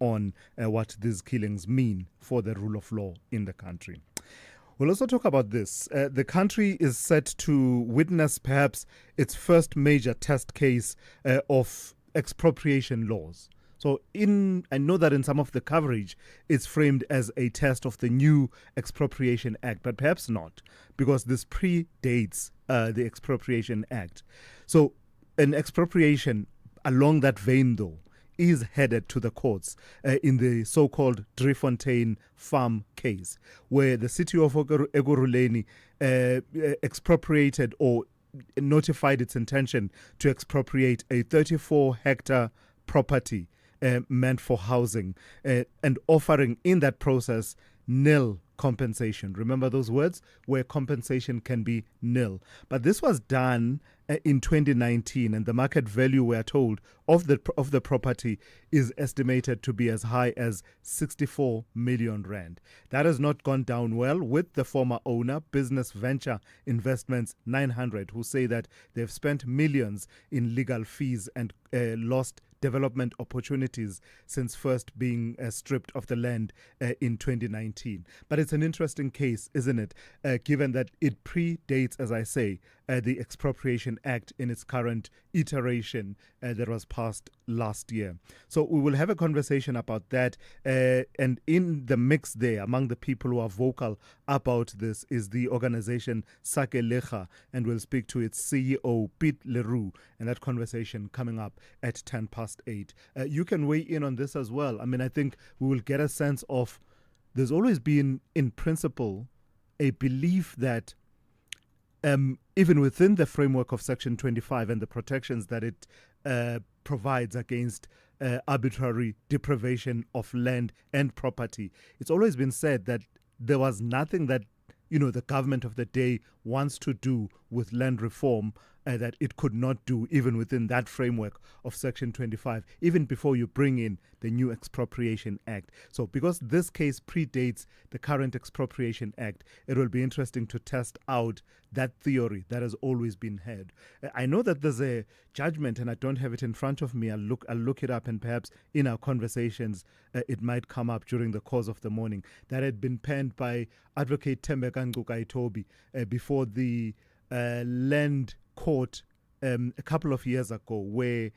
on what these killings mean for the rule of law in the country. We'll also talk about this. The country is set to witness perhaps its first major test case of expropriation laws. So I know that in some of the coverage, it's framed as a test of the new Expropriation Act, but perhaps not, because this predates the Expropriation Act. So an expropriation along that vein, though, is headed to the courts in the so-called Driefontein farm case, where the city of Ekurhuleni expropriated or notified its intention to expropriate a 34-hectare property meant for housing and offering in that process nil compensation. Remember those words? Where compensation can be nil. But this was done in 2019, and the market value, we are told, of the property is estimated to be as high as 64 million rand. That has not gone down well with the former owner, Business Venture Investments 900, who say that they've spent millions in legal fees and lost development opportunities since first being stripped of the land in 2019. But it's an interesting case, isn't it? Given that it predates, as I say, the Expropriation Act in its current iteration that was passed last year. So we will have a conversation about that. And in the mix there, among the people who are vocal about this, is the organization Sakelecha, and we'll speak to its CEO, Pete Leroux, and that conversation coming up at 8:10. You can weigh in on this as well. I mean, I think we will get a sense of, there's always been, in principle, a belief that even within the framework of Section 25 and the protections that it provides against arbitrary deprivation of land and property, it's always been said that there was nothing that the government of the day wants to do with land reform that it could not do even within that framework of Section 25, even before you bring in the new Expropriation Act. So because this case predates the current Expropriation Act, it will be interesting to test out that theory that has always been held. I know that there's a judgment, and I don't have it in front of me. I'll look it up, and perhaps in our conversations it might come up during the course of the morning, that had been penned by Advocate Thembeka Ngcukaitobi before the land court a couple of years ago, where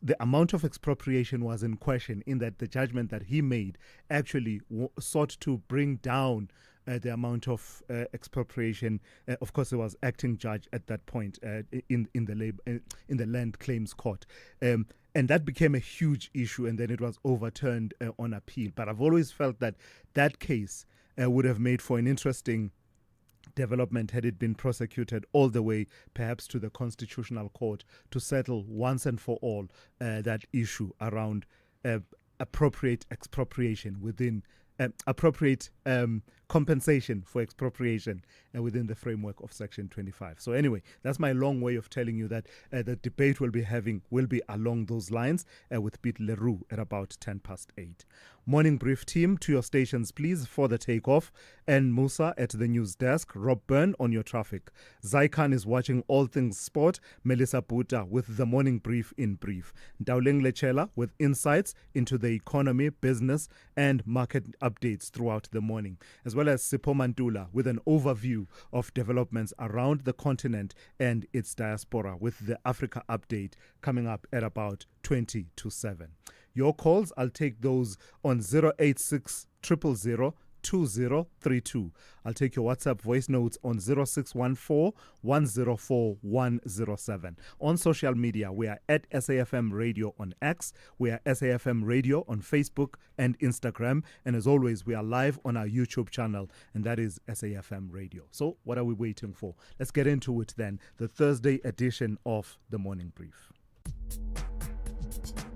the amount of expropriation was in question, in that the judgment that he made actually sought to bring down the amount of expropriation. Of course, there was acting judge at that point in the land claims court. And that became a huge issue, and then it was overturned on appeal. But I've always felt that that case would have made for an interesting development had it been prosecuted all the way perhaps to the Constitutional Court to settle once and for all that issue around appropriate expropriation within appropriate compensation for expropriation within the framework of Section 25. So anyway, that's my long way of telling you that the debate we'll be having will be along those lines with Pete Leroux at about 8:10. Morning brief team, to your stations please for the takeoff. And Musa at the news desk, Rob Byrne on your traffic. Zaikan is watching all things sport, Melissa Buta with the morning brief in brief. Ndauleng Lechela with insights into the economy, business and market updates throughout the morning, as well as Sipho Mantula with an overview of developments around the continent and its diaspora, with the Africa update coming up at about 20 to 7. Your calls, I'll take those on 086 000 2032. I'll take your WhatsApp voice notes on 0614 104 107. On social media, we are at SAFM Radio on X. We are SAFM Radio on Facebook and Instagram. And as always, we are live on our YouTube channel, and that is SAFM Radio. So what are we waiting for? Let's get into it then. The Thursday edition of The Morning Brief.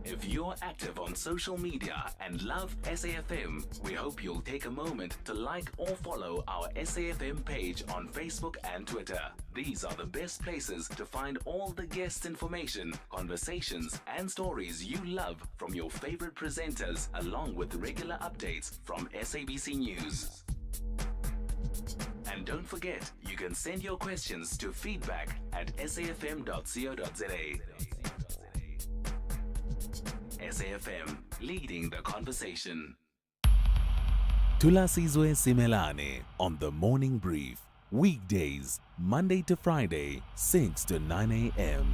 If you're active on social media and love SAFM, we hope you'll take a moment to like or follow our SAFM page on Facebook and Twitter. These are the best places to find all the guest information, conversations, and stories you love from your favorite presenters, along with regular updates from SABC News. And don't forget, you can send your questions to feedback@safm.co.za. SAFM, leading the conversation. Thulasizwe Simelane on the Morning Brief. Weekdays, Monday to Friday, 6 to 9 a.m.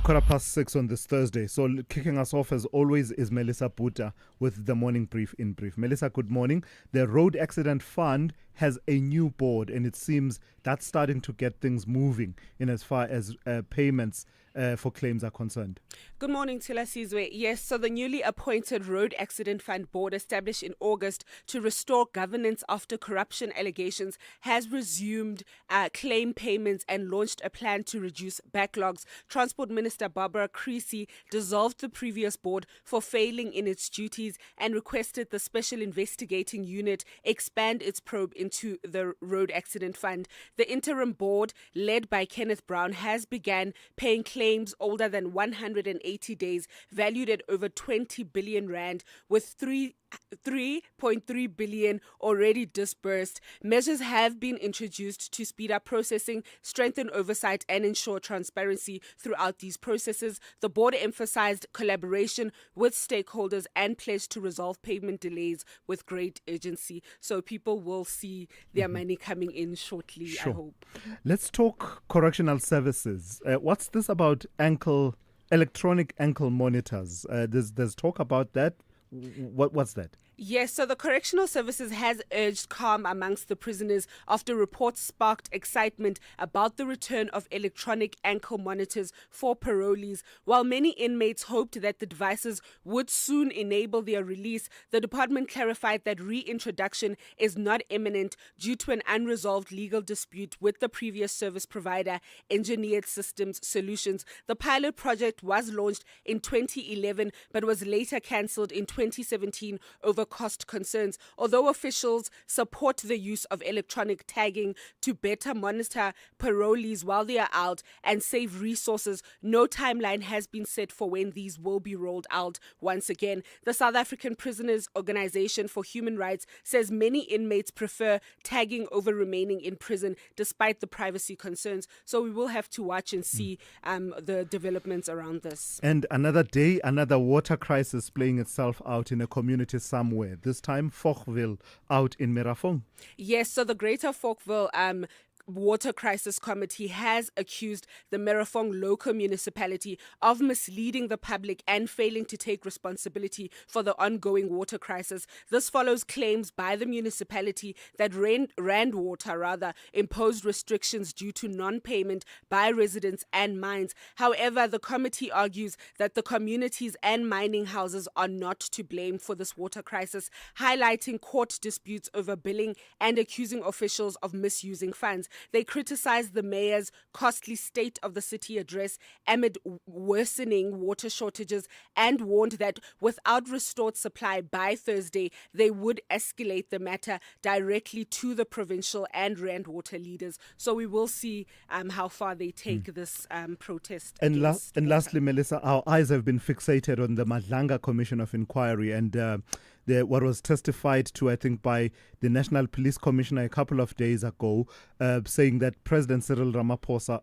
6:15 on this Thursday. So kicking us off as always is Melissa Buta with the Morning Brief in brief. Melissa, good morning. The Road Accident Fund has a new board, and it seems that's starting to get things moving in as far as payments for claims are concerned. Good morning, Thulasizwe. Yes, so the newly appointed Road Accident Fund board, established in August to restore governance after corruption allegations, has resumed claim payments and launched a plan to reduce backlogs. Transport Minister Barbara Creasy dissolved the previous board for failing in its duties and requested the Special Investigating Unit expand its probe into the Road Accident Fund. The interim board, led by Kenneth Brown, has begun paying claims older than 180 days, valued at over 20 billion rand, with 3.3 billion already disbursed. Measures have been introduced to speed up processing, strengthen oversight, and ensure transparency throughout these processes. The board emphasized collaboration with stakeholders and pledged to resolve payment delays with great urgency. So people will see their money coming in shortly, Sure. I hope. Let's talk correctional services. What's this about electronic ankle monitors? There's talk about that. What's that? Yes, so the Correctional Services has urged calm amongst the prisoners after reports sparked excitement about the return of electronic ankle monitors for parolees. While many inmates hoped that the devices would soon enable their release, the department clarified that reintroduction is not imminent due to an unresolved legal dispute with the previous service provider, Engineered Systems Solutions. The pilot project was launched in 2011 but was later cancelled in 2017 over cost concerns. Although officials support the use of electronic tagging to better monitor parolees while they are out and save resources, no timeline has been set for when these will be rolled out once again. The South African Prisoners Organization for Human Rights says many inmates prefer tagging over remaining in prison despite the privacy concerns. So we will have to watch and see the developments around this. And another day, another water crisis playing itself out in a community somewhere. This time, Fochville out in Merafong. Yes, so the Greater Falkville Water Crisis Committee has accused the Merafong local municipality of misleading the public and failing to take responsibility for the ongoing water crisis. This follows claims by the municipality that Rand Water imposed restrictions due to non-payment by residents and mines. However, the committee argues that the communities and mining houses are not to blame for this water crisis, highlighting court disputes over billing and accusing officials of misusing funds. They criticized the mayor's costly State of the City address amid worsening water shortages and warned that without restored supply by Thursday, they would escalate the matter directly to the provincial and Rand Water leaders. So we will see how far they take this protest. And lastly, Melissa, our eyes have been fixated on the Madlanga Commission of Inquiry and what was testified to, I think, by the National Police Commissioner a couple of days ago, saying that President Cyril Ramaphosa,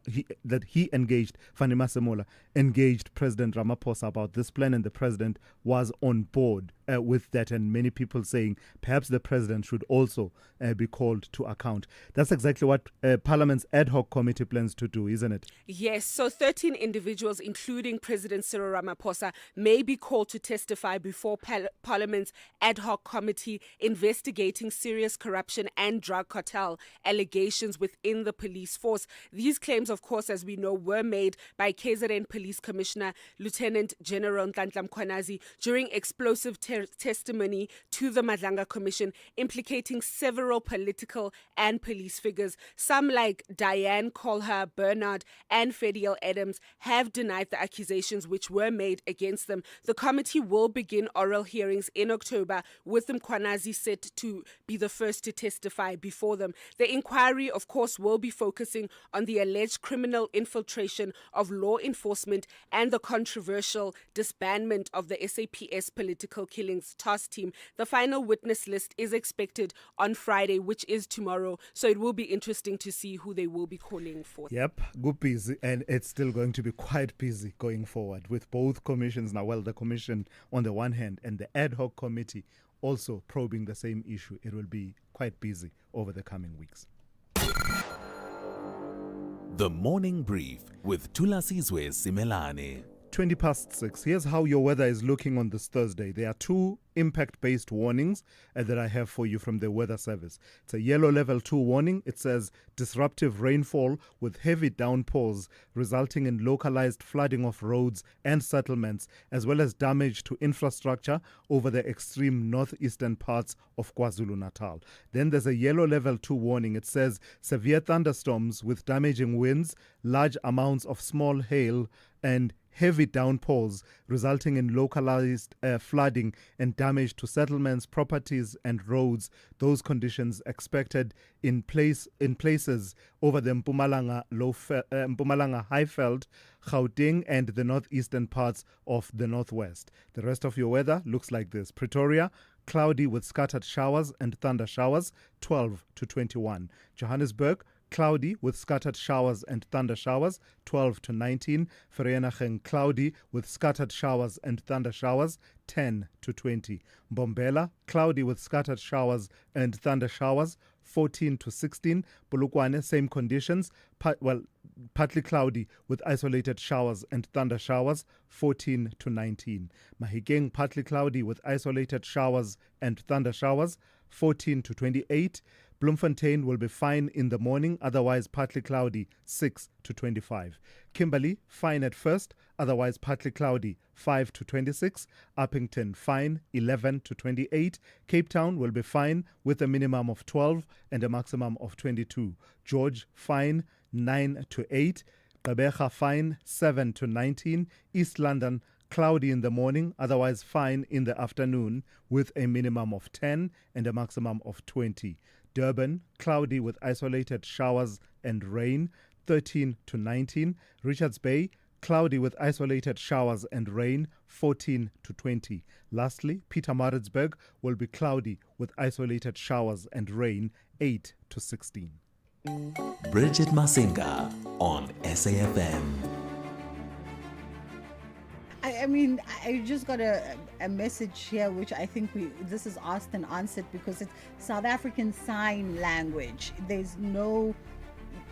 he engaged, Fanny Masemola, engaged President Ramaphosa about this plan, and the president was on board with that, and many people saying perhaps the president should also be called to account. That's exactly what Parliament's ad hoc committee plans to do, isn't it? Yes, so 13 individuals, including President Cyril Ramaphosa, may be called to testify before Parliament's ad hoc committee investigating serious corruption and drug cartel allegations within the police force. These claims, of course, as we know, were made by KZN Police Commissioner Lieutenant General Nhlanhla Mkhwanazi during explosive testimony to the Madlanga Commission, implicating several political and police figures. Some, like Diane Colher, Bernard, and Fediel Adams, have denied the accusations which were made against them. The committee will begin oral hearings in October, with Mkhwanazi set to be the first to testify before them. The inquiry, of course, will be focusing on the alleged criminal infiltration of law enforcement and the controversial disbandment of the SAPS political killing killings task team. The final witness list is expected on Friday, which is tomorrow. So it will be interesting to see who they will be calling for. Yep, good busy, and it's still going to be quite busy going forward with both commissions now. Well, the commission on the one hand and the ad hoc committee also probing the same issue. It will be quite busy over the coming weeks. The Morning Brief with Thulasizwe Simelane. 6:20. Here's how your weather is looking on this Thursday. There are two impact-based warnings that I have for you from the Weather Service. It's a yellow level 2 warning. It says disruptive rainfall with heavy downpours resulting in localized flooding of roads and settlements, as well as damage to infrastructure over the extreme northeastern parts of KwaZulu-Natal. Then there's a yellow level 2 warning. It says severe thunderstorms with damaging winds, large amounts of small hail, and heavy downpours resulting in localized flooding and damage to settlements, properties and roads. Those conditions expected in places over the Mpumalanga Highveld, Gauteng and the northeastern parts of the northwest. The rest of your weather looks like this. Pretoria, cloudy with scattered showers and thunder showers, 12 to 21. Johannesburg, cloudy with scattered showers and thunder showers, 12 to 19. Vereeniging, cloudy with scattered showers and thunder showers, 10 to 20. Mbombela, cloudy with scattered showers and thunder showers, 14 to 16. Polokwane, same conditions, partly cloudy with isolated showers and thunder showers, 14 to 19. Mahikeng, partly cloudy with isolated showers and thunder showers, 14 to 28. Bloemfontein will be fine in the morning, otherwise partly cloudy, 6 to 25. Kimberley, fine at first, otherwise partly cloudy, 5 to 26. Uppington, fine, 11 to 28. Cape Town will be fine with a minimum of 12 and a maximum of 22. George, fine, 9 to 8. Gqeberha, fine, 7 to 19. East London, cloudy in the morning, otherwise fine in the afternoon with a minimum of 10 and a maximum of 20. Durban, cloudy with isolated showers and rain, 13 to 19. Richards Bay, cloudy with isolated showers and rain, 14 to 20. Lastly, Pietermaritzburg will be cloudy with isolated showers and rain, 8 to 16. Bridget Masinga on SAFM. I mean, I just got a message here, which I think this is asked and answered because it's South African Sign Language. There's no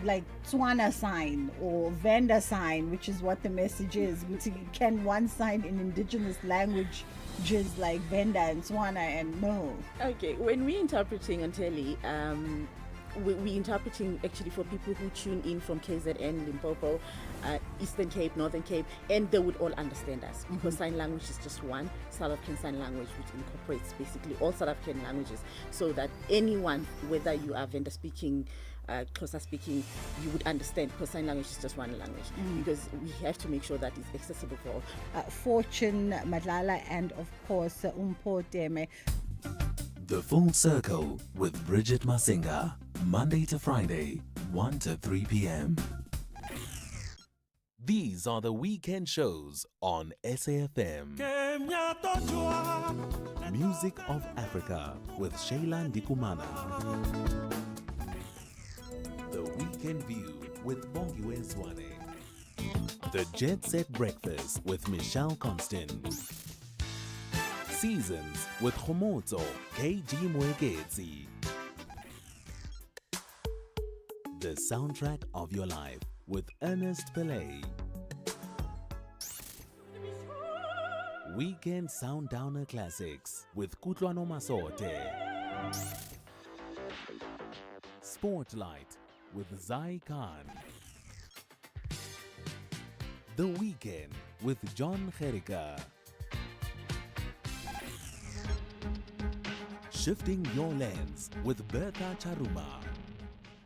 like Tswana sign or Venda sign, which is what the message is. Can one sign in indigenous language just like Venda and Tswana? And no. Okay, when we're interpreting on telly, we're interpreting actually for people who tune in from KZN, Limpopo, Eastern Cape, Northern Cape, and they would all understand us because sign language is just one South African sign language, which incorporates basically all South African languages, so that anyone, whether you are Venda speaking, Xhosa speaking, you would understand, because sign language is just one language, because we have to make sure that it's accessible for all. Fortune, Madlanga, and of course Umpo Teme. The Full Circle with Bridget Masinga, Monday to Friday, 1 to 3 p.m. These are the weekend shows on SAFM. Music of Africa with Sheila Ndikumana. The Weekend View with Bongiwe Zwane. The Jet Set Breakfast with Michelle Constant. Seasons with Khomotso KG Mweketsi. The Soundtrack of Your Life with Ernest Pillay. Weekend Sundowner Classics with Kutlwano Masote. Spotlight with Zai Khan. The Weekend with John Gerika. Shifting your lens with Bertha Charuma.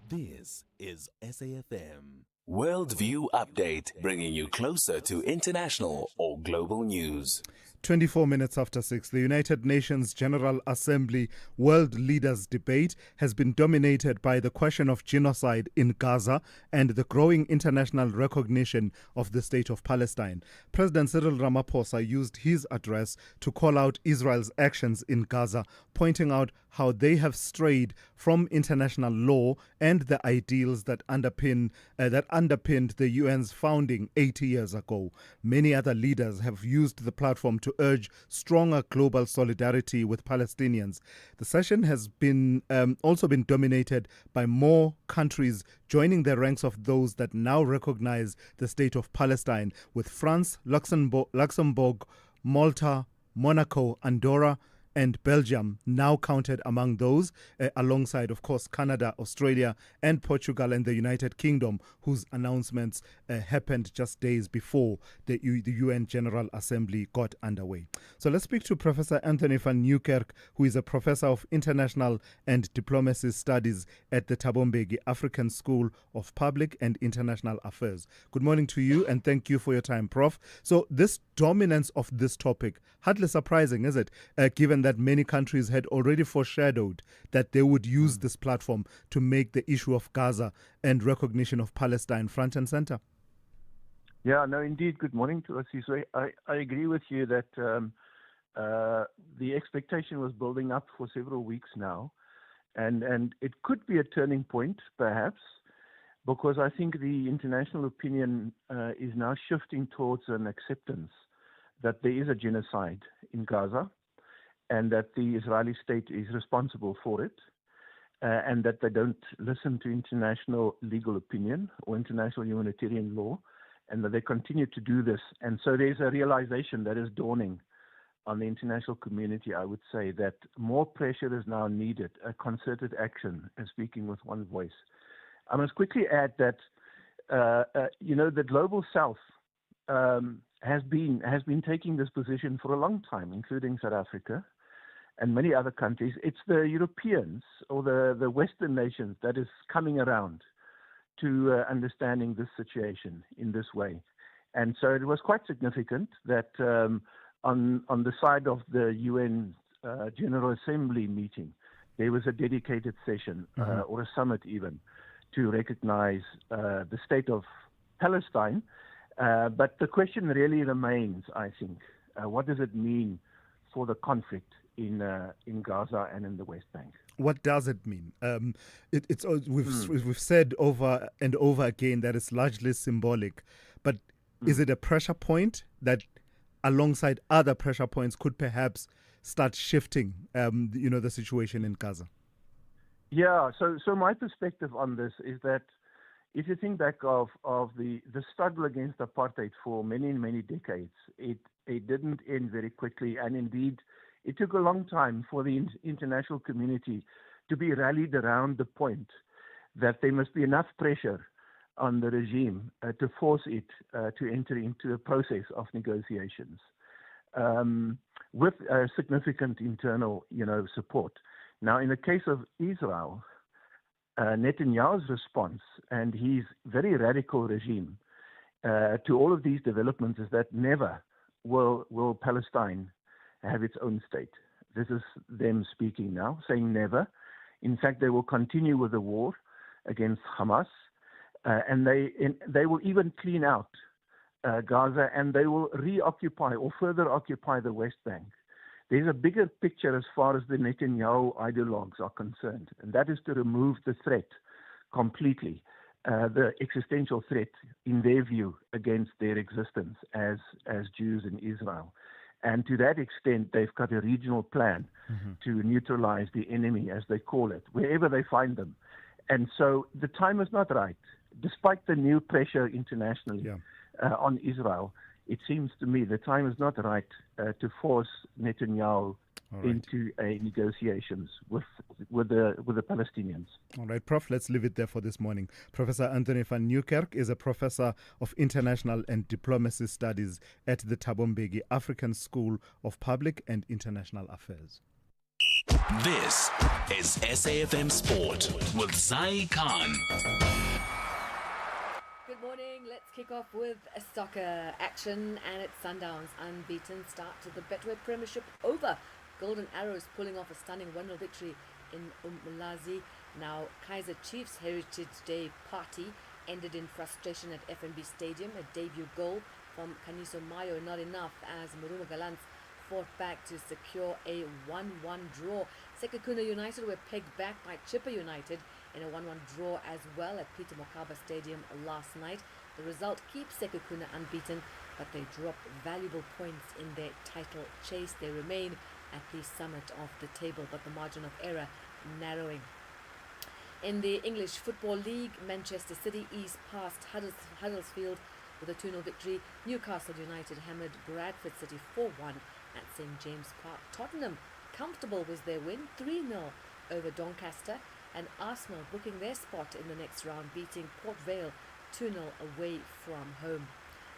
This is SAFM. Worldview Update, bringing you closer to international or global news. 24 minutes after 6, the United Nations General Assembly World Leaders Debate has been dominated by the question of genocide in Gaza and the growing international recognition of the state of Palestine. President Cyril Ramaphosa used his address to call out Israel's actions in Gaza, pointing out how they have strayed from international law and the ideals that underpinned the UN's founding 80 years ago. Many other leaders have used the platform to urge stronger global solidarity with Palestinians. The session has been also been dominated by more countries joining the ranks of those that now recognize the state of Palestine, with France, Luxembourg, Malta, Monaco, Andorra, and Belgium now counted among those, alongside, of course, Canada, Australia, and Portugal and the United Kingdom, whose announcements happened just days before the UN General Assembly got underway. So let's speak to Professor Anthony van Nieuwkerk, who is a professor of international and diplomacy studies at the Thabo Mbeki African School of Public and International Affairs. Good morning to you, and thank you for your time, Prof. So this dominance of this topic, hardly surprising, is it, given that many countries had already foreshadowed that they would use this platform to make the issue of Gaza and recognition of Palestine front and center? Yeah, no, indeed. Good morning to us. I agree with you that the expectation was building up for several weeks now, and it could be a turning point, perhaps, because I think the international opinion is now shifting towards an acceptance that there is a genocide in Gaza, and that the Israeli state is responsible for it, and that they don't listen to international legal opinion or international humanitarian law, and that they continue to do this. And so there's a realization that is dawning on the international community, I would say, that more pressure is now needed, a concerted action, and speaking with one voice. I must quickly add that, the global south has been taking this position for a long time, including South Africa and many other countries. It's the Europeans or the Western nations that is coming around to understanding this situation in this way. And so it was quite significant that on the side of the UN General Assembly meeting, there was a dedicated session or a summit even to recognize the state of Palestine. But the question really remains, I think, what does it mean for the conflict in Gaza and in the West Bank? What does it mean? We've said over and over again that it's largely symbolic, but is it a pressure point that, alongside other pressure points, could perhaps start shifting, the situation in Gaza? Yeah. So my perspective on this is that if you think back of the struggle against apartheid for many decades, it didn't end very quickly, and indeed it took a long time for the international community to be rallied around the point that there must be enough pressure on the regime to force it to enter into a process of negotiations with significant internal, support. Now, in the case of Israel, Netanyahu's response and his very radical regime to all of these developments is that never will Palestine have its own state. This is them speaking now, saying never. In fact, they will continue with the war against Hamas, and they will even clean out Gaza, and they will reoccupy or further occupy the West Bank. There's a bigger picture as far as the Netanyahu ideologues are concerned, and that is to remove the threat completely, the existential threat, in their view, against their existence as Jews in Israel. And to that extent, they've got a regional plan to neutralize the enemy, as they call it, wherever they find them. And so the time is not right. Despite the new pressure internationally on Israel, it seems to me the time is not right to force Netanyahu into negotiations with the Palestinians. All right, Prof, let's leave it there for this morning. Professor Anthony van Nieuwkerk is a professor of international and diplomacy studies at the Thabo Mbeki African School of Public and International Affairs. This is SAFM Sport with Zai Khan. Good morning. Let's kick off with a soccer action, and it's Sundown's unbeaten start to the Betway Premiership over. Golden Arrows pulling off a stunning 1-0 victory in Umlazi. Now, Kaizer Chiefs' Heritage Day party ended in frustration at FNB Stadium. A debut goal from Kaniso Mayo, not enough as Muruma Gallants fought back to secure a 1-1 draw. Sekhukhune United were pegged back by Chippa United in a 1-1 draw as well at Peter Mokaba Stadium last night. The result keeps Sekhukhune unbeaten, but they drop valuable points in their title chase. They remain at the summit of the table, but the margin of error narrowing. In the English Football League, Manchester City eased past Huddersfield with a 2-0 victory. Newcastle United hammered Bradford City 4-1 at St James Park. Tottenham, comfortable was their win, 3-0 over Doncaster, and Arsenal booking their spot in the next round, beating Port Vale 2-0 away from home.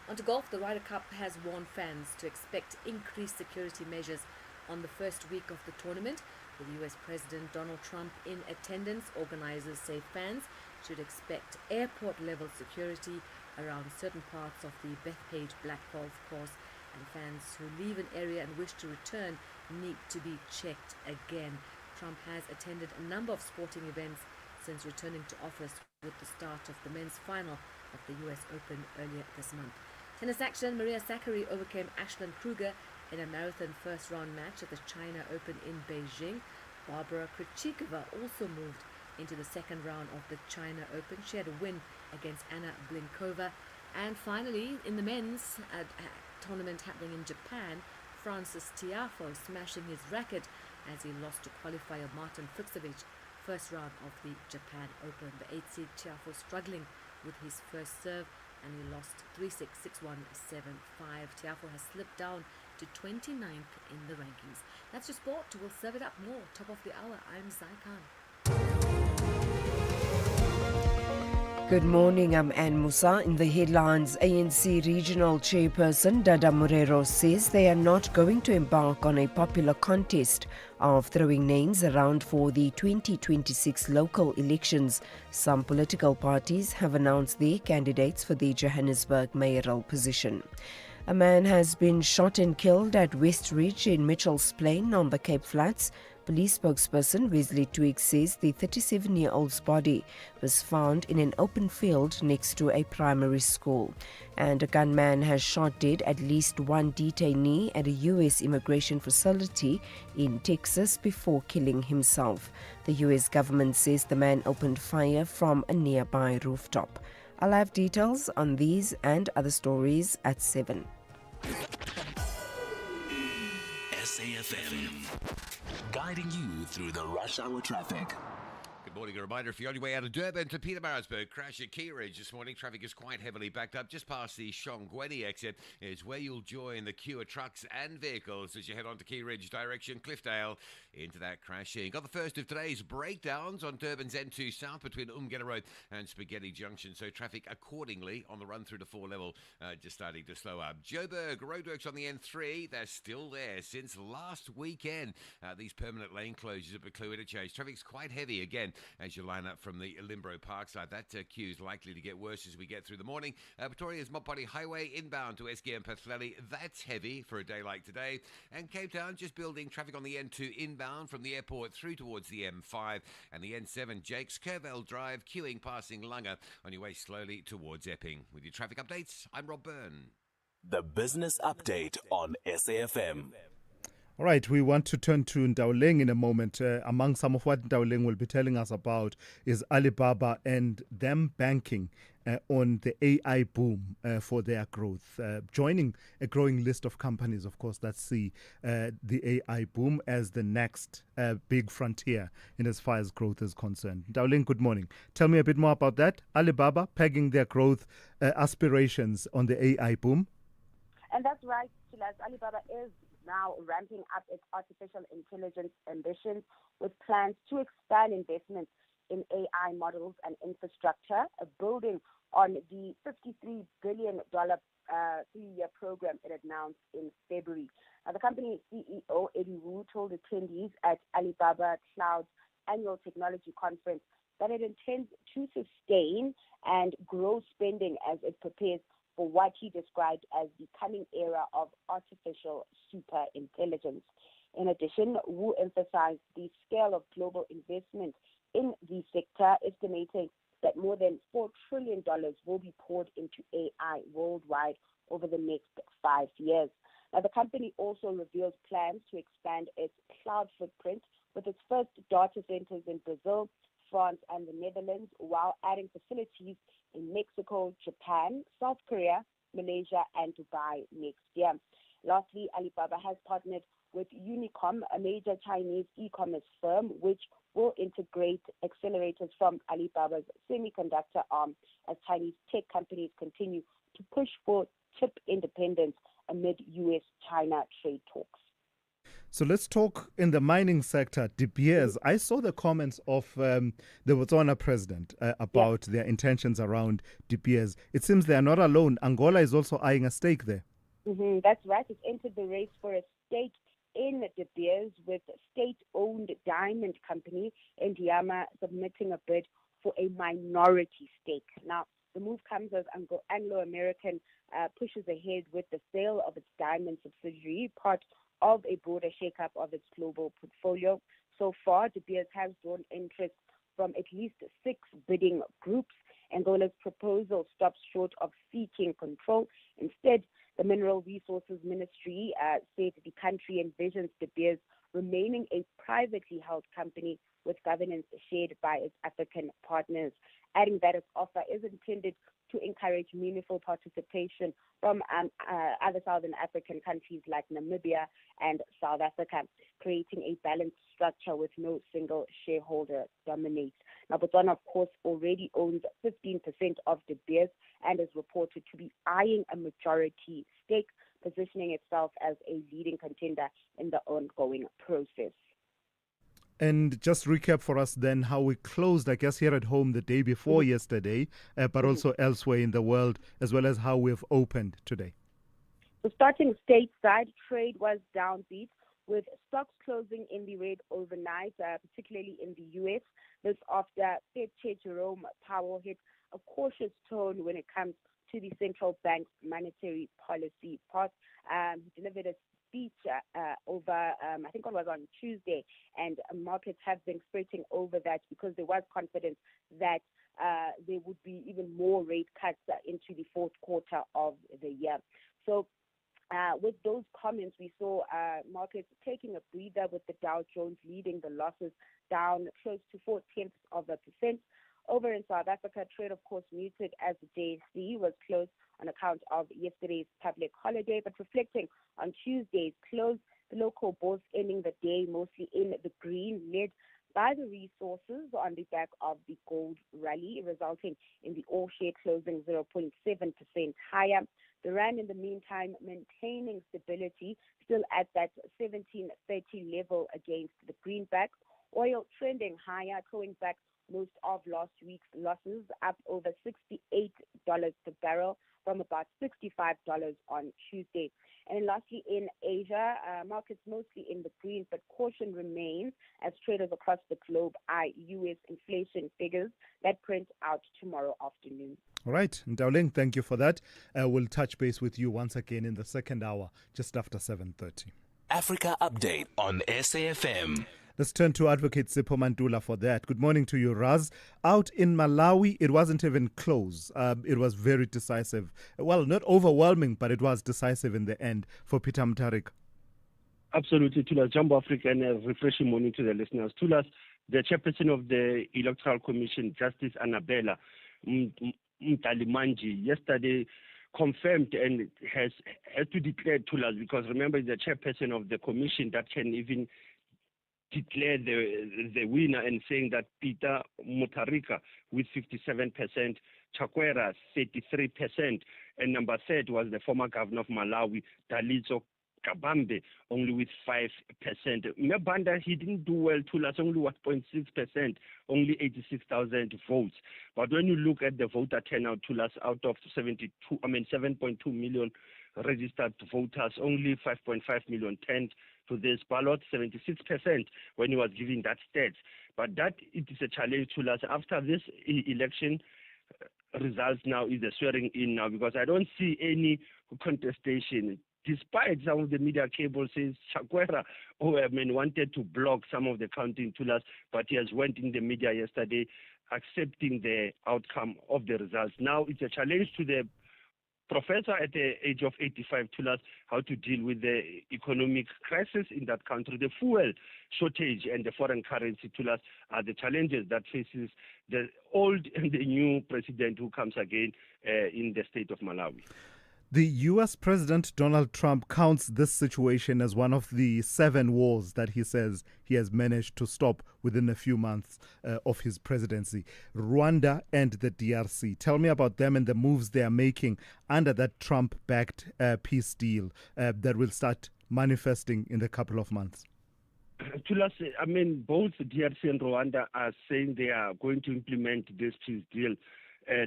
On to golf, the Ryder Cup has warned fans to expect increased security measures on the first week of the tournament. With US President Donald Trump in attendance, organizers say fans should expect airport-level security around certain parts of the Bethpage Black Golf Course, and fans who leave an area and wish to return need to be checked again. Trump has attended a number of sporting events since returning to office with the start of the men's final of the US Open earlier this month. Tennis action, Maria Sakkari overcame Ashlyn Kruger in a marathon first-round match at the China Open in Beijing. Barbara Krejcikova also moved into the second round of the China Open. She had a win against Anna Blinkova. And finally, in the men's tournament happening in Japan, Francis Tiafoe smashing his racket as he lost to qualifier Martin Fucsovics first round of the Japan Open. The 8-seed Tiafoe struggling with his first serve, and he lost 3-6, 6-1, 7-5. Tiafoe has slipped down to 29th in the rankings. That's your sport. We'll serve it up more. Top of the hour. I'm Zai Khan. Good morning, I'm Anne Musa. In the headlines, ANC Regional Chairperson Dada Morero says they are not going to embark on a popular contest of throwing names around for the 2026 local elections. Some political parties have announced their candidates for the Johannesburg mayoral position. A man has been shot and killed at Westridge in Mitchell's Plain on the Cape Flats. Police spokesperson Wesley Twiggs says the 37-year-old's body was found in an open field next to a primary school. And a gunman has shot dead at least one detainee at a U.S. immigration facility in Texas before killing himself. The U.S. government says the man opened fire from a nearby rooftop. I'll have details on these and other stories at 7. SAFM, guiding you through the rush hour traffic. Good morning. A reminder, if you're on your way out of Durban to Pietermaritzburg, crash at Key Ridge this morning. Traffic is quite heavily backed up just past the Shongweni exit. Is where you'll join the queue of trucks and vehicles as you head on to Key Ridge direction Cliffdale into that crashing. Got the first of today's breakdowns on Durban's N2 South between Umgena Road and Spaghetti Junction. So traffic accordingly on the run through to 4 level, just starting to slow up. Joburg roadworks on the N3. They're still there since last weekend. These permanent lane closures at Buccleuch Interchange. Traffic's quite heavy again as you line up from the Limbro Park side. That queue is likely to get worse as we get through the morning. Pretoria's Mopani Highway inbound to SKM Pathleli. That's heavy for a day like today. And Cape Town just building traffic on the N2 inbound from the airport through towards the M5 and the N7 Jakes Curvell Drive queuing passing Langa on your way slowly towards Epping. With your traffic updates, I'm Rob Byrne. The Business Update on SAFM. All right, we want to turn to Ndawuleng in a moment. Among some of what Ndawuleng will be telling us about is Alibaba and them banking on the AI boom for their growth, joining a growing list of companies, of course, that see the AI boom as the next big frontier in as far as growth is concerned. Ndawuleng, good morning. Tell me a bit more about that. Alibaba pegging their growth aspirations on the AI boom. And that's right, Silas. Alibaba is now ramping up its artificial intelligence ambitions with plans to expand investments in AI models and infrastructure, building on the $53 billion 3-year program it announced in February. Now, the company CEO, Eddie Wu, told attendees at Alibaba Cloud's annual technology conference that it intends to sustain and grow spending as it prepares for what he described as the coming era of artificial super intelligence. In addition, Wu emphasized the scale of global investment in the sector, estimating that more than $4 trillion will be poured into AI worldwide over the next 5 years. Now, the company also revealed plans to expand its cloud footprint with its first data centers in Brazil, France, and the Netherlands, while adding facilities in Mexico, Japan, South Korea, Malaysia, and Dubai next year. Lastly, Alibaba has partnered with Unicom, a major Chinese e-commerce firm, which will integrate accelerators from Alibaba's semiconductor arm as Chinese tech companies continue to push for chip independence amid U.S.-China trade talks. So let's talk in the mining sector. De Beers, I saw the comments of the Botswana president about their intentions around De Beers. It seems they are not alone. Angola is also eyeing a stake there. That's right. It's entered the race for a stake in De Beers, with state-owned diamond company Indiama submitting a bid for a minority stake. Now, the move comes as Anglo-American pushes ahead with the sale of its diamond subsidiary, part of a broader shakeup of its global portfolio. So far, De Beers has drawn interest from at least 6 bidding groups. Angola's proposal stops short of seeking control. Instead, the Mineral Resources Ministry said the country envisions De Beers remaining a privately held company with governance shared by its African partners, adding that its offer is intended to encourage meaningful participation from other Southern African countries like Namibia and South Africa, creating a balanced structure with no single shareholder dominates. Now, Botswana, of course, already owns 15% of De Beers and is reported to be eyeing a majority stake, positioning itself as a leading contender in the ongoing process. And just recap for us then how we closed, I guess, here at home the day before yesterday, but also elsewhere in the world, as well as how we've opened today. So starting stateside, trade was downbeat, with stocks closing in the red overnight, particularly in the U.S. This after Fed Chair Jerome Powell hit a cautious tone when it comes to the central bank's monetary policy path. He delivered a speech over, I think it was on Tuesday, and markets have been spreading over that because there was confidence that there would be even more rate cuts into the fourth quarter of the year. So with those comments, we saw markets taking a breather, with the Dow Jones leading the losses down close to 0.4%. Over in South Africa, trade, of course, muted as the JSE was closed on account of yesterday's public holiday, but reflecting on Tuesday's close, the local bourse ending the day mostly in the green, led by the resources on the back of the gold rally, resulting in the all-share closing 0.7% higher. The rand, in the meantime, maintaining stability, still at that 17.30 level against the greenback. Oil trending higher, going back most of last week's losses, up over $68 per barrel from about $65 on Tuesday. And lastly, in Asia, markets mostly in the green, but caution remains as traders across the globe eye U.S. inflation figures that print out tomorrow afternoon. All right, Ndawling, thank you for that. We'll touch base with you once again in the second hour, just after 7:30. Africa Update on SAFM. Let's turn to Advocate Sipho Mantula for that. Good morning to you, Raz. Out in Malawi, it wasn't even close. It was very decisive. Well, not overwhelming, but it was decisive in the end for Peter Mutharika. Absolutely, Thulas. Jumbo Africa, and a refreshing morning to the listeners. Thulas, the chairperson of the Electoral Commission, Justice Annabella Mtalimanji, yesterday confirmed and has to declare, Thulas, because remember, the chairperson of the commission that can even declare the winner, and saying that Peter Mutharika with 57%, Chakwera 33%, and number 3 was the former governor of Malawi, Dalitso Kabambe, only with 5%. Mebanda, he didn't do well, Thulas, only 1.6%, only 86,000 votes. But when you look at the voter turnout, Thulas, out of 7.2 million registered voters, only 5.5 million turned to this ballot, 76% when he was giving that stats. But that it is a challenge to us after this election results now is the swearing in now, because I don't see any contestation. Despite some of the media cables says Chakwera wanted to block some of the counting Thulas, but he has went in the media yesterday accepting the outcome of the results. Now it's a challenge to the professor at the age of 85 Thulas how to deal with the economic crisis in that country. The fuel shortage and the foreign currency Thulas are the challenges that faces the old and the new president who comes again in the state of Malawi. The U.S. President Donald Trump counts this situation as one of the 7 wars that he says he has managed to stop within a few months of his presidency. Rwanda and the DRC. Tell me about them and the moves they are making under that Trump-backed peace deal that will start manifesting in a couple of months. Thulas, I mean, both DRC and Rwanda are saying they are going to implement this peace deal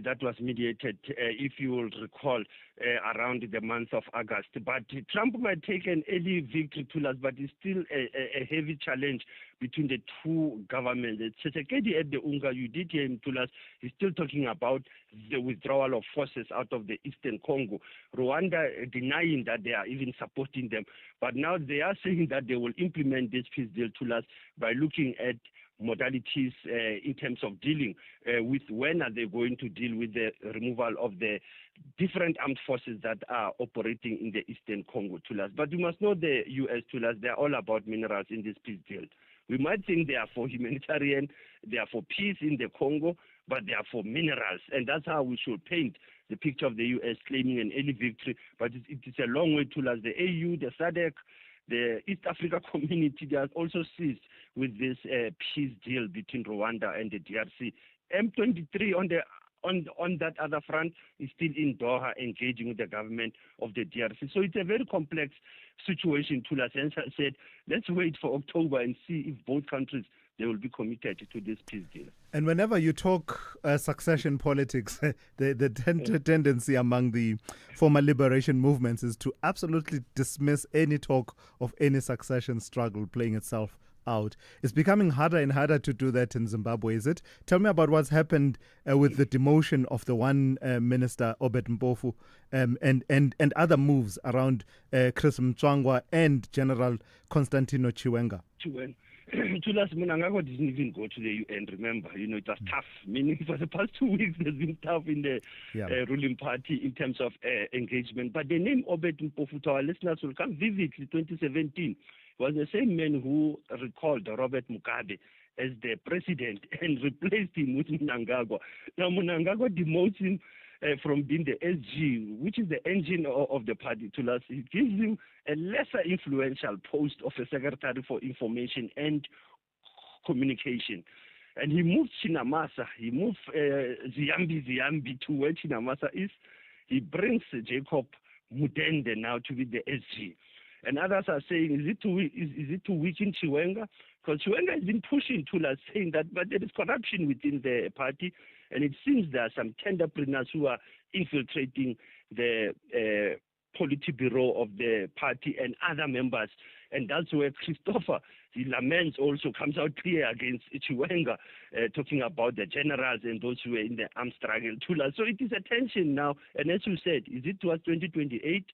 that was mediated, if you will recall, around the month of August. But Trump might take an early victory to us, but it's still a heavy challenge between the two governments. Tshisekedi at the UNGA, you did hear him to us, he's still talking about the withdrawal of forces out of the Eastern Congo. Rwanda denying that they are even supporting them. But now they are saying that they will implement this peace deal to us by looking at modalities in terms of dealing with when are they going to deal with the removal of the different armed forces that are operating in the Eastern Congo to us. But you must know the U.S. to us, they're all about minerals in this peace deal. We might think they are for humanitarian, they are for peace in the Congo, but they are for minerals. And that's how we should paint the picture of the U.S. claiming an early victory. But it is a long way to us. The AU, the SADC, the East Africa community, they have also seized with this peace deal between Rwanda and the DRC. M23 on that other front is still in Doha engaging with the government of the DRC. So it's a very complex situation to us. And I said, let's wait for October and see if both countries they will be committed to this peace deal. And whenever you talk succession politics, the tendency among the former liberation movements is to absolutely dismiss any talk of any succession struggle playing itself out. It's becoming harder and harder to do that in Zimbabwe, is it? Tell me about what's happened with the demotion of the one minister, Obed Mpofu, and other moves around Chris Mtswangwa and General Constantino Chiwenga. Thulas Munangagwa didn't even go to the UN, remember. You know, it was tough. Meaning for the past 2 weeks, it's been tough in the ruling party in terms of engagement. But the name Obed Mpofu, to our listeners, will come vividly. 2017 was the same man who recalled Robert Mugabe as the president and replaced him with Mnangagwa. Now, Mnangagwa demotes him from being the SG, which is the engine of the party, to us. It gives him a lesser influential post of a secretary for information and communication. And he moved Chinamasa, he moved Ziambi to where Chinamasa is. He brings Jacob Mudende now to be the SG. And others are saying, is it too weak in Chiwenga? Because Chiwenga has been pushing to us, saying that, but there is corruption within the party. And it seems there are some tenderpreneurs who are infiltrating the Politburo of the party and other members. And that's where Christopher, he laments also, comes out clear against Chiwenga, talking about the generals and those who were in the armed struggle. So it is a tension now. And as you said, is it towards 2028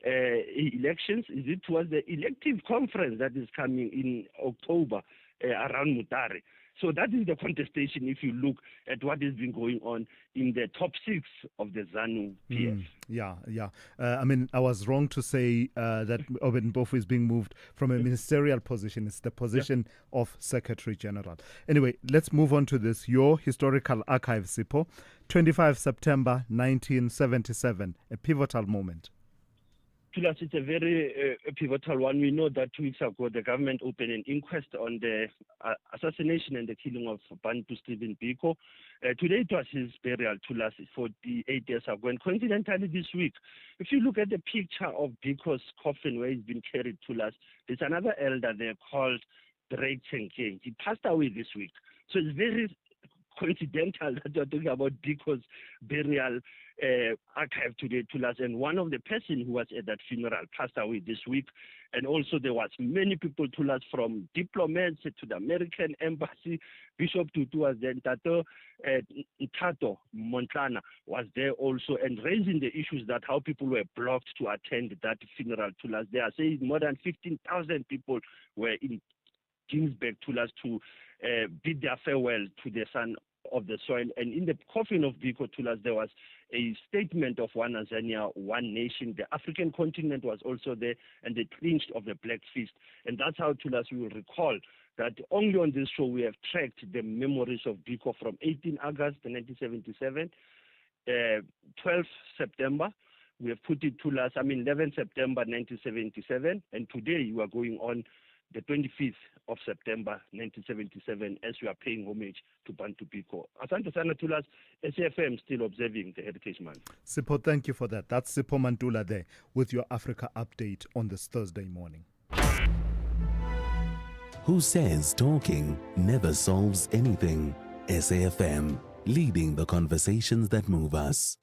elections? Is it towards the elective conference that is coming in October around Mutare? So that is the contestation if you look at what has been going on in the top 6 of the ZANU PF. I mean, I was wrong to say that Obed Mpofu is being moved from a ministerial position. It's the position of Secretary General. Anyway, let's move on to this. Your historical archive, Sipho. 25 September 1977, a pivotal moment. It's a very pivotal one. We know that 2 weeks ago the government opened an inquest on the assassination and the killing of Bantu Stephen Biko. Today it was his burial, 48 years ago. And coincidentally this week, if you look at the picture of Biko's coffin where he's been carried to us, there's another elder there called Drake Chenke. He passed away this week. So it's very coincidental that you're talking about Biko's burial archive today, Thulas, and one of the person who was at that funeral passed away this week. And also there was many people, Thulas, from diplomats to the American embassy. Bishop Tutu was there, Tato Montana was there also, and raising the issues that how people were blocked to attend that funeral, Thulas. They are saying more than 15,000 people were in Ginsberg, Thulas, to bid their farewell to the son of the soil. And in the coffin of Biko, Thulas, there was a statement of One Tanzania, One Nation. The African continent was also there, and the clinch of the Black Fist. And that's how, Thulas, we will recall that only on this show we have tracked the memories of Biko from 18 August 1977, 12 September. We have put it, Thulas, 11 September 1977, and today we are going on the 25th of September 1977 as we are paying homage to Bantu Biko. Asante sana, Thulas, SAFM still observing the Heritage Month. Sipho, thank you for that. That's Sipho Mantula there with your Africa update on this Thursday morning. Who says talking never solves anything? SAFM, leading the conversations that move us.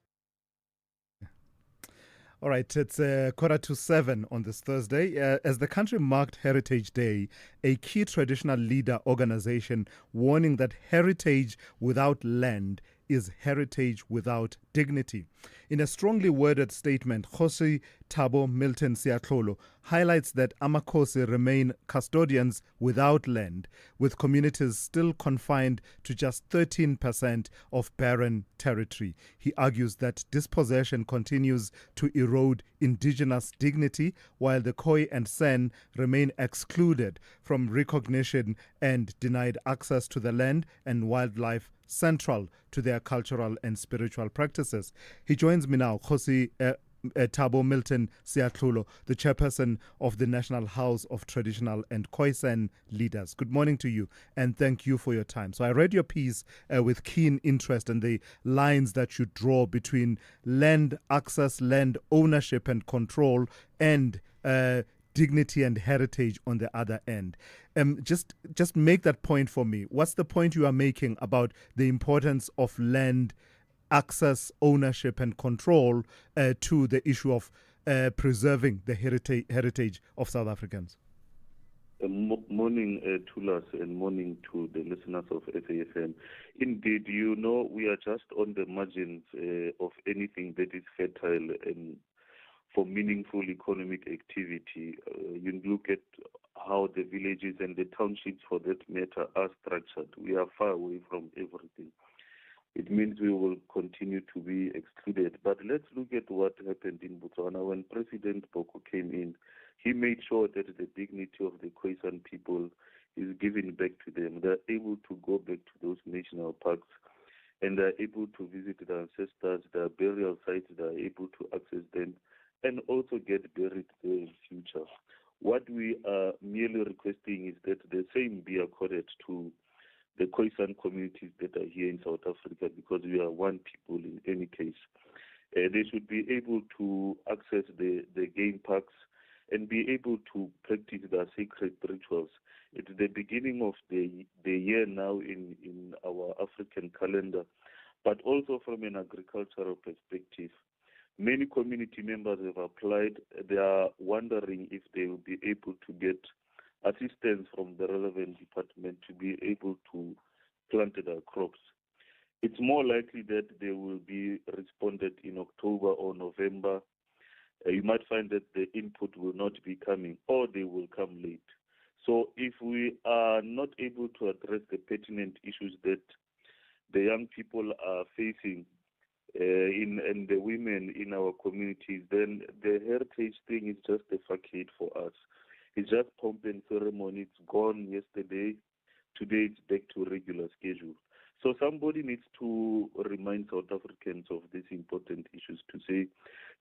All right, it's 7:15 on this Thursday. As the country marked Heritage Day, a key traditional leader organization warning that heritage without land is heritage without dignity. In a strongly worded statement, Kgosi Thabo Milton Siatlolo highlights that Amakhosi remain custodians without land, with communities still confined to just 13% of barren territory. He argues that dispossession continues to erode indigenous dignity, while the Khoi and Sen remain excluded from recognition and denied access to the land and wildlife central to their cultural and spiritual practices. He joins me now, Kgosi Thabo Milton Siatlolo, the chairperson of the National House of Traditional and Khoisan Leaders. Good morning to you, and thank you for your time. So I read your piece with keen interest in the lines that you draw between land access, land ownership and control, and dignity and heritage on the other end. Just make that point for me. What's the point you are making about the importance of land access, ownership and control to the issue of preserving the heritage of South Africans? Morning, Thulas, and morning to the listeners of SAFM. Indeed, we are just on the margins of anything that is fertile and for meaningful economic activity. You look at how the villages and the townships, for that matter, are structured. We are far away from everything. It means we will continue to be excluded. But let's look at what happened in Botswana. When President Boko came in, he made sure that the dignity of the Khoisan people is given back to them. They're able to go back to those national parks, and they're able to visit their ancestors, their burial sites, they're able to access them, and also get buried there in future. What we are merely requesting is that the same be accorded to the Khoisan communities that are here in South Africa, because we are one people in any case. They should be able to access the game parks and be able to practice their sacred rituals. It's the beginning of the year now in our African calendar, but also from an agricultural perspective. Many community members have applied. They are wondering if they will be able to get assistance from the relevant department to be able to plant their crops. It's more likely that they will be responded in October or November. You might find that the input will not be coming, or they will come late. So if we are not able to address the pertinent issues that the young people are facing, and the women in our communities, then the heritage thing is just a facade for us. It's just pomp and ceremony. It's gone yesterday. Today it's back to regular schedule. So somebody needs to remind South Africans of these important issues to say,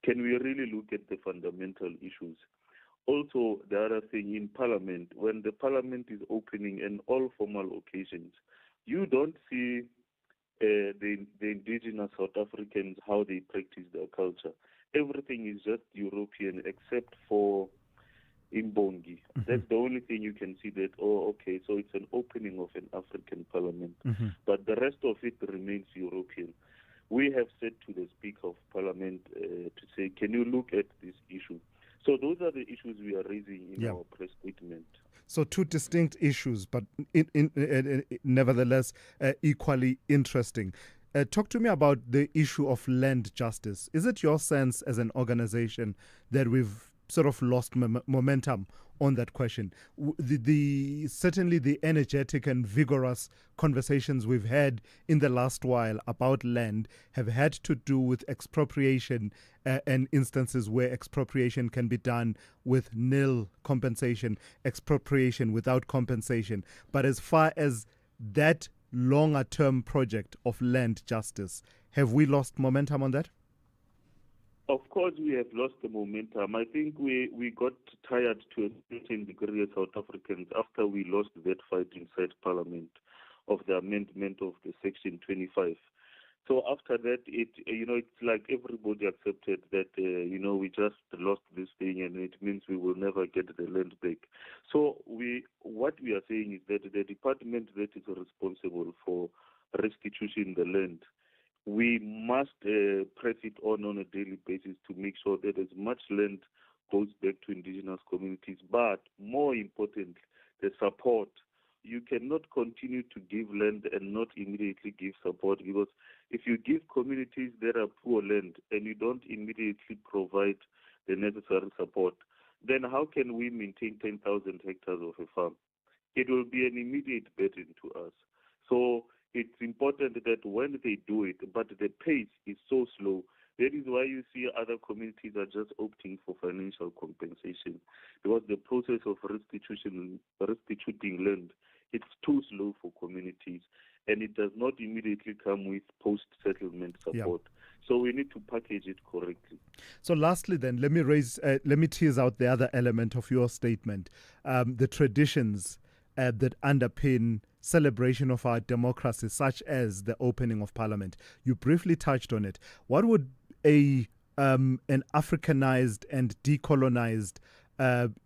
can we really look at the fundamental issues? Also, the other thing in Parliament, when the Parliament is opening and all formal occasions, you don't see the indigenous South Africans, how they practice their culture. Everything is just European except for Imbongi. Mm-hmm. That's the only thing you can see that, so it's an opening of an African parliament. Mm-hmm. But the rest of it So two distinct issues, but nevertheless equally interesting. Talk to me about the issue of land justice. Is it your sense as an organization that we've sort of lost momentum on that question? Certainly the energetic and vigorous conversations we've had in the last while about land have had to do with expropriation and instances where expropriation can be done with nil compensation, expropriation without compensation. But as far as that longer term project of land justice, have we lost momentum on that? Of course, we have lost the momentum. I think we got tired to a certain degree as South Africans after we lost that fight inside Parliament of the amendment of the Section 25. So after that, it's like everybody accepted that, we just lost this thing and it means we will never get the land back. So what we are saying is that the department that is responsible for restitution the land, we must press it on a daily basis to make sure that as much land goes back to indigenous communities. But more importantly, the support. You cannot continue to give land and not immediately give support, because if you give communities that are poor land and you don't immediately provide the necessary support, then how can we maintain 10,000 hectares of a farm? It will be an immediate burden to us. So it's important that when they do it, but the pace is so slow, that is why you see other communities are just opting for financial compensation, because the process of restituting land, it's too slow for communities, and it does not immediately come with post-settlement support. Yeah. So we need to package it correctly. So lastly then, let me tease out the other element of your statement, the traditions that underpin celebration of our democracy, such as the opening of Parliament. You briefly touched on it. What would an Africanized and decolonized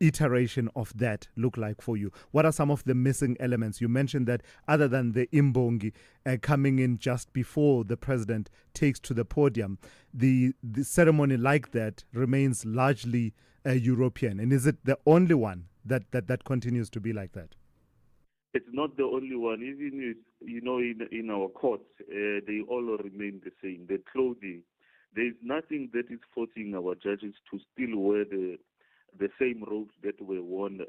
iteration of that look like for you? What are some of the missing elements? You mentioned that other than the imbongi coming in just before the president takes to the podium, the ceremony like that remains largely European. And is it the only one that continues to be like that? It's not the only one. Even in our courts, they all remain the same. The clothing, there is nothing that is forcing our judges to still wear the same robes that were worn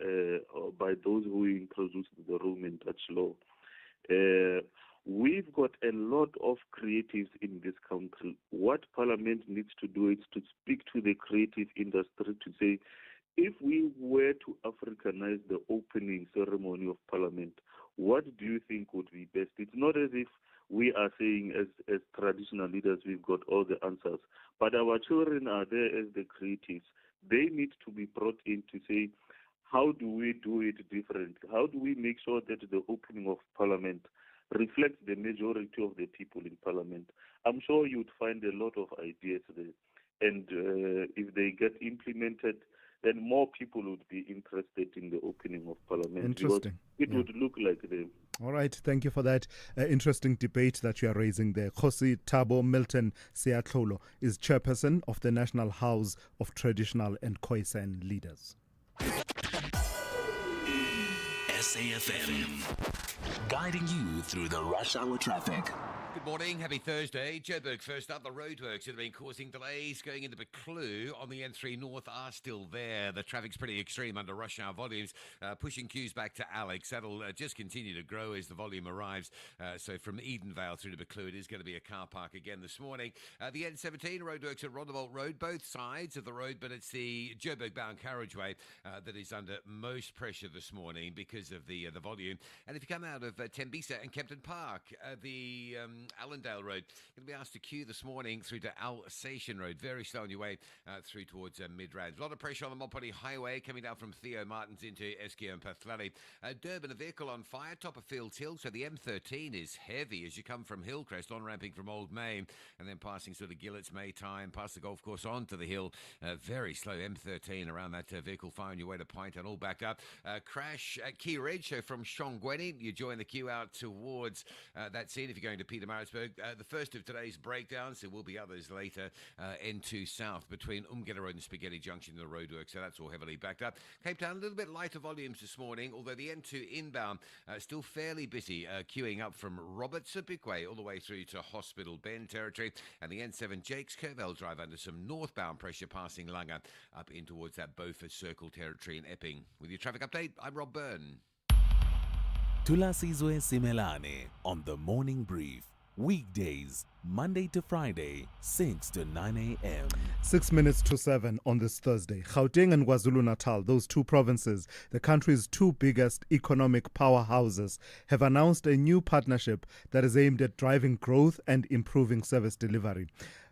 by those who introduced the Roman Dutch law. We've got a lot of creatives in this country. What Parliament needs to do is to speak to the creative industry to say, if we were to Africanize the opening ceremony of Parliament, what do you think would be best? It's not as if we are saying as traditional leaders we've got all the answers, but our children are there as the creatives. They need to be brought in to say, how do we do it differently? How do we make sure that the opening of Parliament reflects the majority of the people in Parliament? I'm sure you'd find a lot of ideas there. And if they get implemented, then more people would be interested in the opening of Parliament. Interesting. It would look like them. All right, thank you for that interesting debate that you are raising there. Khosi Thabo Milton Seatlholo is chairperson of the National House of Traditional and Khoisan Leaders. SAFM, guiding you through the rush hour traffic. Good morning, happy Thursday. Joburg first up. The roadworks that have been causing delays going into Buccleuch on the N3 North are still there. The traffic's pretty extreme under rush hour volumes, pushing queues back to Alex. That'll just continue to grow as the volume arrives. So from Edenvale through to Buccleuch, it is going to be a car park again this morning. The N17 roadworks at Rondebolt Road, both sides of the road, but it's the Joburg-bound carriageway that is under most pressure this morning because of the volume. And if you come out of Tembisa and Kempton Park, the Allendale Road, going to be asked to queue this morning through to Alsatian Road. Very slow on your way through towards Midrand. A lot of pressure on the Mopani Highway coming down from Theo Martins into Eskio and Pathlali. Durban, a vehicle on fire, top of Fields Hill. So the M13 is heavy as you come from Hillcrest, on-ramping from Old Main, and then passing sort of Gillett's Maytime, past the golf course onto the hill. Very slow M13 around that vehicle fire on your way to Pinetown, all backed up. Crash at Key Ridge, so from Shongweni, you join the queue out towards that scene if you're going to Peter Pietermaritzburg. The first of today's breakdowns. There will be others later. N2 South between Umgetta Road and Spaghetti Junction, the roadwork, so that's all heavily backed up. Cape Town, a little bit lighter volumes this morning, although the N2 inbound still fairly busy, queuing up from Robert Sibikwe all the way through to Hospital Bend territory, and the N7 Jakes Curvell Drive under some northbound pressure passing Langa up in towards that Beaufort Circle territory in Epping. With your traffic update, I'm Rob Byrne. Thulasizwe Simelane on the Morning Brief. Weekdays, Monday to Friday, 6 to 9 a.m. 6 minutes to 7 on this Thursday. Gauteng and KwaZulu-Natal, those two provinces, the country's two biggest economic powerhouses, have announced a new partnership that is aimed at driving growth and improving service delivery.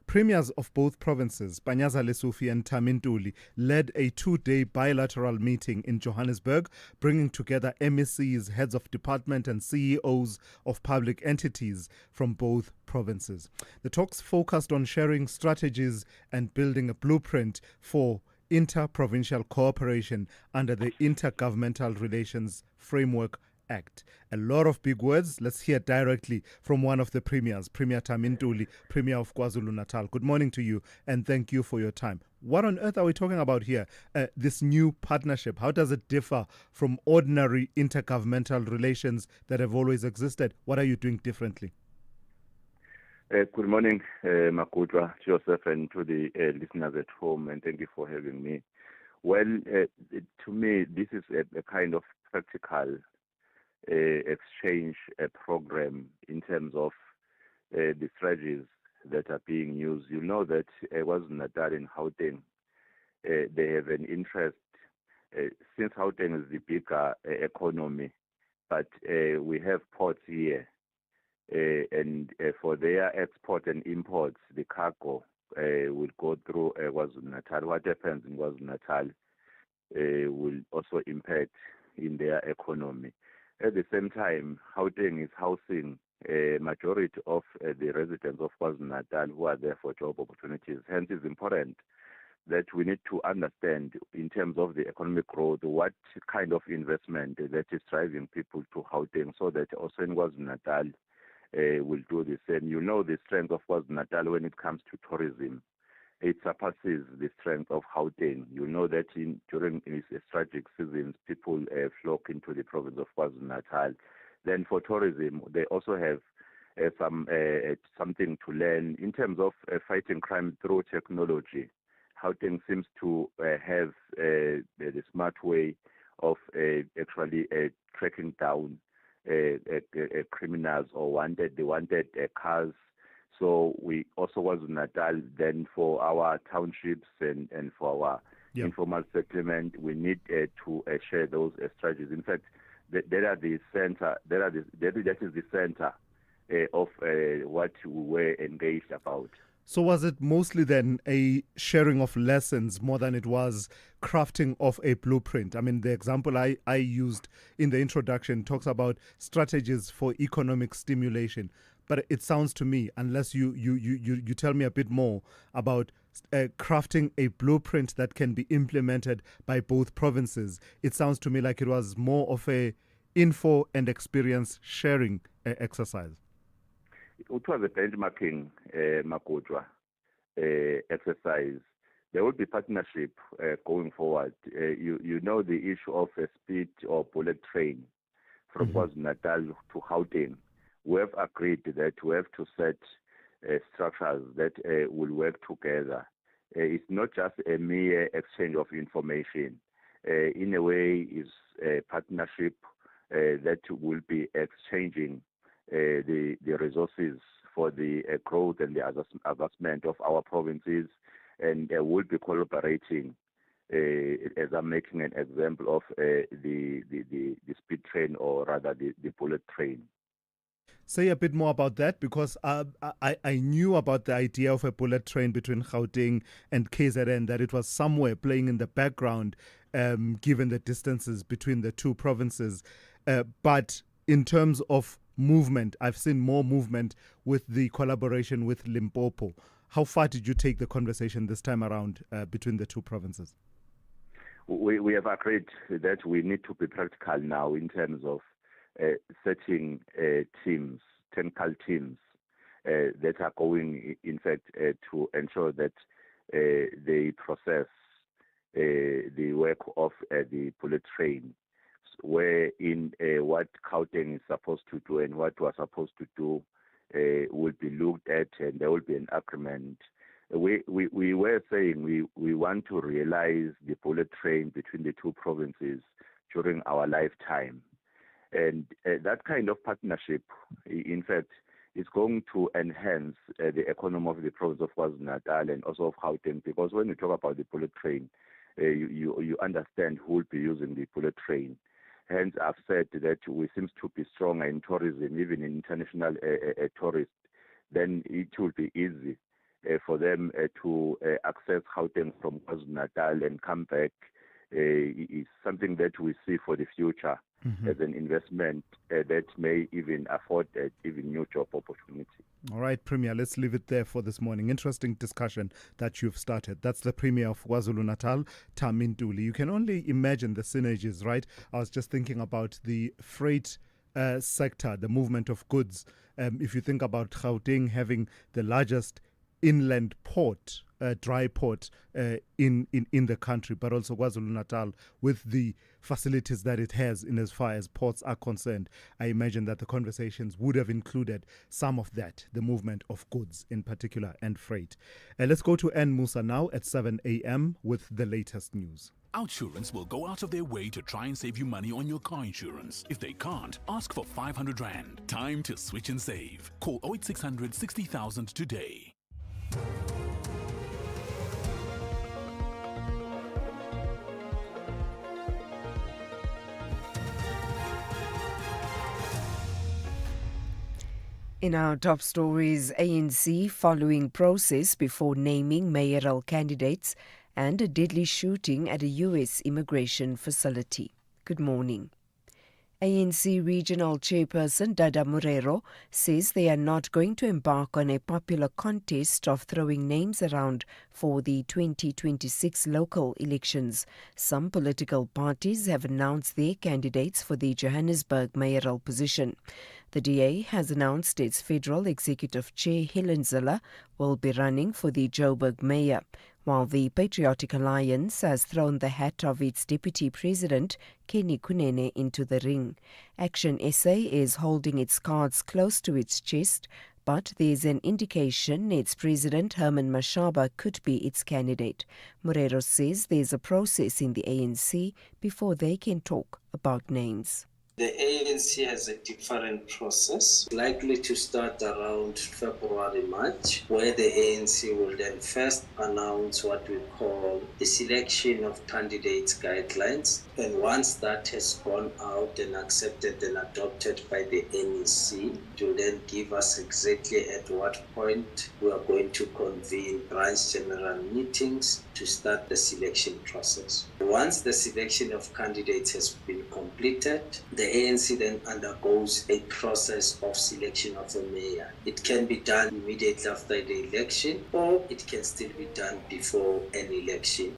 Premiers of both provinces, Panyaza Lesufi and Tamintuli, led a 2-day bilateral meeting in Johannesburg, bringing together MECs, heads of department and CEOs of public entities from both provinces. The talks focused on sharing strategies and building a blueprint for inter-provincial cooperation under the Intergovernmental Relations Framework Act. A lot of big words. Let's hear directly from one of the premiers, Premier Tamintuli, Premier of KwaZulu-Natal. Good morning to you and thank you for your time. What on earth are we talking about here? This new partnership, how does it differ from ordinary intergovernmental relations that have always existed? What are you doing differently? Good morning, Makutwa, to yourself and to the listeners at home, and thank you for having me. Well, to me, this is a kind of practical exchange program in terms of the strategies that are being used. You know that KwaZulu-Natal and Gauteng, they have an interest, since Gauteng is the bigger economy, but we have ports here, and for their export and imports, the cargo will go through KwaZulu-Natal. What happens in KwaZulu-Natal will also impact in their economy. At the same time, Gauteng is housing a majority of the residents of KwaZulu-Natal who are there for job opportunities. Hence, it's important that we need to understand, in terms of the economic growth, what kind of investment that is driving people to Gauteng, so that also in KwaZulu-Natal will do the same. You know the strength of KwaZulu-Natal when it comes to tourism. It surpasses the strength of Gauteng. You know that during these strategic seasons, people flock into the province of KwaZulu-Natal. Then for tourism, they also have something to learn in terms of fighting crime through technology. Gauteng seems to have the smart way of actually tracking down criminals or wanted cars. So we also KwaZulu-Natal, then for our townships and for our informal settlement, we need to share those strategies. In fact, that is the center of what we were engaged about. So was it mostly then a sharing of lessons more than it was crafting of a blueprint? I mean, the example I used in the introduction talks about strategies for economic stimulation. But it sounds to me, unless you tell me a bit more about crafting a blueprint that can be implemented by both provinces, it sounds to me like it was more of a info and experience sharing exercise. It was a benchmarking, Makutwa, exercise. There will be partnership going forward. You know the issue of a speed or bullet train from KwaZulu-Natal to Gauteng. We have agreed that we have to set structures that will work together. It's not just a mere exchange of information. In a way, it's a partnership that will be exchanging the resources for the growth and the advancement of our provinces, and we'll be collaborating, as I'm making an example of the speed train, or rather the bullet train. Say a bit more about that, because I knew about the idea of a bullet train between Gauteng and KZN, that it was somewhere playing in the background, given the distances between the two provinces. But in terms of movement, I've seen more movement with the collaboration with Limpopo. How far did you take the conversation this time around between the two provinces? We have agreed that we need to be practical now in terms of setting teams, technical teams, that are going, in fact, to ensure that they process the work of the bullet train, where in what Gauteng is supposed to do and what we're supposed to do will be looked at, and there will be an agreement. We were saying we want to realize the bullet train between the two provinces during our lifetime. And that kind of partnership, in fact, is going to enhance the economy of the province of KwaZulu-Natal and also of Gauteng, because when you talk about the bullet train, you understand who will be using the bullet train. Hence, I've said that we seem to be stronger in tourism, even in international tourists. Then it will be easy for them to access Gauteng from KwaZulu-Natal and come back. Is something that we see for the future as an investment that may even afford even new job opportunity. All right, Premier, let's leave it there for this morning. Interesting discussion that you've started. That's the Premier of KwaZulu-Natal, Thami Ntuli. You can only imagine the synergies, right? I was just thinking about the freight sector, the movement of goods. If you think about Gauteng having the largest inland port, dry port in the country, but also KwaZulu-Natal with the facilities that it has in as far as ports are concerned, I imagine that the conversations would have included some of that, the movement of goods in particular and freight. Let's go to N Musa now at 7 a.m. with the latest news. Outsurance will go out of their way to try and save you money on your car insurance. If they can't, ask for 500 Rand. Time to switch and save. Call 08600 60,000 today. In our top stories, ANC following process before naming mayoral candidates and a deadly shooting at a U.S. immigration facility. Good morning. ANC Regional Chairperson Dada Murero says they are not going to embark on a popular contest of throwing names around for the 2026 local elections. Some political parties have announced their candidates for the Johannesburg mayoral position. The DA has announced its Federal Executive Chair Helen Zille will be running for the Joburg mayor, while the Patriotic Alliance has thrown the hat of its Deputy President, Kenny Kunene, into the ring. Action SA is holding its cards close to its chest, but there's an indication its President, Herman Mashaba, could be its candidate. Murero says there's a process in the ANC before they can talk about names. The ANC has a different process, likely to start around February, March, where the ANC will then first announce what we call the selection of candidates guidelines. And once that has gone out and accepted and adopted by the NEC, it will then give us exactly at what point we are going to convene branch general meetings to start the selection process. Once the selection of candidates has been completed, the ANC then undergoes a process of selection of a mayor. It can be done immediately after the election, or it can still be done before an election.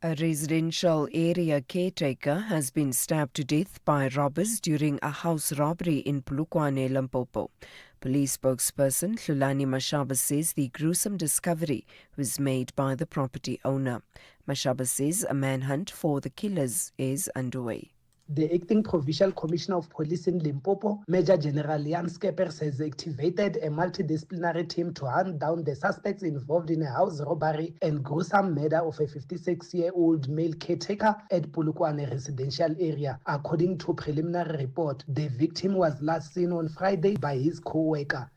A residential area caretaker has been stabbed to death by robbers during a house robbery in Polokwane, Limpopo. Police spokesperson Thulani Mashaba says the gruesome discovery was made by the property owner. Mashaba says a manhunt for the killers is underway. The acting Provincial Commissioner of Police in Limpopo, Major General Jan Skeppers, has activated a multidisciplinary team to hunt down the suspects involved in a house robbery and gruesome murder of a 56-year-old male caretaker at Polokwane residential area. According to a preliminary report, the victim was last seen on Friday by his co-worker.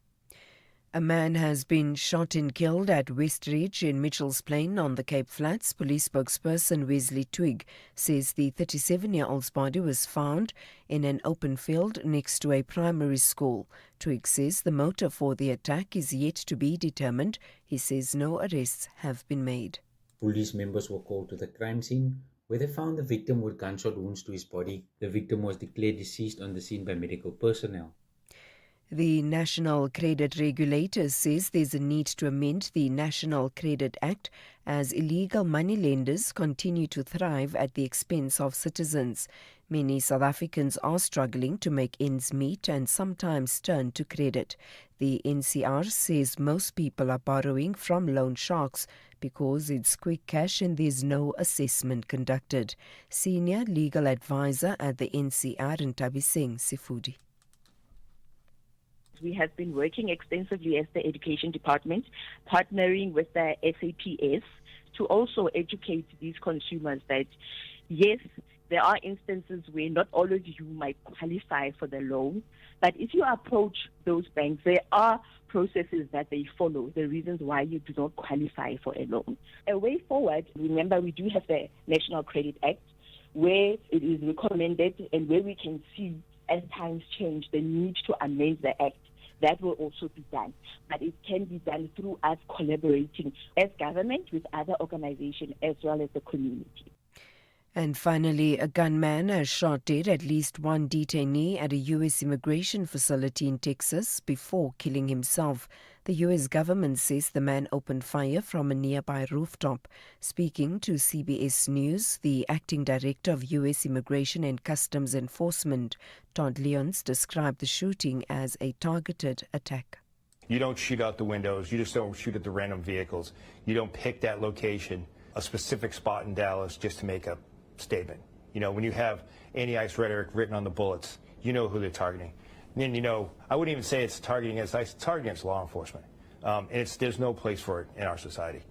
A man has been shot and killed at Westridge in Mitchell's Plain on the Cape Flats. Police spokesperson Wesley Twig says the 37-year-old's body was found in an open field next to a primary school. Twig says the motive for the attack is yet to be determined. He says no arrests have been made. Police members were called to the crime scene, where they found the victim with gunshot wounds to his body. The victim was declared deceased on the scene by medical personnel. The National Credit Regulator says there's a need to amend the National Credit Act as illegal moneylenders continue to thrive at the expense of citizens. Many South Africans are struggling to make ends meet and sometimes turn to credit. The NCR says most people are borrowing from loan sharks because it's quick cash and there's no assessment conducted. Senior legal advisor at the NCR, Ntabiseng Sifudi. We have been working extensively as the Education Department, partnering with the SAPS to also educate these consumers that, yes, there are instances where not all of you might qualify for the loan, but if you approach those banks, there are processes that they follow, the reasons why you do not qualify for a loan. A way forward, remember, we do have the National Credit Act, where it is recommended and where we can see, as times change, the need to amend the Act. That will also be done. But it can be done through us collaborating as government with other organizations as well as the community. And finally, a gunman has shot dead at least one detainee at a U.S. immigration facility in Texas before killing himself. The U.S. government says the man opened fire from a nearby rooftop. Speaking to CBS News, the acting director of U.S. Immigration and Customs Enforcement, Todd Leons, described the shooting as a targeted attack. You don't shoot out the windows. You just don't shoot at the random vehicles. You don't pick that location, a specific spot in Dallas, just to make a statement. You know, when you have anti-ICE rhetoric written on the bullets, you know who they're targeting. And, you know, I wouldn't even say it's targeting against ICE, it's targeting against law enforcement. And there's no place for it in our society.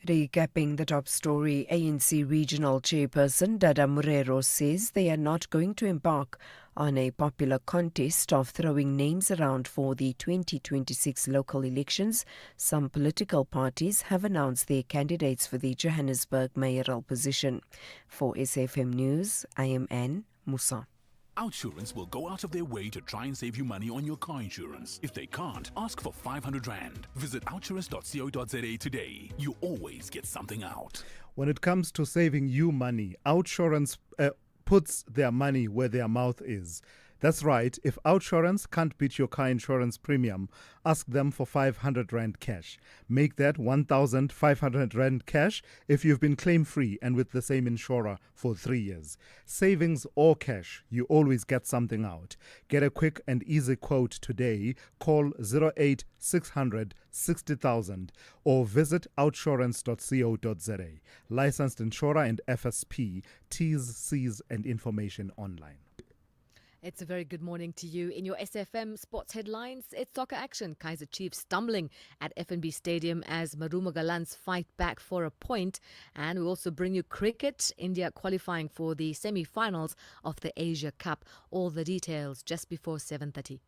Recapping the top story, ANC Regional Chairperson Dada Murero says they are not going to embark on a popular contest of throwing names around for the 2026 local elections. Some political parties have announced their candidates for the Johannesburg mayoral position. For SFM News, I am Anne Musa. Outsurance will go out of their way to try and save you money on your car insurance. If they can't, ask for 500 Rand. Visit outsurance.co.za today. You always get something out. When it comes to saving you money, Outsurance puts their money where their mouth is. That's right. If Outsurance can't beat your car insurance premium, ask them for 500 Rand cash. Make that 1,500 Rand cash if you've been claim-free and with the same insurer for 3 years. Savings or cash, you always get something out. Get a quick and easy quote today. Call 0860 60,000 or visit outsurance.co.za. Licensed insurer and FSP. T's, C's and information online. It's a very good morning to you. In your SFM sports headlines, it's soccer action. Kaizer Chiefs stumbling at FNB Stadium as Marumo Gallants fight back for a point. And we also bring you cricket. India qualifying for the semi-finals of the Asia Cup. All the details just before 7:30.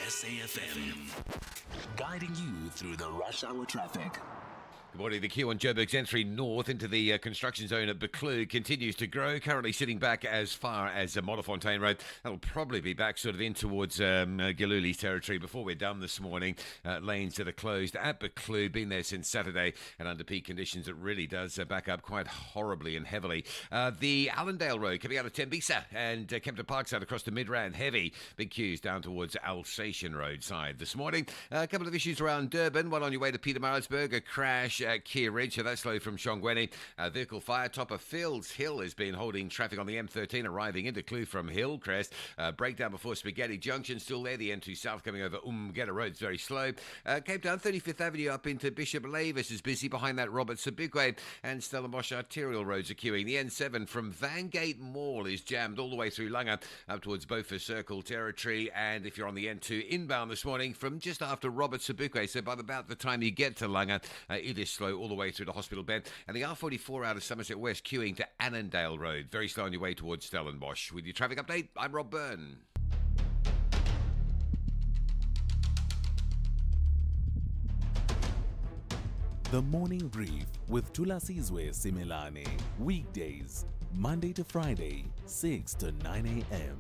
SAFM, guiding you through the rush hour traffic. Good morning. The queue on Joburg's entry north into the construction zone at Buccleuch continues to grow, currently sitting back as far as Modderfontein Road. That'll probably be back sort of in towards Giluli's territory before we're done this morning. Lanes that are closed at Buccleuch, been there since Saturday, and under peak conditions it really does back up quite horribly and heavily. The Allendale Road coming out of Tembisa and Kempton Parkside across to Midrand, heavy. Big queues down towards Alsatian Road side this morning. A couple of issues around Durban, one on your way to Pietermaritzburg, a crash at Keir Ridge, so that's slow from Shongweni. Vehicle fire top of Fields Hill has been holding traffic on the M13 arriving into Kloof from Hillcrest. Breakdown before Spaghetti Junction, still there. The N2 South coming over Umgeta Road is very slow. Cape Town 35th Avenue up into Bishop Lavis is busy. Behind that, Robert Sobukwe and Stellenbosch arterial roads are queuing. The N7 from Vangate Mall is jammed all the way through Langa up towards Beaufort Circle territory. And if you're on the N2 inbound this morning from just after Robert Sobukwe, so by about the time you get to Langa, it is slow all the way through to Hospital Bend. And the R44 out of Somerset West queuing to Annandale Road. Very slow on your way towards Stellenbosch. With your traffic update, I'm Rob Byrne. The Morning Brief with Thulasizwe Simelane. Weekdays, Monday to Friday, 6 to 9 a.m.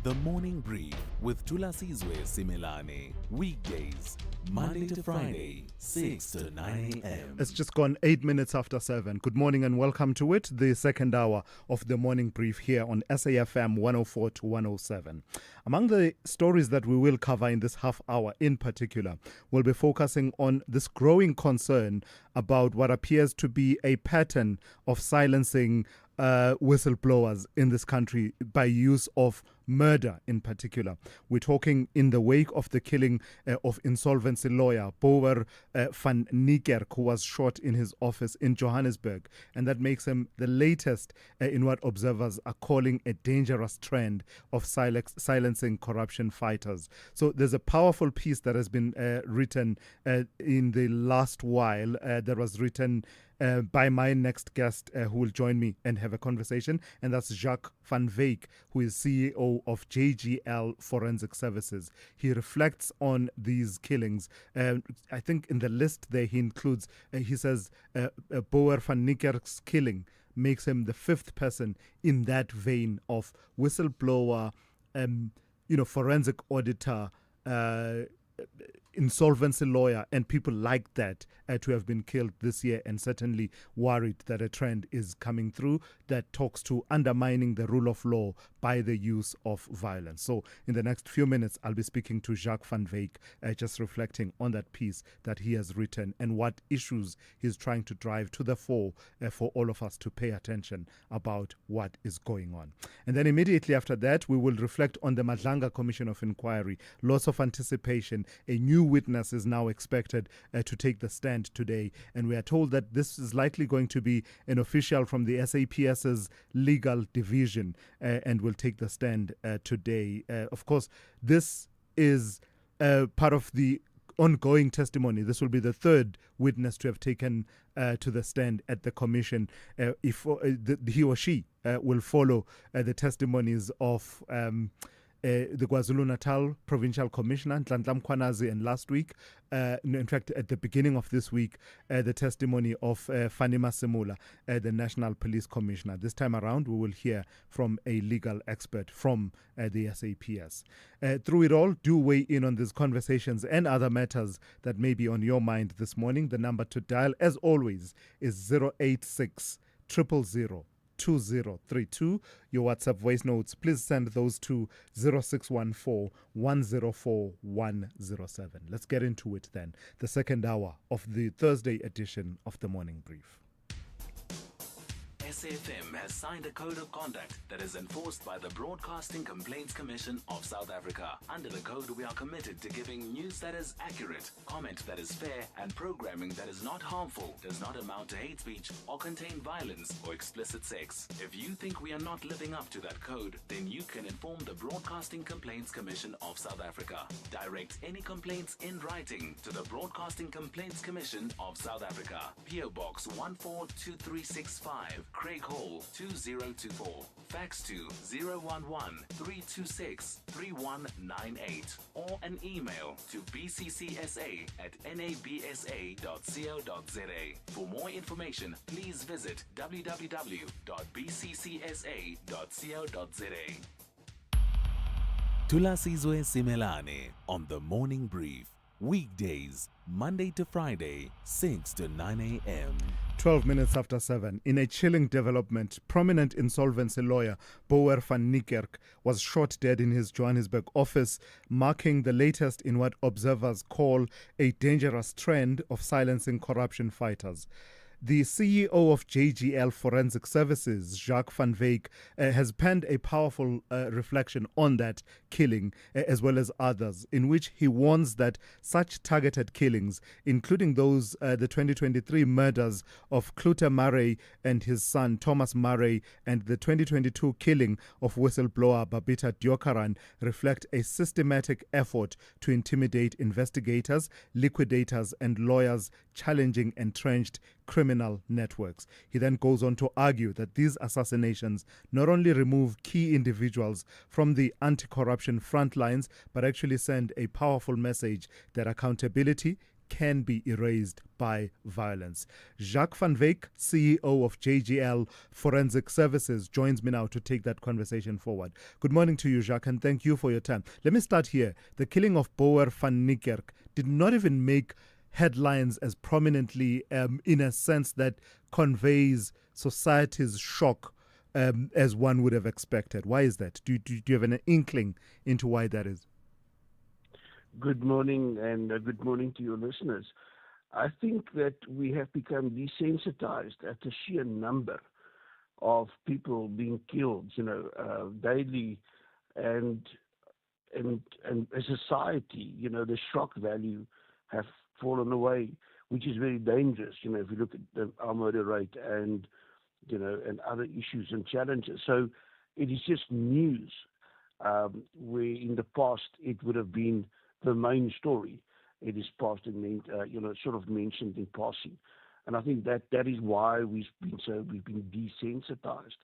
The Morning Brief with Thulasizwe Simelane. Weekdays, Monday to Friday, 6 to 9 a.m. It's just gone 8 minutes after 7. Good morning and welcome to it, the second hour of the Morning Brief here on SAFM 104 to 107. Among the stories that we will cover in this half hour in particular, we'll be focusing on this growing concern about what appears to be a pattern of silencing whistleblowers in this country by use of murder in particular. We're talking in the wake of the killing of insolvency lawyer Boer van Niekerk, who was shot in his office in Johannesburg. And that makes him the latest in what observers are calling a dangerous trend of silencing corruption fighters. So there's a powerful piece that has been written in the last while that was written by my next guest who will join me and have a conversation, and that's Jacques van Wyk, who is CEO of JGL Forensic Services. He reflects on these killings. I think in the list there he includes, he says, Boer van Niekerk's killing makes him the fifth person in that vein of whistleblower, forensic auditor, insolvency lawyer, and people like that to have been killed this year, and certainly worried that a trend is coming through that talks to undermining the rule of law by the use of violence. So in the next few minutes, I'll be speaking to Jacques van Wyk, just reflecting on that piece that he has written and what issues he's trying to drive to the fore for all of us to pay attention about what is going on. And then immediately after that, we will reflect on the Madlanga Commission of Inquiry. Lots of anticipation. A new witness is now expected to take the stand today, and we are told that this is likely going to be an official from the SAPS's legal division and will take the stand today. Of course, this is part of the ongoing testimony. This will be the third witness to have taken to the stand at the commission. If he or she will follow the testimonies of the KwaZulu-Natal Provincial Commissioner, Nhlanhla Mkhwanazi, and last week, in fact, at the beginning of this week, the testimony of Fani Masemula, the National Police Commissioner. This time around, we will hear from a legal expert from the SAPS. Through it all, do weigh in on these conversations and other matters that may be on your mind this morning. The number to dial, as always, is 086 000 2032. Your WhatsApp voice notes, please send those to 0614 104 107. Let's get into it then. The second hour of the Thursday edition of the Morning Brief. SAFM has signed a code of conduct that is enforced by the Broadcasting Complaints Commission of South Africa. Under the code, we are committed to giving news that is accurate, comment that is fair, and programming that is not harmful, does not amount to hate speech, or contain violence or explicit sex. If you think we are not living up to that code, then you can inform the Broadcasting Complaints Commission of South Africa. Direct any complaints in writing to the Broadcasting Complaints Commission of South Africa. PO Box 142365. Craig Hall 2024. Fax to 011-326-3198 or an email to bccsa@nabsa.co.za. For more information, please visit www.bccsa.co.za. Thulasizwe Simelane on the Morning Brief. Weekdays, Monday to Friday, 6 to 9 a.m. 12 minutes after 7. In a chilling development, prominent insolvency lawyer Boer van Niekerk was shot dead in his Johannesburg office, marking the latest in what observers call a dangerous trend of silencing corruption fighters. The CEO of JGL Forensic Services, Jacques van Wyk, has penned a powerful reflection on that killing, as well as others, in which he warns that such targeted killings, including those, the 2023 murders of Clute Murray and his son Thomas Murray, and the 2022 killing of whistleblower Babita Deokaran, reflect a systematic effort to intimidate investigators, liquidators, and lawyers challenging entrenched criminal networks. He then goes on to argue that these assassinations not only remove key individuals from the anti-corruption front lines, but actually send a powerful message that accountability, can be erased by violence. Jacques van Wyk, CEO of JGL Forensic Services, joins me now to take that conversation forward. Good morning to you, Jacques, and thank you for your time. Let me start here. The killing of Boer van Niekerk did not even make headlines as prominently in a sense that conveys society's shock as one would have expected. Why is that? Do you have an inkling into why that is? Good morning, and good morning to your listeners. I think that we have become desensitized at the sheer number of people being killed, daily, and as a society, the shock value have fallen away, which is very dangerous. If you look at our murder rate and other issues and challenges. So it is just news, where in the past it would have been the main story. It is past and sort of mentioned in passing, and I think that is why we've been desensitized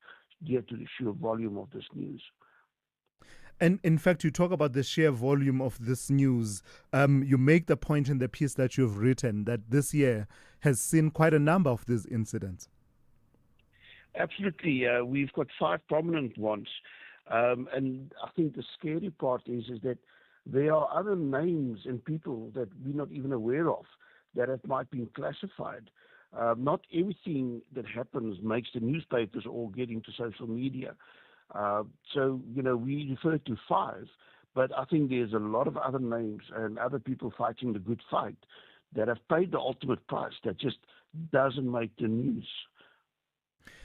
due to the sheer volume of this news. And in fact, you talk about the sheer volume of this news. You make the point in the piece that you've written that this year has seen quite a number of these incidents. Absolutely, we've got 5 prominent ones, and I think the scary part is that there are other names and people that we're not even aware of that have might been classified. Not everything that happens makes the newspapers or get into social media. So, we refer to 5, but I think there's a lot of other names and other people fighting the good fight that have paid the ultimate price that just doesn't make the news.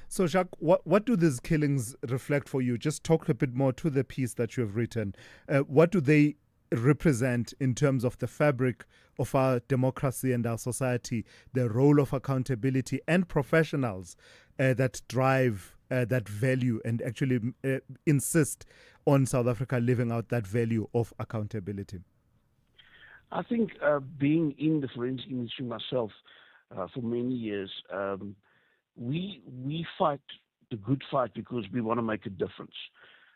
So, Jacques, what do these killings reflect for you? Just talk a bit more to the piece that you have written. What do they represent in terms of the fabric of our democracy and our society, the role of accountability and professionals that drive that value and actually insist on South Africa living out that value of accountability? I think being in the forensic industry myself for many years, we fight the good fight because we want to make a difference.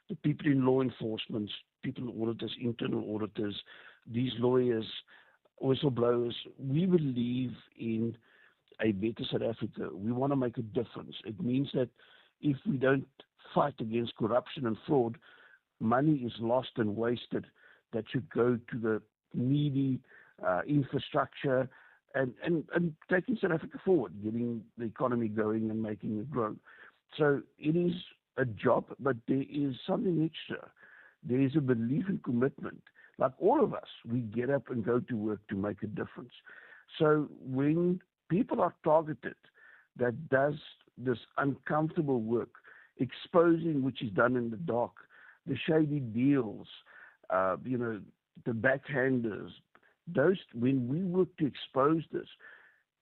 The people in law enforcement, people auditors, internal auditors, these lawyers, whistleblowers, we believe in a better South Africa. We want to make a difference. It means that if we don't fight against corruption and fraud, money is lost and wasted that should go to the needy infrastructure and taking South Africa forward, getting the economy going and making it grow. So it is a job, but there is something extra. There is a belief and commitment. Like all of us, we get up and go to work to make a difference. So when people are targeted that does this uncomfortable work, exposing which is done in the dark, the shady deals, the backhanders, when we work to expose this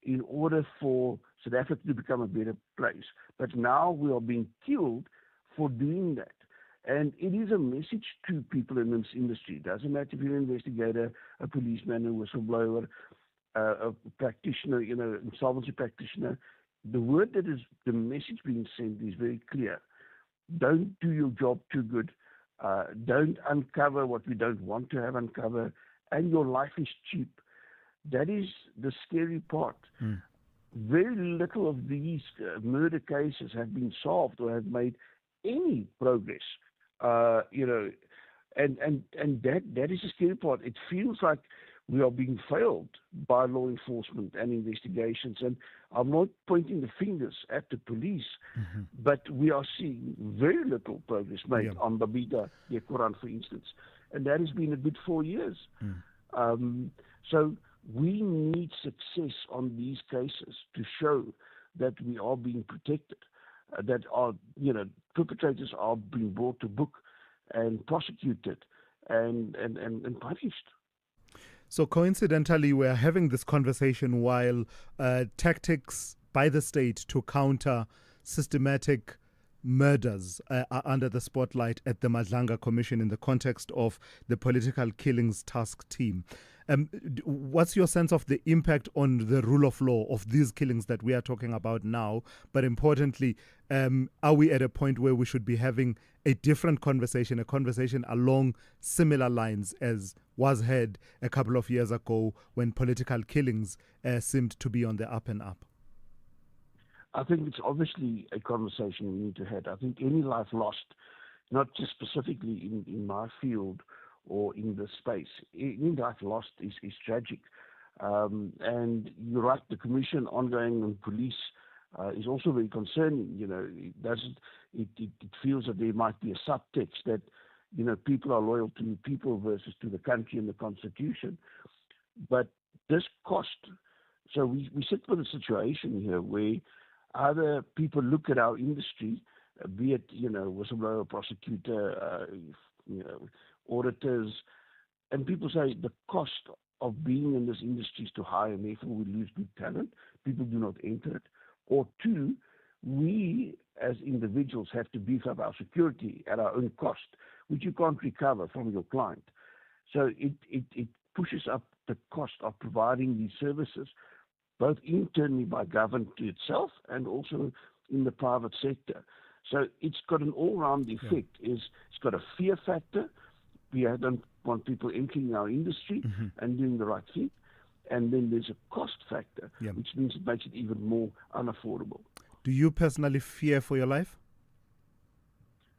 in order for South Africa to become a better place. But now we are being killed for doing that. And it is a message to people in this industry. It doesn't matter if you're an investigator, a policeman, a whistleblower, a practitioner, insolvency practitioner. The message being sent is very clear. Don't do your job too good. Don't uncover what we don't want to have uncovered. And your life is cheap. That is the scary part. Very little of these murder cases have been solved or have made any progress. And that is the scary part. It feels like we are being failed by law enforcement and investigations. And I'm not pointing the fingers at the police, but we are seeing very little progress made on Babita Dekoran, for instance. And that has been a good 4 years. So we need success on these cases to show that we are being protected, that our perpetrators are being brought to book and prosecuted and punished. So coincidentally, we're having this conversation while tactics by the state to counter systematic murders are under the spotlight at the Madlanga Commission in the context of the Political Killings Task Team. What's your sense of the impact on the rule of law of these killings that we are talking about now? But importantly, are we at a point where we should be having a different conversation, a conversation along similar lines as was heard a couple of years ago when political killings seemed to be on the up and up? I think it's obviously a conversation we need to have. I think any life lost, not just specifically in my field or in this space, any life lost is tragic. And you're right, the commission ongoing on police is also very concerning. You know, it feels that there might be a subtext that, you know, people are loyal to people versus to the country and the constitution. But this cost, so we sit with a situation here where either people look at our industry, be it, you know, whistleblower, prosecutor, you know, auditors, and people say the cost of being in this industry is too high and therefore we lose good talent. People do not enter it. Or two, we as individuals have to beef up our security at our own cost, which you can't recover from your client. So it pushes up the cost of providing these services, both internally by government to itself and also in the private sector. So it's got an all-round effect. It's got a fear factor. We don't want people entering our industry and doing the right thing. And then there's a cost factor, which means it makes it even more unaffordable. Do you personally fear for your life?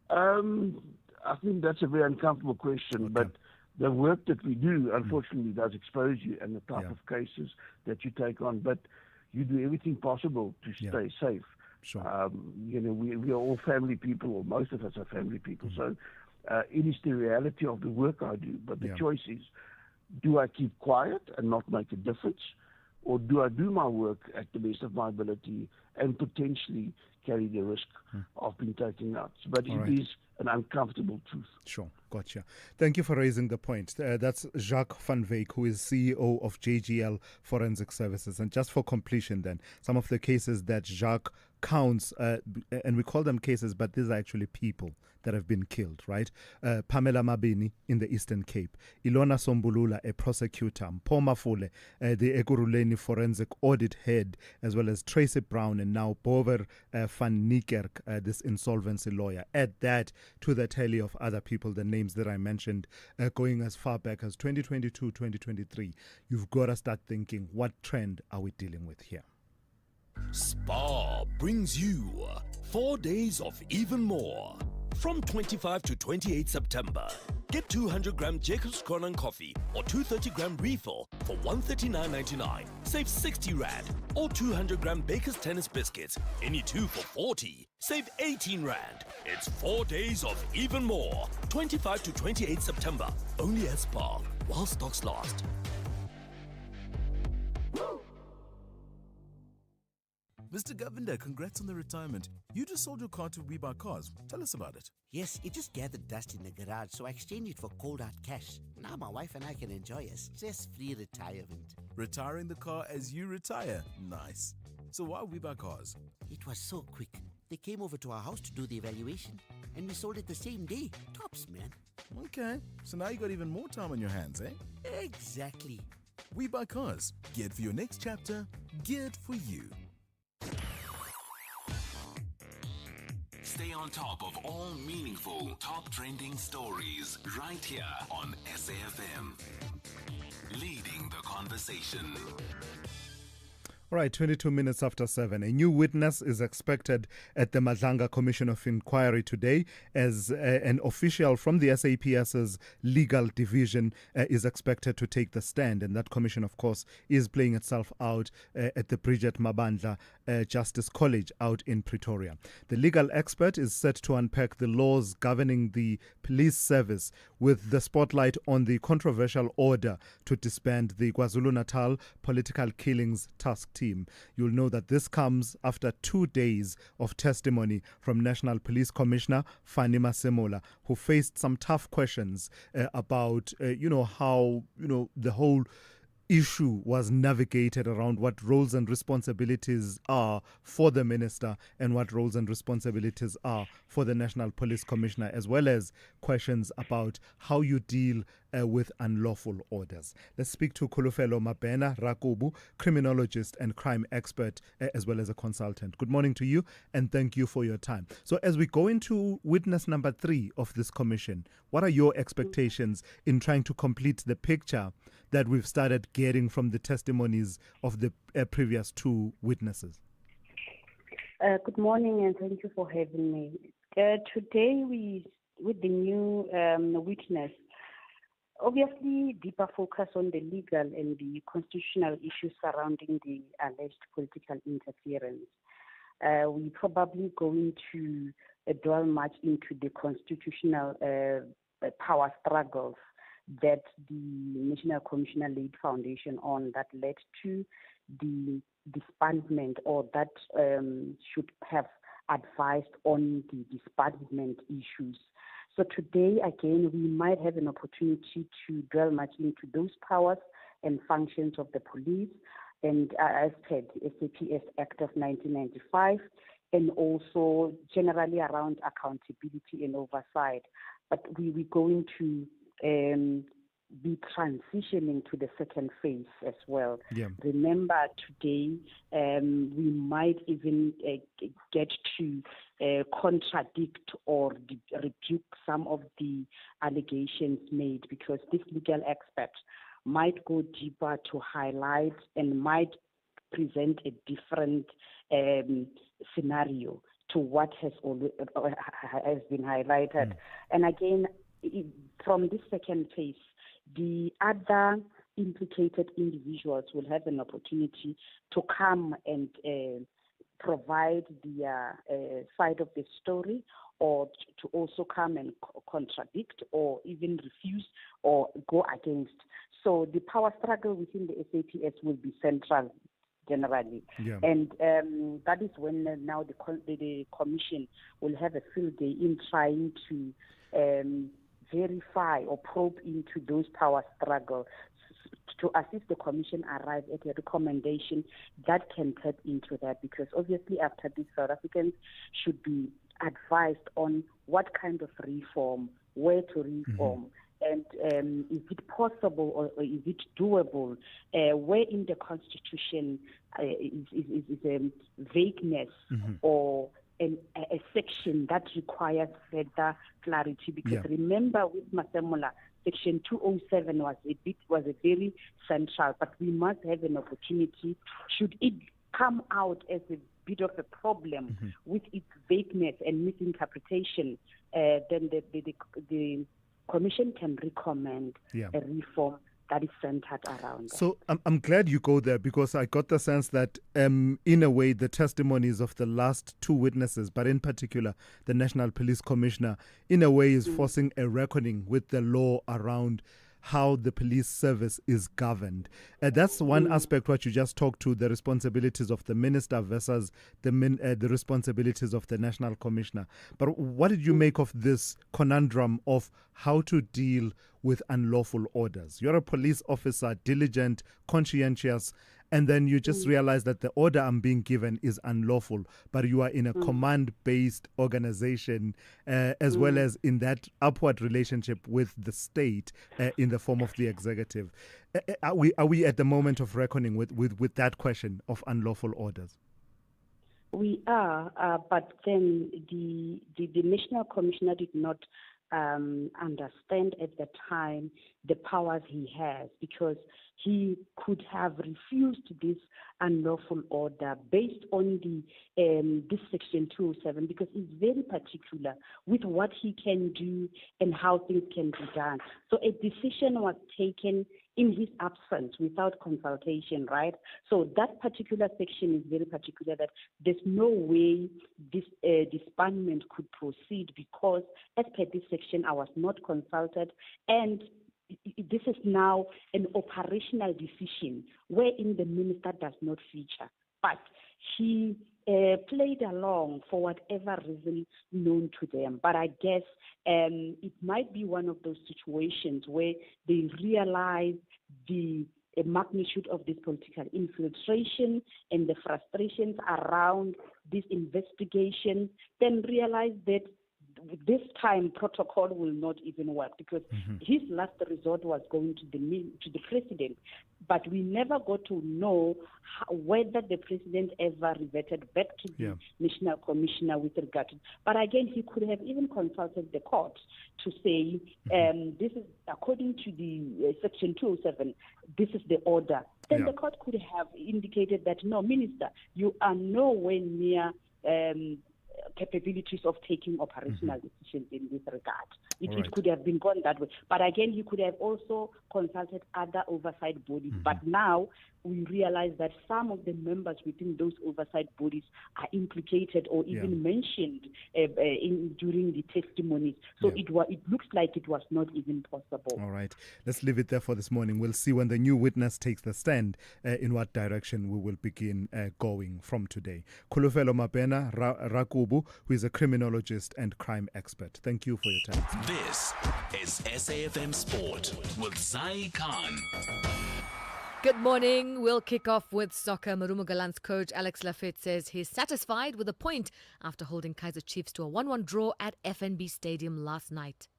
I think that's a very uncomfortable question, but the work that we do, unfortunately, does expose you and the type of cases that you take on. But you do everything possible to stay safe. Sure. You know, we are all family people, or most of us are family people. So it is the reality of the work I do. But the choice is, do I keep quiet and not make a difference? Or do I do my work at the best of my ability and potentially carry the risk of being taken out? But it is an uncomfortable truth. Sure, gotcha. Thank you for raising the point. That's Jacques van Wyk, who is CEO of JGL Forensic Services. And just for completion then, some of the cases that Jacques counts, and we call them cases, but these are actually people that have been killed, right? Pamela Mabini in the Eastern Cape, Ilona Sombulula, a prosecutor, Mpho Mafule, the Ekurhuleni forensic audit head, as well as Tracy Brown, and now Bover van Niekerk, this insolvency lawyer. Add that to the tally of other people, the names that I mentioned, going as far back as 2022, 2023. You've got to start thinking, what trend are we dealing with here? Spar brings you 4 days of even more. From 25 to 28 September, get 200-gram Jacob's Crown coffee or 230-gram refill for $139.99. Save 60 Rand. Or 200-gram Baker's Tennis biscuits, any two for 40. Save 18 Rand. It's 4 days of even more. 25 to 28 September. Only at Spar, while stocks last. Mr. Govender, congrats on the retirement. You just sold your car to We Buy Cars. Tell us about it. Yes, it just gathered dust in the garage, so I exchanged it for cold hard cash. Now my wife and I can enjoy a stress-free retirement. Retiring the car as you retire. Nice. So why We Buy Cars? It was so quick. They came over to our house to do the evaluation, and we sold it the same day. Tops, man. Okay, so now you got even more time on your hands, eh? Exactly. We Buy Cars. Geared for your next chapter. Geared for you. Stay on top of all meaningful, top trending stories right here on SAFM. Leading the conversation. All right, 22 minutes after 7. A new witness is expected at the Madlanga Commission of Inquiry today as an official from the SAPS's legal division is expected to take the stand. And that commission, of course, is playing itself out at the Bridget Mabandla Justice College out in Pretoria. The legal expert is set to unpack the laws governing the police service with the spotlight on the controversial order to disband the KwaZulu-Natal Political Killings Task Team. You'll know that this comes after 2 days of testimony from National Police Commissioner Fani Masemola, who faced some tough questions about, how, the whole issue was navigated around what roles and responsibilities are for the minister and what roles and responsibilities are for the National Police Commissioner, as well as questions about how you deal with unlawful orders. Let's speak to Khulufelo Mabena Rakubu, criminologist and crime expert, as well as a consultant. Good morning to you, and thank you for your time. So as we go into witness number 3 of this commission, what are your expectations in trying to complete the picture that we've started getting from the testimonies of the previous 2 witnesses? Good morning, and thank you for having me. Today, with the new witness, obviously deeper focus on the legal and the constitutional issues surrounding the alleged political interference. We probably going to dwell much into the constitutional power struggles that the National Commissioner laid foundation on that led to the disbandment, or that should have advised on the disbandment issues. So today, again, we might have an opportunity to dwell much into those powers and functions of the police, and as per the SAPS Act of 1995, and also generally around accountability and oversight. But we're going to be transitioning to the second phase as well. Yeah. Remember, today we might even get to contradict or rebuke some of the allegations made, because this legal expert might go deeper to highlight and might present a different scenario to what has been highlighted. And again, from this second phase, the other implicated individuals will have an opportunity to come and provide their side of the story, or to also come and contradict or even refuse or go against. So the power struggle within the SAPS will be central generally. Yeah. And that is when now the commission will have a field day in trying to verify or probe into those power struggles to assist the commission arrive at a recommendation that can tap into that, because obviously after this, South Africans should be advised on what kind of reform, where to reform, and is it possible or is it doable? Where in the Constitution is vagueness or a section that requires further clarity? Because remember, with Masemola, Section 207 was a very central, but we must have an opportunity, should it come out as a bit of a problem with its vagueness and misinterpretation, then the Commission can recommend a reform that is centered around that. So I'm glad you go there, because I got the sense that in a way the testimonies of the last 2 witnesses, but in particular the National Police Commissioner, in a way is forcing a reckoning with the law around how the police service is governed. That's one aspect what you just talked to, the responsibilities of the minister versus the responsibilities of the National Commissioner. But what did you make of this conundrum of how to deal with unlawful orders? You're a police officer, diligent, conscientious, and then you just realize that the order I'm being given is unlawful, but you are in a command-based organization, as well as in that upward relationship with the state in the form of the executive. Are we at the moment of reckoning with that question of unlawful orders? We are, but then the National Commissioner did not understand at the time the powers he has, because he could have refused this unlawful order based on this Section 207, because it's very particular with what he can do and how things can be done. So a decision was taken in his absence without consultation, right? So that particular section is very particular, that there's no way this disbandment could proceed, because as per this section, I was not consulted, and this is now an operational decision wherein the minister does not feature, but he played along for whatever reason known to them. But I guess it might be one of those situations where they realize the magnitude of this political infiltration and the frustrations around this investigation, then realize that this time protocol will not even work, because his last resort was going to the president. But we never got to know whether the president ever reverted back to the national commissioner with regard to. But again, he could have even consulted the court to say, this is according to the section 207, this is the order. Then the court could have indicated that, no, Minister, you are nowhere near capabilities of taking operational decisions in this regard. It could have been gone that way. But again, he could have also consulted other oversight bodies. But now we realize that some of the members within those oversight bodies are implicated or even mentioned during the testimonies. So it looks like it was not even possible. All right. Let's leave it there for this morning. We'll see when the new witness takes the stand in what direction we will begin going from today. Khulufelo Mabena Rakubu, who is a criminologist and crime expert. Thank you for your time. This is SAFM Sport with Zai Khan. Good morning. We'll kick off with soccer. Marumo Gallant's coach Alex Lafayette says he's satisfied with a point after holding Kaizer Chiefs to a 1-1 draw at FNB Stadium last night.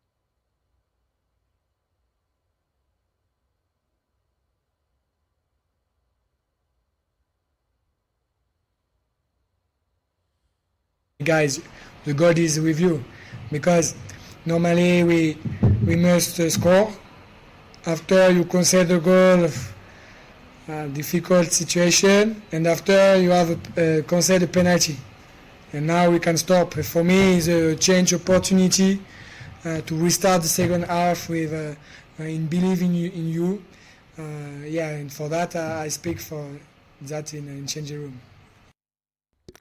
Guys, the God is with you, because normally we must score after you concede a goal of difficult situation, and after you have concede a penalty, and now we can stop. For me, it's a change opportunity to restart the second half with in believing in you. And for that I speak for that in changing room.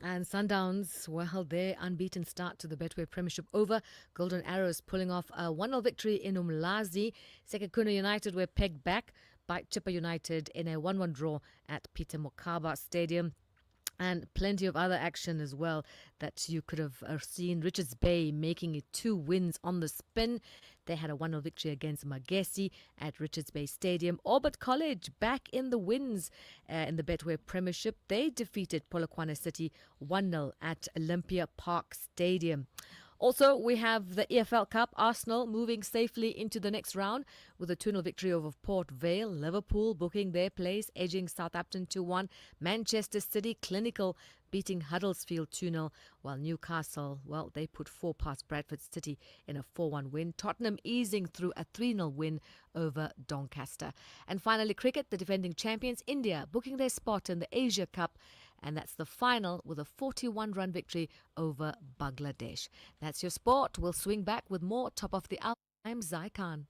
And Sundowns, well, their unbeaten start to the Betway Premiership over. Golden Arrows pulling off a 1-0 victory in Umlazi. Sekhukhune United were pegged back by Chippa United in a 1-1 draw at Peter Mokaba Stadium. And plenty of other action as well that you could have seen. Richards Bay making it 2 wins on the spin. They had a 1-0 victory against Magesi at Richards Bay Stadium. Orbit College back in the wins in the Betway Premiership. They defeated Polokwane City 1-0 at Olympia Park Stadium. Also, we have the EFL Cup. Arsenal moving safely into the next round with a 2-0 victory over Port Vale. Liverpool booking their place, edging Southampton 2-1. Manchester City clinical, beating Huddersfield 2-0, while Newcastle, well, they put 4 past Bradford City in a 4-1 win. Tottenham easing through a 3-0 win over Doncaster. And finally, cricket, the defending champions, India, booking their spot in the Asia Cup. And that's the final with a 41-run victory over Bangladesh. That's your sport. We'll swing back with more top of the hour. I'm Zai Khan.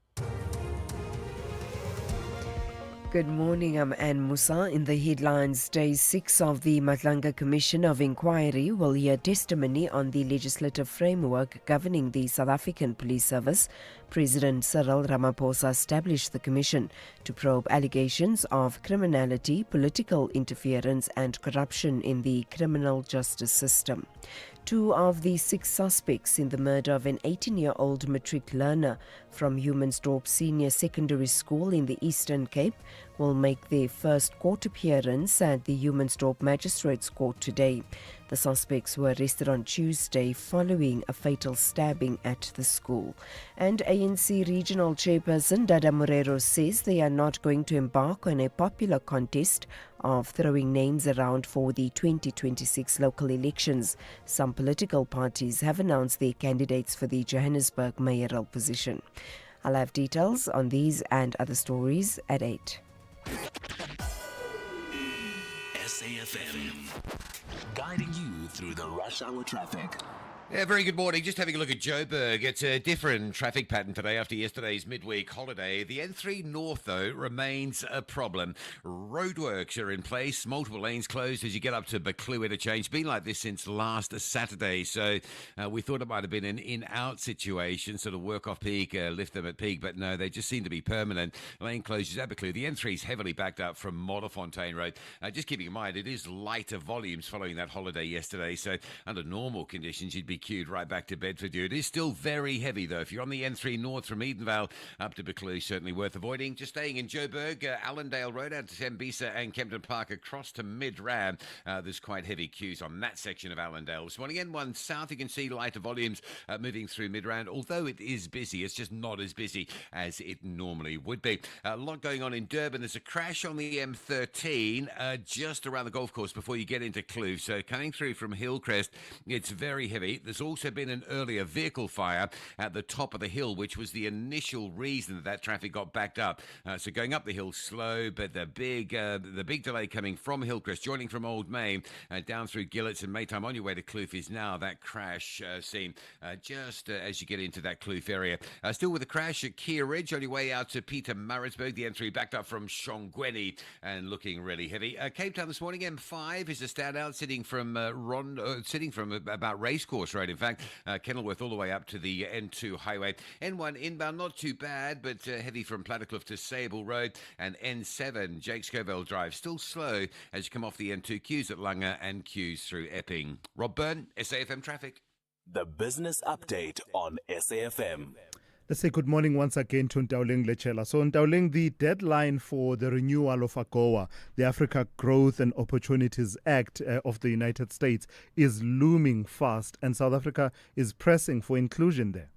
Good morning, I'm Anne Musa. In the headlines, Day 6 of the Madlanga Commission of Inquiry will hear testimony on the legislative framework governing the South African Police Service. President Cyril Ramaphosa established the commission to probe allegations of criminality, political interference and corruption in the criminal justice system. 2 of the 6 suspects in the murder of an 18-year-old matric learner from Humansdorp Senior Secondary School in the Eastern Cape will make their first court appearance at the Humansdorp Magistrates Court today. The suspects were arrested on Tuesday following a fatal stabbing at the school. And ANC Regional Chairperson Dada Morero says they are not going to embark on a popular contest of throwing names around for the 2026 local elections. Some political parties have announced their candidates for the Johannesburg mayoral position. I'll have details on these and other stories at 8. SAFM, guiding you through the rush hour traffic. Yeah, very good morning. Just having a look at Joburg. It's a different traffic pattern today after yesterday's midweek holiday. The N3 North, though, remains a problem. Roadworks are in place. Multiple lanes closed as you get up to Buccleuch interchange. Been like this since last Saturday, so we thought it might have been an in-out situation, sort of work off peak, lift them at peak, but no, they just seem to be permanent. Lane closures at Buccleuch. The N3 is heavily backed up from Modderfontein Road. Just keeping in mind, it is lighter volumes following that holiday yesterday, so under normal conditions, you'd be be queued right back to Bedford. It is still very heavy, though. If you're on the N3 North from Edenvale up to Buccleuch, certainly worth avoiding. Just staying in Joburg, Allendale Road out to Tembisa and Kempton Park across to Midrand. There's quite heavy queues on that section of Allendale. This morning, N1 South, you can see lighter volumes moving through Midrand. Although it is busy, it's just not as busy as it normally would be. A lot going on in Durban. There's a crash on the M13 just around the golf course before you get into Kloof. So coming through from Hillcrest, it's very heavy. There's also been an earlier vehicle fire at the top of the hill, which was the initial reason that traffic got backed up. So going up the hill slow, but the big delay coming from Hillcrest, joining from Old Main, down through Gillets and Maytime on your way to Kloof is now that crash scene just as you get into that Kloof area. Still with a crash at Kia Ridge on your way out to Pietermaritzburg, the N3 backed up from Shongweni and looking really heavy. Cape Town this morning, M5 is a standout, sitting from about Racecourse Road, in fact, Kenilworth all the way up to the N2 highway. N1 inbound, not too bad, but heavy from Plattercliff to Sable Road, and N7, Jake Scoville Drive, still slow as you come off the N2, queues at Langa and queues through Epping. Rob Byrne, SAFM Traffic. The Business Update on SAFM. Let's say good morning once again to Ntauling Lechela. So Ntauling, the deadline for the renewal of AGOA, the Africa Growth and Opportunities Act of the United States, is looming fast, and South Africa is pressing for inclusion there.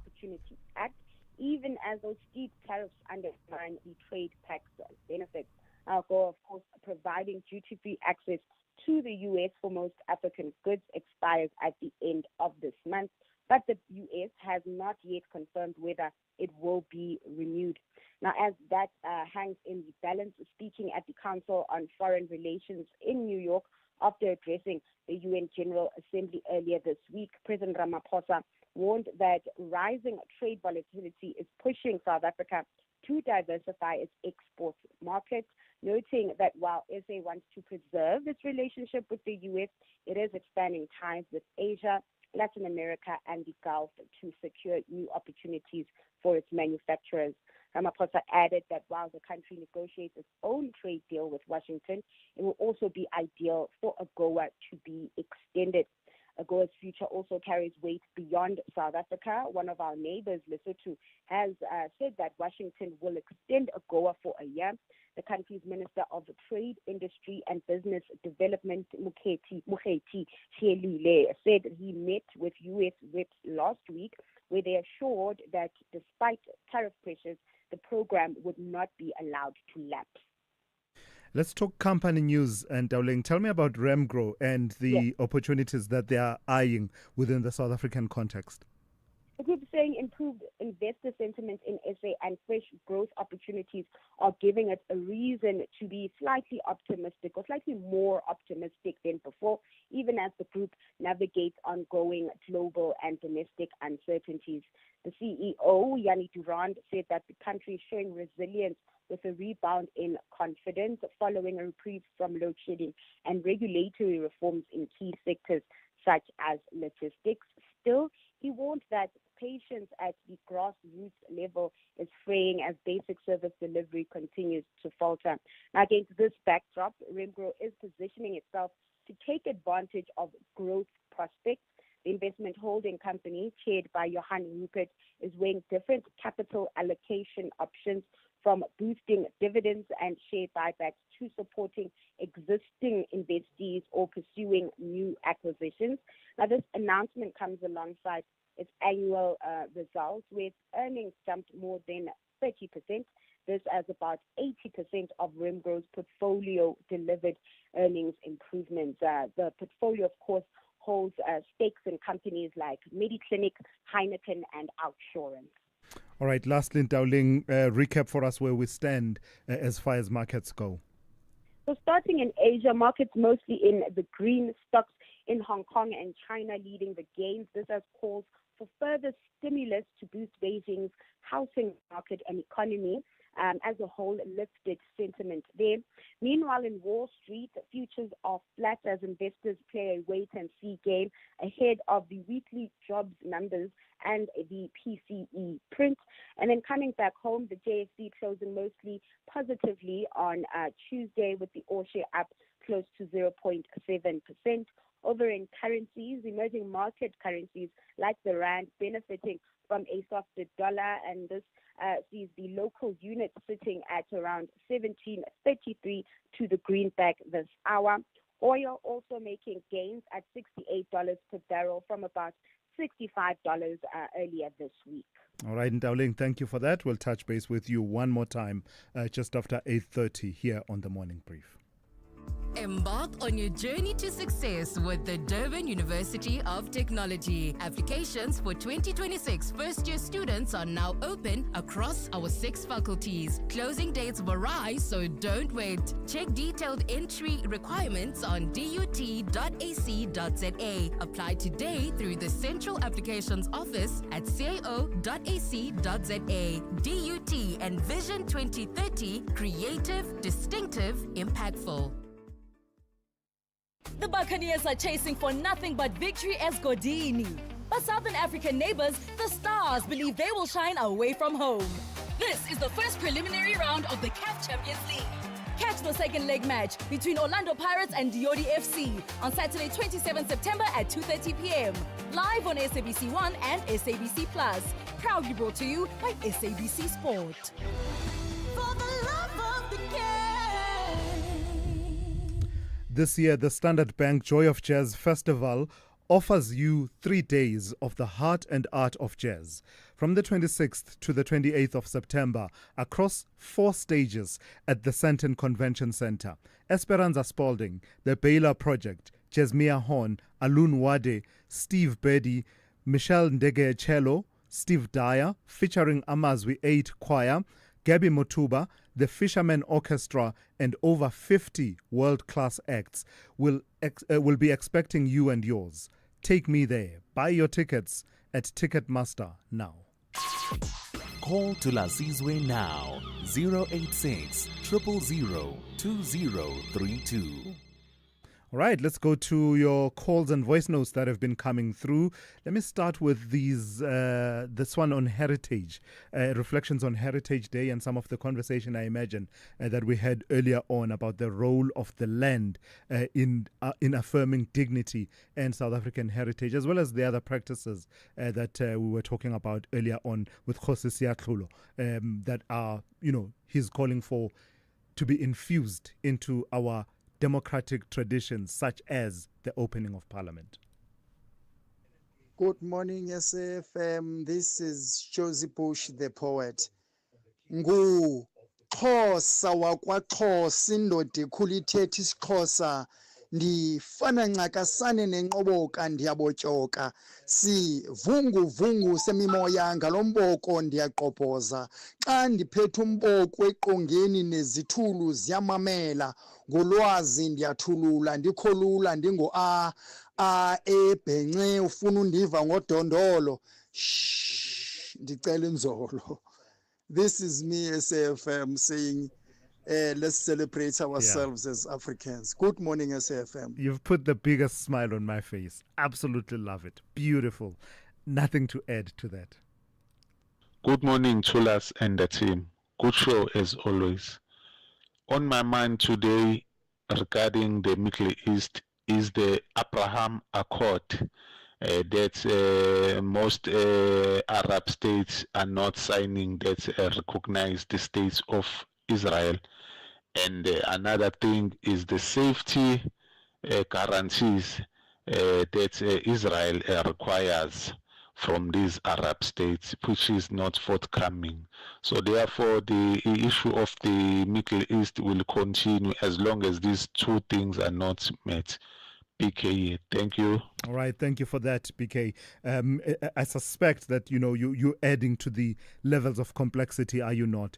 Opportunities Act, even as those steep tariffs undermine the trade tax benefits. AGOA, of course, providing duty-free access to the U.S. for most African goods expires at the end of this month, but the U.S. has not yet confirmed whether it will be renewed. Now, as that hangs in the balance, speaking at the Council on Foreign Relations in New York after addressing the UN General Assembly earlier this week, President Ramaphosa warned that rising trade volatility is pushing South Africa to diversify its export markets, noting that while SA wants to preserve its relationship with the U.S., it is expanding ties with Asia, Latin America, and the Gulf to secure new opportunities for its manufacturers. Ramaphosa added that while the country negotiates its own trade deal with Washington, it will also be ideal for AGOA to be extended. AGOA's future also carries weight beyond South Africa. One of our neighbors, Lesotho, has said that Washington will extend AGOA for a year. The country's Minister of Trade, Industry and Business Development, Mukhethi Shielile, said he met with U.S. reps last week, where they assured that despite tariff pressures, the program would not be allowed to lapse. Let's talk company news, and Ntauling, tell me about Remgro and the opportunities that they are eyeing within the South African context. The group is saying improved investor sentiment in SA and fresh growth opportunities are giving it a reason to be slightly optimistic, or slightly more optimistic than before, even as the group navigates ongoing global and domestic uncertainties. The CEO, Yanni Durand, said that the country is showing resilience with a rebound in confidence following a reprieve from load shedding and regulatory reforms in key sectors such as logistics. Still, he warned that patience at the grassroots level is fraying as basic service delivery continues to falter. Now, against this backdrop, Remgro is positioning itself to take advantage of growth prospects. The investment holding company, chaired by Johan Rupert, is weighing different capital allocation options, from boosting dividends and share buybacks to supporting existing investees or pursuing new acquisitions. Now, this announcement comes alongside its annual results, with earnings jumped more than 30%. This as about 80% of Remgro's portfolio delivered earnings improvements. The portfolio, of course, holds stakes in companies like Mediclinic, Heineken, and Outsurance. All right, lastly, Ntauling, recap for us where we stand as far as markets go. So starting in Asia, markets mostly in the green, stocks in Hong Kong and China leading the gains. This has called for further stimulus to boost Beijing's housing market and economy. As a whole, lifted sentiment there. Meanwhile, in Wall Street, futures are flat as investors play a wait-and-see game ahead of the weekly jobs numbers and the PCE print. And then coming back home, the JSE closing mostly positively on Tuesday with the all-share up close to 0.7%. Over in currencies, emerging market currencies like the rand benefiting from a softer dollar, and this sees the local unit sitting at around 17.33 to the greenback this hour. Oil also making gains at $68 per barrel from about $65 earlier this week. All right, Ndauling, thank you for that. We'll touch base with you one more time just after 8:30 here on the Morning Brief. Embark on your journey to success with the Durban University of Technology. Applications for 2026 first-year students are now open across our 6 faculties. Closing dates vary, so don't wait. Check detailed entry requirements on dut.ac.za. Apply today through the Central Applications Office at cao.ac.za. DUT and Vision 2030, creative, distinctive, impactful. The Buccaneers are chasing for nothing but victory as Godini. But Southern African neighbors, the Stars, believe they will shine away from home. This is the first preliminary round of the CAF Champions League. Catch the second leg match between Orlando Pirates and Diodi FC on Saturday 27 September at 2:30 p.m. Live on SABC1 and SABC Plus. Proudly brought to you by SABC Sport. For the love of the game. This year, the Standard Bank Joy of Jazz Festival offers you 3 days of the heart and art of jazz. From the 26th to the 28th of September, across 4 stages at the Sandton Convention Center. Esperanza Spalding, The Baylor Project, Jasmia Horn, Alun Wade, Steve Beddy, Michelle Ndege Cello, Steve Dyer, featuring Amazwi 8 Choir, Gabby Motuba, the Fisherman Orchestra, and over 50 world-class acts will be expecting you and yours. Take me there. Buy your tickets at Ticketmaster now. Call Thulasizwe now. 086 000 2032. All right, let's go to your calls and voice notes that have been coming through. Let me start with this one on heritage, reflections on Heritage Day and some of the conversation, I imagine, that we had earlier on about the role of the land in affirming dignity and South African heritage, as well as the other practices that we were talking about earlier on with Khosi Siyakhulu, that are, he's calling for to be infused into our democratic traditions, such as the opening of Parliament. Good morning, SFM. This is Josie Bush, the poet. Ngu Xhosa wakwaXhosa indoda ekhula ithetha isiXhosa ndifana nxakasane nenqoboka ndiyabotyoka sivunguvungu semimoya ngalomboko ndiyaqobhoza xa ndiphethe umboko eqongeni nezithulu ziyamamela ngolwazi ndiyathulula ndikholula ndingo-a ebhenxe ufuna undiva ngodondolo ndicela inzolo. This is me, SAFM, saying let's celebrate ourselves as Africans. Good morning, SAFM. You've put the biggest smile on my face. Absolutely love it. Beautiful. Nothing to add to that. Good morning, Thulas and the team. Good show as always. On my mind today regarding the Middle East is the Abraham Accord that most Arab states are not signing, that recognize the states of Israel. And another thing is the safety guarantees that Israel requires from these Arab states, which is not forthcoming. So therefore, the issue of the Middle East will continue as long as these 2 things are not met. PK, thank you. All right, thank you for that, BK. I suspect that you're adding to the levels of complexity, are you not?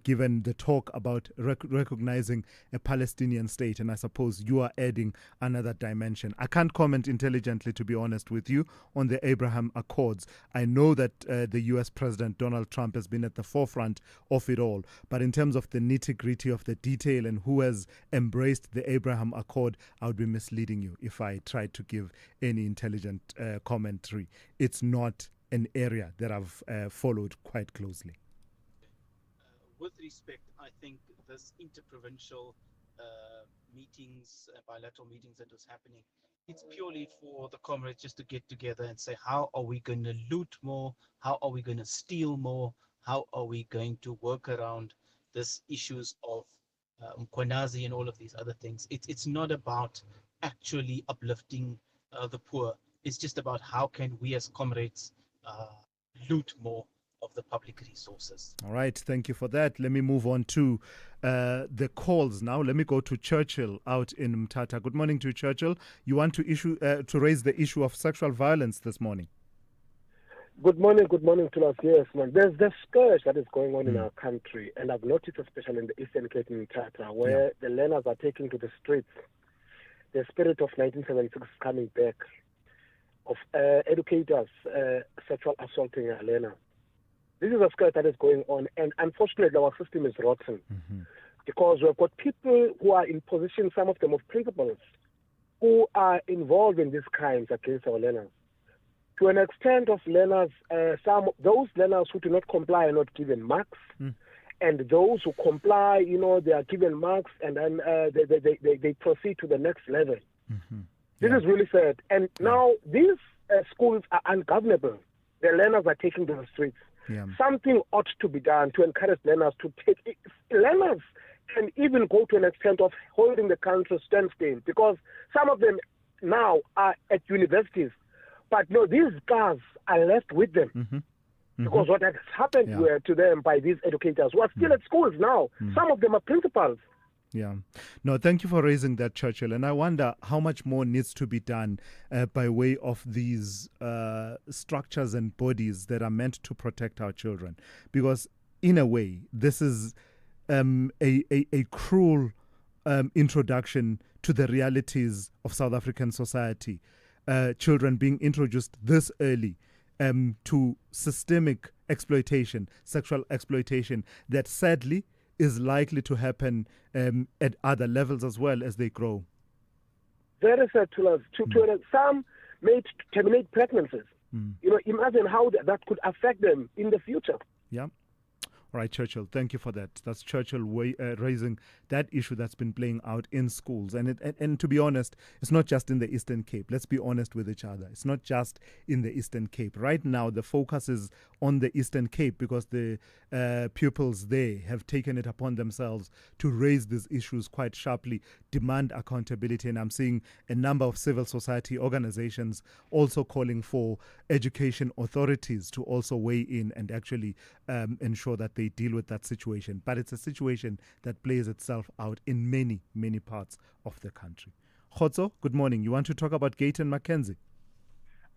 Given the talk about recognizing a Palestinian state, and I suppose you are adding another dimension. I can't comment intelligently, to be honest with you, on the Abraham Accords. I know that the U.S. President Donald Trump has been at the forefront of it all, but in terms of the nitty-gritty of the detail and who has embraced the Abraham Accord, I would be misleading you if I tried to give any intelligent commentary. It's not an area that I've followed quite closely. With respect, I think this interprovincial meetings, bilateral meetings that was happening, it's purely for the comrades just to get together and say, how are we going to loot more? How are we going to steal more? How are we going to work around this issues of Mkhwanazi and all of these other things? It's not about actually uplifting the poor. It's just about how can we as comrades loot more of the public resources. All right, thank you for that. Let me move on to the calls now. Let me go to Churchill out in Mthatha. Good morning to you, Churchill. You want to raise the issue of sexual violence this morning? Good morning, to us. Yes, man. There's this scourge that is going on in our country, and I've noticed especially in the Eastern Cape in Mthatha, where the learners are taking to the streets. The spirit of 1976 is coming back, of educators sexual assaulting our learners. This is a scourge that is going on, and unfortunately our system is rotten because we've got people who are in position, some of them of principals, who are involved in these crimes against our learners. To an extent of learners, those learners who do not comply are not given marks, and those who comply, they are given marks, and then they proceed to the next level. This is really sad. And now these schools are ungovernable. The learners are taking to the streets. Something ought to be done to encourage learners to take. Learners can even go to an extent of holding the country standstill, because some of them now are at universities. But no, these guys are left with them. Because what has happened to them by these educators who are still at schools now. Some of them are principals. Yeah. No, thank you for raising that, Churchill. And I wonder how much more needs to be done by way of these structures and bodies that are meant to protect our children. Because in a way, this is a cruel introduction to the realities of South African society. Children being introduced this early to systemic exploitation, sexual exploitation, that sadly is likely to happen at other levels as well as they grow. Very sad to us. Some may terminate pregnancies. Imagine how that could affect them in the future. Yeah. All right, Churchill, thank you for that. That's Churchill raising that issue that's been playing out in schools. And to be honest, it's not just in the Eastern Cape. Let's be honest with each other. It's not just in the Eastern Cape. Right now, the focus is on the Eastern Cape because the pupils there have taken it upon themselves to raise these issues quite sharply, demand accountability. And I'm seeing a number of civil society organizations also calling for education authorities to also weigh in and actually ensure that they deal with that situation. But it's a situation that plays itself out in many, many parts of the country. Khotso, good morning. You want to talk about Gayton Mackenzie?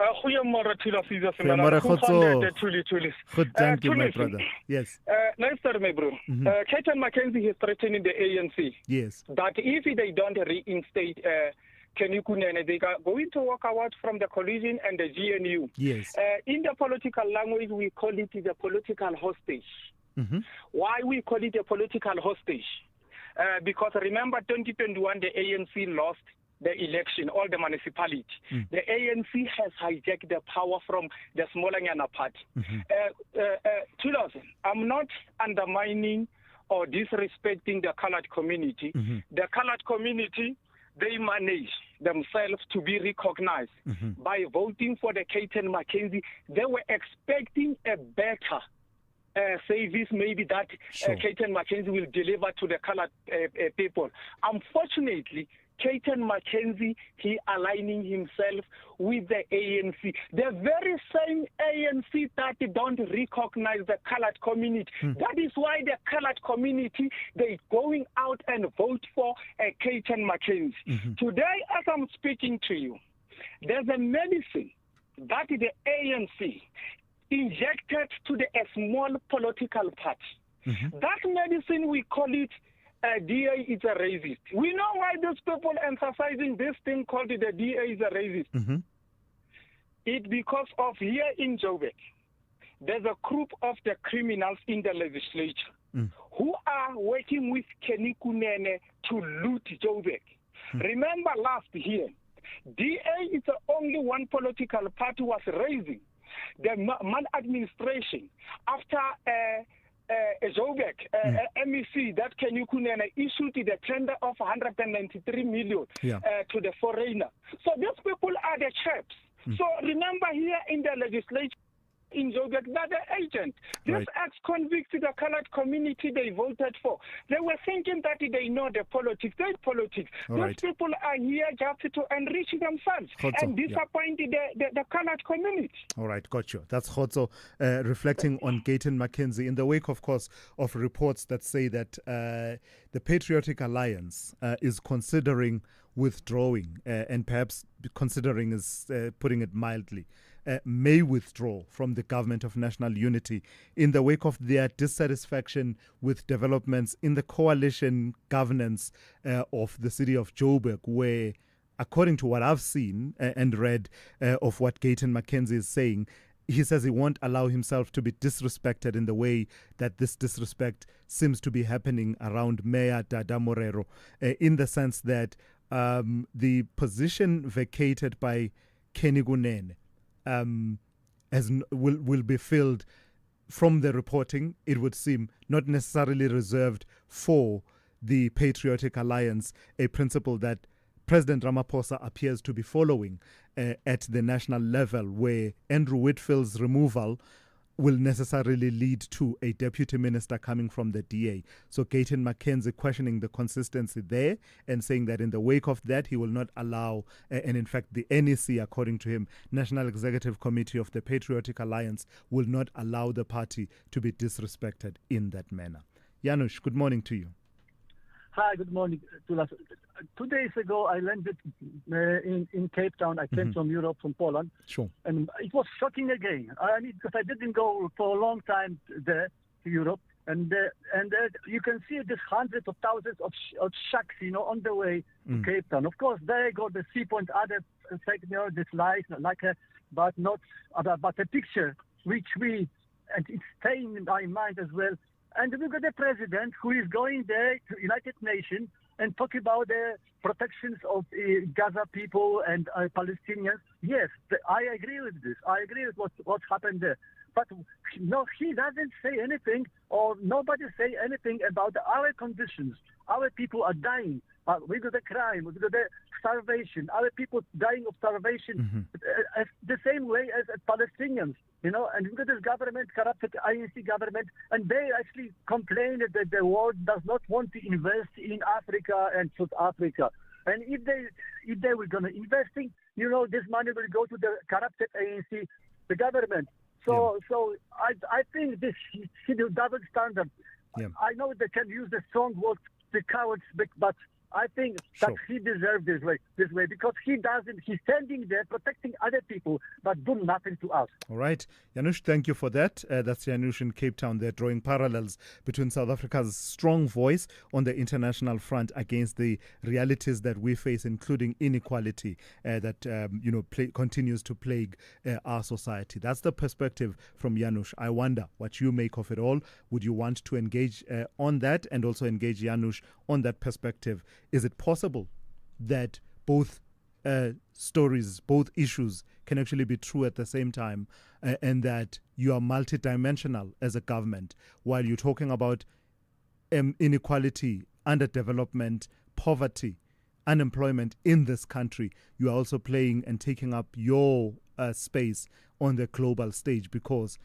Goeiemôre Thulasizwe Simelane. Good, thank you, my brother. Yes. Nice to my bro. Gayton Mackenzie is threatening the ANC. Yes. That if they don't reinstate Kenny, they are going to walk out from the coalition and the GNU. Yes. In the political language, we call it the political hostage. Why we call it a political hostage? Because remember 2021, the ANC lost the election, all the municipality. The ANC has hijacked the power from the Smolanyana party. I'm not undermining or disrespecting the colored community. The colored community, they manage themselves to be recognized by voting for the Gayton Mackenzie. They were expecting a better service, maybe that Gayton Mackenzie will deliver to the colored people. Unfortunately, Gayton Mackenzie, he aligning himself with the ANC. The very same ANC that don't recognize the colored community. That is why the colored community, they going out and vote for Gayton Mackenzie. Today, as I'm speaking to you, there's a medicine that the ANC injected to a small political party. That medicine, we call it DA is a racist. We know why these people emphasizing this thing called the DA is a racist. It's because of here in Joburg, there's a group of the criminals in the legislature who are working with Kenny Kunene to loot Joburg. Remember last year, DA is the only one political party was raising the maladministration after Joburg, MEC, that Kenny Kunene issued the tender of 193 million to the foreigner. So these people are the chaps. So remember here in the legislature, in Joburg, that the agent, this ex-convict, the colored community they voted for, they were thinking that they know the politics. These people are here just to enrich themselves and disappoint the colored community. All right, got you. That's Khotso reflecting on Gayton McKenzie in the wake, of course, of reports that say that the Patriotic Alliance is considering withdrawing, and perhaps considering is putting it mildly, may withdraw from the government of national unity in the wake of their dissatisfaction with developments in the coalition governance of the city of Joburg, where, according to what I've seen and read of what Gayton McKenzie is saying, he says he won't allow himself to be disrespected in the way that this disrespect seems to be happening around Mayor Dada Morero, in the sense that the position vacated by Kenny Kunene will be filled, from the reporting, it would seem, not necessarily reserved for the Patriotic Alliance, a principle that President Ramaphosa appears to be following at the national level, where Andrew Whitfield's removal will necessarily lead to a deputy minister coming from the DA. So Gayton McKenzie questioning the consistency there and saying that in the wake of that, he will not allow, and in fact the NEC, according to him, National Executive Committee of the Patriotic Alliance, will not allow the party to be disrespected in that manner. Janusz, good morning to you. Hi, good morning. 2 days ago, I landed in Cape Town. I came from Europe, from Poland. Sure. And it was shocking again. I mean, because I didn't go for a long time there to Europe. And you can see these hundreds of thousands of shacks, on the way to Cape Town. Of course, they got the seapoint, other this light, but a picture which and it's staying in my mind as well. And we've got a president who is going there to United Nations and talk about the protections of Gaza people and Palestinians. Yes, I agree with this. I agree with what's happened there. But no, he doesn't say anything, or nobody say anything about our conditions. Our people are dying. We got the crime. We got the starvation. Our people dying of starvation the same way as Palestinians. And we got this government, corrupted INC government, and they actually complain that the world does not want to invest in Africa and South Africa. And if they were going to invest in, this money will go to the corrupted ANC, the government. So I think this is a double standard. Yeah. I know they can use the strong words, the cowards, but I think that he deserves this way because he doesn't. He's standing there protecting other people, but do nothing to us. All right, Janusz, thank you for that. That's Janusz in Cape Town. They're drawing parallels between South Africa's strong voice on the international front against the realities that we face, including inequality that continues to plague our society. That's the perspective from Janusz. I wonder what you make of it all. Would you want to engage on that and also engage Janusz on that perspective? Is it possible that both stories, both issues can actually be true at the same time, and that you are multidimensional as a government while you're talking about inequality, underdevelopment, poverty, unemployment in this country? You are also playing and taking up your space on the global stage because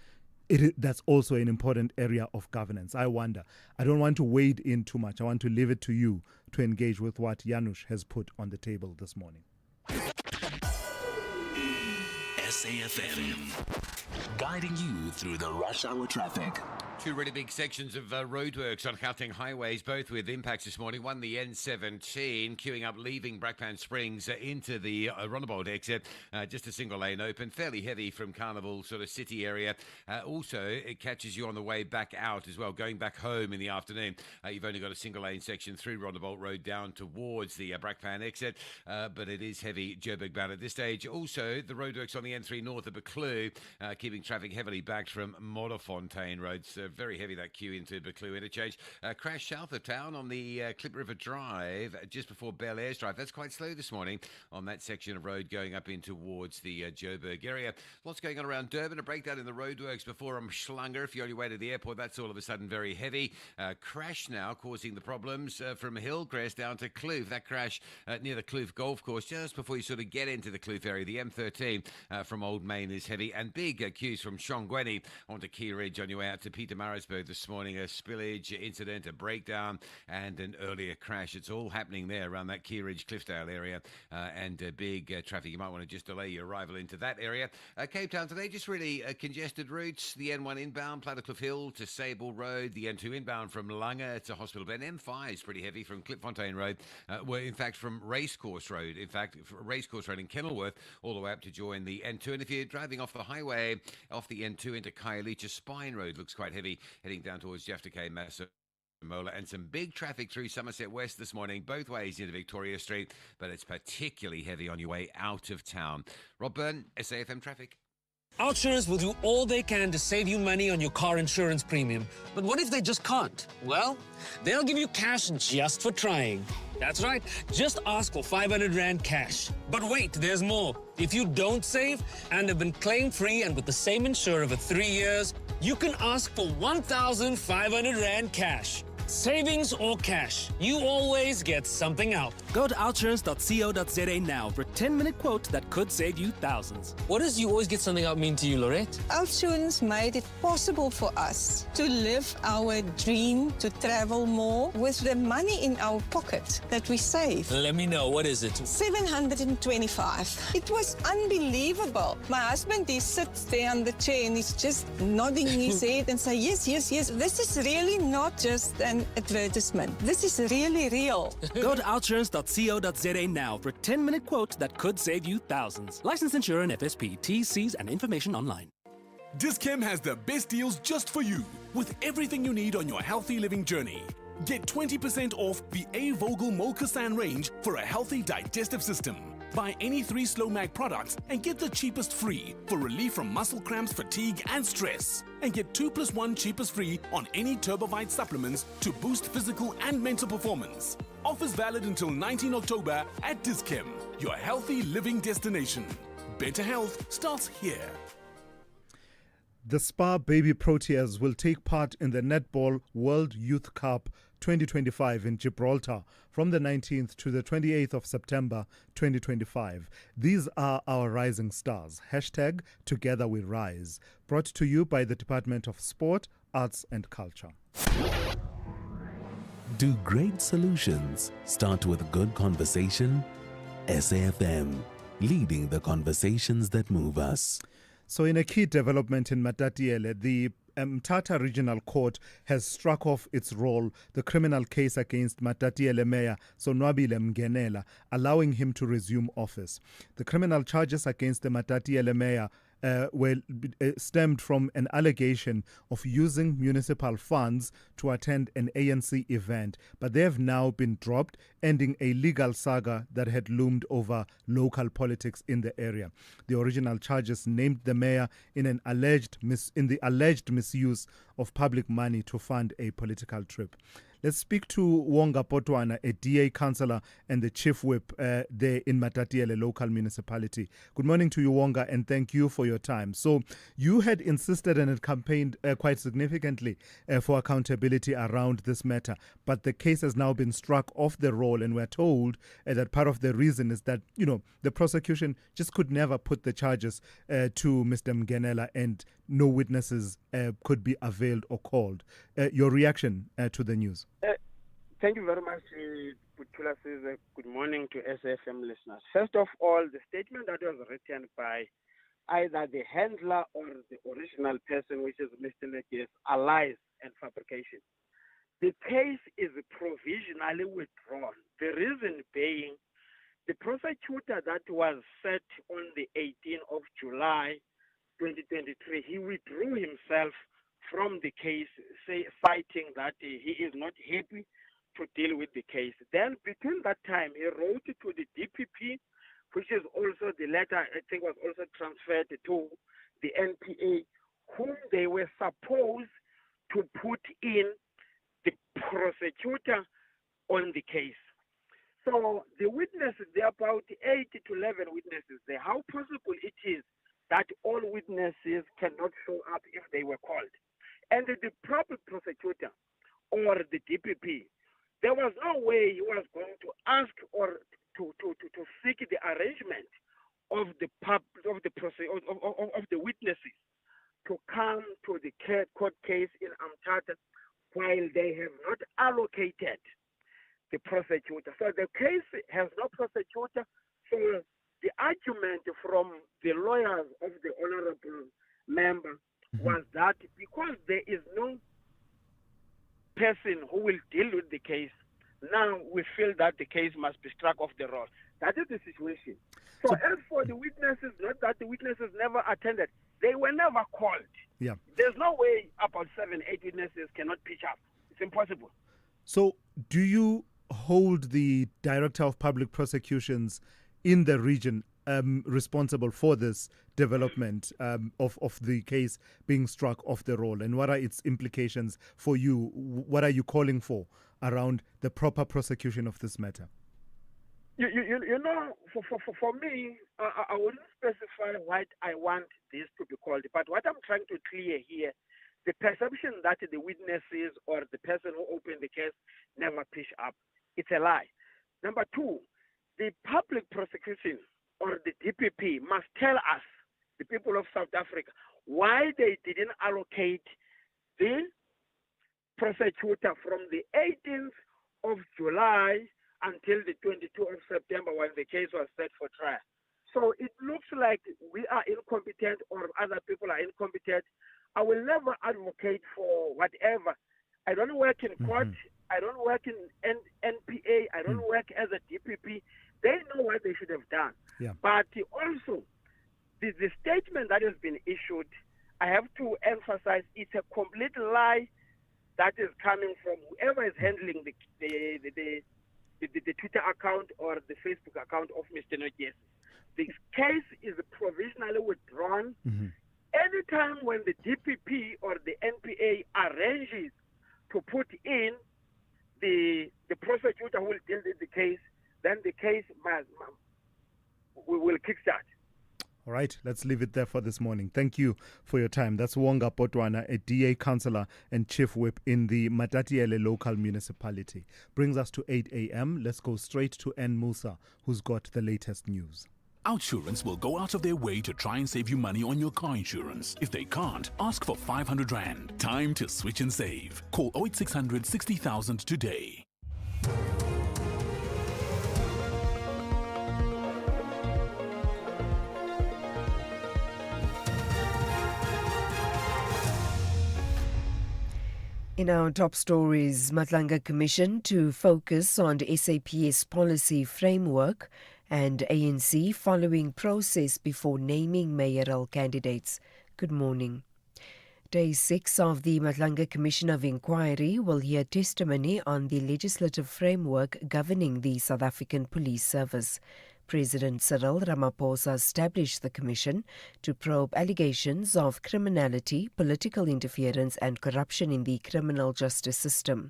that's also an important area of governance. I wonder. I don't want to wade in too much. I want to leave it to you to engage with what Janusz has put on the table this morning. SAFM, guiding you through the rush hour traffic. Two really big sections of roadworks on Gauteng highways, both with impacts this morning. One, the N17, queuing up, leaving Brakpan Springs into the Rondebolt exit. Just a single lane open, fairly heavy from Carnival sort of city area. Also, it catches you on the way back out as well, going back home in the afternoon. You've only got a single lane section through Rondebolt Road down towards the Brakpan exit, but it is heavy Joburg bound at this stage. Also, the roadworks on the N3 north of Buccleuch, keeping traffic heavily backed from Modderfontein Road. So very heavy that queue into Buccleuch interchange. Crash south of town on the Klip River Drive just before Bel Air's Drive. That's quite slow this morning on that section of road going up in towards the Joburg area. Lots going on around Durban. A breakdown in the roadworks before Umhlanga. If you're on your way to the airport, that's all of a sudden very heavy. Crash now causing the problems from Hillcrest down to Kloof. That crash near the Kloof Golf Course just before you sort of get into the Kloof area. The M13 from Old Main is heavy, and big queues from Shongweni onto Key Ridge on your way out to Pietermaritzburg this morning. A spillage incident, a breakdown, and an earlier crash. It's all happening there around that Key Ridge Cliffdale area, and big traffic. You might want to just delay your arrival into that area. Cape Town today, just really congested routes. The N1 inbound, Plattercliff Hill to Sable Road. The N2 inbound from Langa to Hospital Bend. M5 is pretty heavy from Klipfontein Road. Well, in fact, from Racecourse Road. In fact, Racecourse Road in Kenilworth all the way up to join the N2. And if you're driving off the highway, off the N2 into Khayelitsha Spine Road, looks quite heavy, heading down towards Jafta K, Mola, and some big traffic through Somerset West this morning, both ways into Victoria Street, but it's particularly heavy on your way out of town. Rob Byrne, SAFM Traffic. Outsurers will do all they can to save you money on your car insurance premium. But what if they just can't? Well, they'll give you cash just for trying. That's right, just ask for 500 Rand cash. But wait, there's more. If you don't save and have been claim-free and with the same insurer for 3 years, you can ask for 1,500 Rand cash. Savings or cash, you always get something out. Go to outsurance.co.za now for a 10-minute quote that could save you thousands. What does you always get something out mean to you, Lorette? Outsurance made it possible for us to live our dream to travel more with the money in our pocket that we save. Let me know, what is it? 725. It was unbelievable. My husband, he sits there on the chair and he's just nodding his head and say, yes, yes, yes. This is really not just an advertisement. This is really real. Go to outsurance.co.za now for a 10-minute quote that could save you thousands. Licensed insurer and FSP. T's, C's, and information online. Dis-Chem has the best deals just for you, with everything you need on your healthy living journey. Get 20% off the A. Vogel Molkesan range for a healthy digestive system. Buy any 3 Slow Mag products and get the cheapest free for relief from muscle cramps, fatigue, and stress. And get 2+1 cheapest free on any Turbovite supplements to boost physical and mental performance. Offers valid until 19 October at Dis-Chem, your healthy living destination. Better health starts here. The Spar Baby Proteas will take part in the Netball World Youth Cup 2025 in Gibraltar from the 19th to the 28th of September 2025. These are our rising stars. Hashtag Together We Rise. Brought to you by the Department of Sport, Arts and Culture. Do great solutions start with good conversation? SAFM, leading the conversations that move us. So in a key development in Matatiele, the Mthatha Regional Court has struck off its role, the criminal case against Matatiele Mayor Sonwabile Mngenela, allowing him to resume office. The criminal charges against the Matatiele Mayor stemmed from an allegation of using municipal funds to attend an ANC event, but they have now been dropped, ending a legal saga that had loomed over local politics in the area. The original charges named the mayor in the alleged misuse of public money to fund a political trip. Let's speak to Wonga Potwana, a DA councillor and the chief whip there in Matatiele local municipality. Good morning to you, Wonga, and thank you for your time. So you had insisted and had campaigned quite significantly for accountability around this matter, but the case has now been struck off the roll, and we're told that part of the reason is that, the prosecution just could never put the charges to Mr. Mngenela, and no witnesses could be availed or called. Your reaction to the news? Thank you very much, Thulasizwe. Good morning to SAFM listeners. First of all, the statement that was written by either the handler or the original person, which is Mr. Neges, are lies and fabrication. The case is provisionally withdrawn. The reason being, the prosecutor that was set on the 18th of July 2023, he withdrew himself from the case, citing that he is not happy to deal with the case. Then between that time, he wrote to the DPP, which is also the letter, I think, was also transferred to the NPA, whom they were supposed to put in the prosecutor on the case. So the witnesses, there are about 8 to 11 witnesses there. How possible it is that all witnesses cannot show up if they were called? And the public prosecutor or the DPP, there was no way he was going to ask or to seek the arrangement of the witnesses to come to the court case in Amtata while they have not allocated the prosecutor. So the case has no prosecutor. So the argument from the lawyers of the honorable member was that because there is no person who will deal with the case, now we feel that the case must be struck off the roll. That is the situation. So as for the witnesses, not that the witnesses never attended, they were never called. Yeah. There's no way about 7, 8 witnesses cannot pitch up. It's impossible. So do you hold the Director of Public Prosecutions in the region responsible for this development of the case being struck off the roll? And what are its implications for you? What are you calling for around the proper prosecution of this matter? You know, for me, I wouldn't specify what I want this to be called, but what I'm trying to clear here, the perception that the witnesses or the person who opened the case never pitch up, it's a lie. Number two, the public prosecution or the DPP must tell us, the people of South Africa, why they didn't allocate the prosecutor from the 18th of July until the 22nd of September when the case was set for trial. So it looks like we are incompetent or other people are incompetent. I will never advocate for whatever. I don't work in court. I don't work in NPA. I don't work as a DPP. They know what they should have done. Yeah. But also, the statement that has been issued, I have to emphasize, it's a complete lie that is coming from whoever is handling the Twitter account or the Facebook account of Mr. Neges. The case is provisionally withdrawn. Anytime when the DPP or the NPA arranges to put in the prosecutor who will deal with the case, then the case will kickstart. All right, let's leave it there for this morning. Thank you for your time. That's Wonga Potwana, a DA councillor and chief whip in the Matatiele local municipality. Brings us to 8 a.m. Let's go straight to N. Musa, who's got the latest news. Outsurance will go out of their way to try and save you money on your car insurance. If they can't, ask for 500 Rand. Time to switch and save. Call 0800 60,000 today. In our top stories, Madlanga Commission to focus on the SAPS policy framework and ANC following process before naming mayoral candidates. Good morning. Day 6 of the Madlanga Commission of Inquiry will hear testimony on the legislative framework governing the South African Police Service. President Cyril Ramaphosa established the commission to probe allegations of criminality, political interference and corruption in the criminal justice system.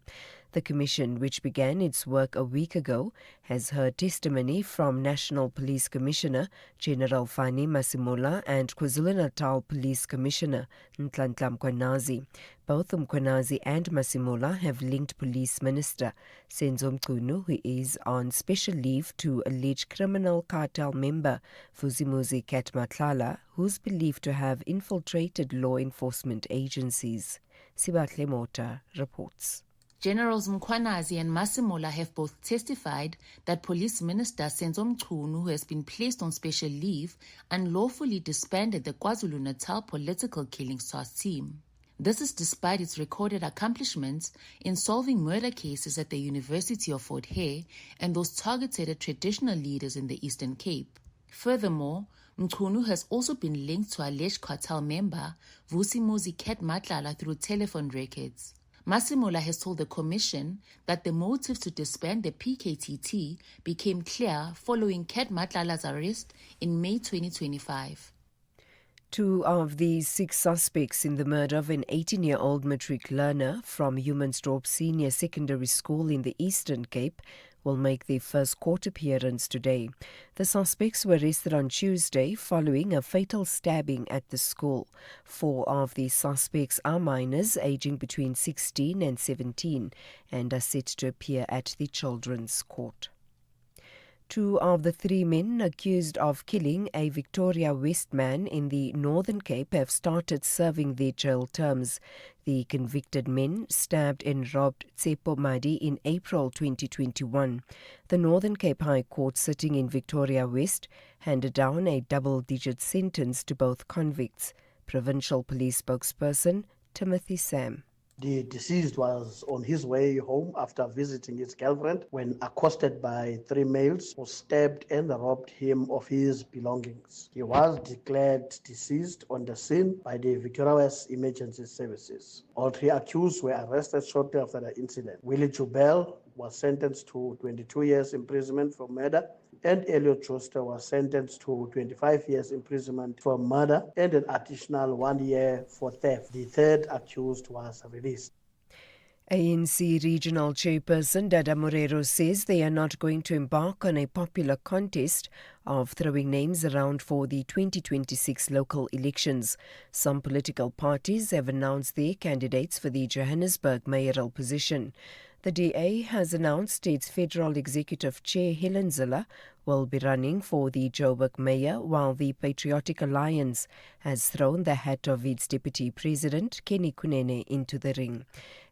The commission, which began its work a week ago, has heard testimony from National Police Commissioner General Fani Masemola and KwaZulu-Natal Police Commissioner Nhlanhla Mkhwanazi. Both Mkhwanazi and Masemola have linked Police Minister Senzo Mchunu, who is on special leave, to alleged criminal cartel member Vusimuzi Katmatlala, who's believed to have infiltrated law enforcement agencies. Sibatle Mota reports. Generals Mkhwanazi and Masimola have both testified that Police Minister Senzo Mchunu, who has been placed on special leave, unlawfully disbanded the KwaZulu-Natal Political Killings Task Team. This is despite its recorded accomplishments in solving murder cases at the University of Fort Hare and those targeted at traditional leaders in the Eastern Cape. Furthermore, Mchunu has also been linked to alleged cartel member Vusimuzi Ket Madlanga through telephone records. Masimola has told the Commission that the motive to disband the PKTT became clear following Ket Madlanga's arrest in May 2025. 2 of the 6 suspects in the murder of an 18-year-old matric learner from Humansdorp Senior Secondary School in the Eastern Cape will make their first court appearance today. The suspects were arrested on Tuesday following a fatal stabbing at the school. 4 of the suspects are minors aging between 16 and 17 and are set to appear at the Children's Court. 2 of the 3 men accused of killing a Victoria West man in the Northern Cape have started serving their jail terms. The convicted men stabbed and robbed Tsepo Madi in April 2021. The Northern Cape High Court, sitting in Victoria West, handed down a double-digit sentence to both convicts. Provincial Police spokesperson Timothy Sam. The deceased was on his way home after visiting his girlfriend when accosted by 3 males who stabbed and robbed him of his belongings. He was declared deceased on the scene by the Victoria West Emergency Services. All 3 accused were arrested shortly after the incident. Willie Jubel was sentenced to 22 years imprisonment for murder, and Elliot Joster was sentenced to 25 years imprisonment for murder and an additional 1 year for theft. The 3rd accused was released. ANC Regional Chairperson Dada Morero says they are not going to embark on a popular contest of throwing names around for the 2026 local elections. Some political parties have announced their candidates for the Johannesburg mayoral position. The DA has announced its Federal Executive Chair Helen Zille will be running for the Joburg mayor, while the Patriotic Alliance has thrown the hat of its Deputy President Kenny Kunene into the ring.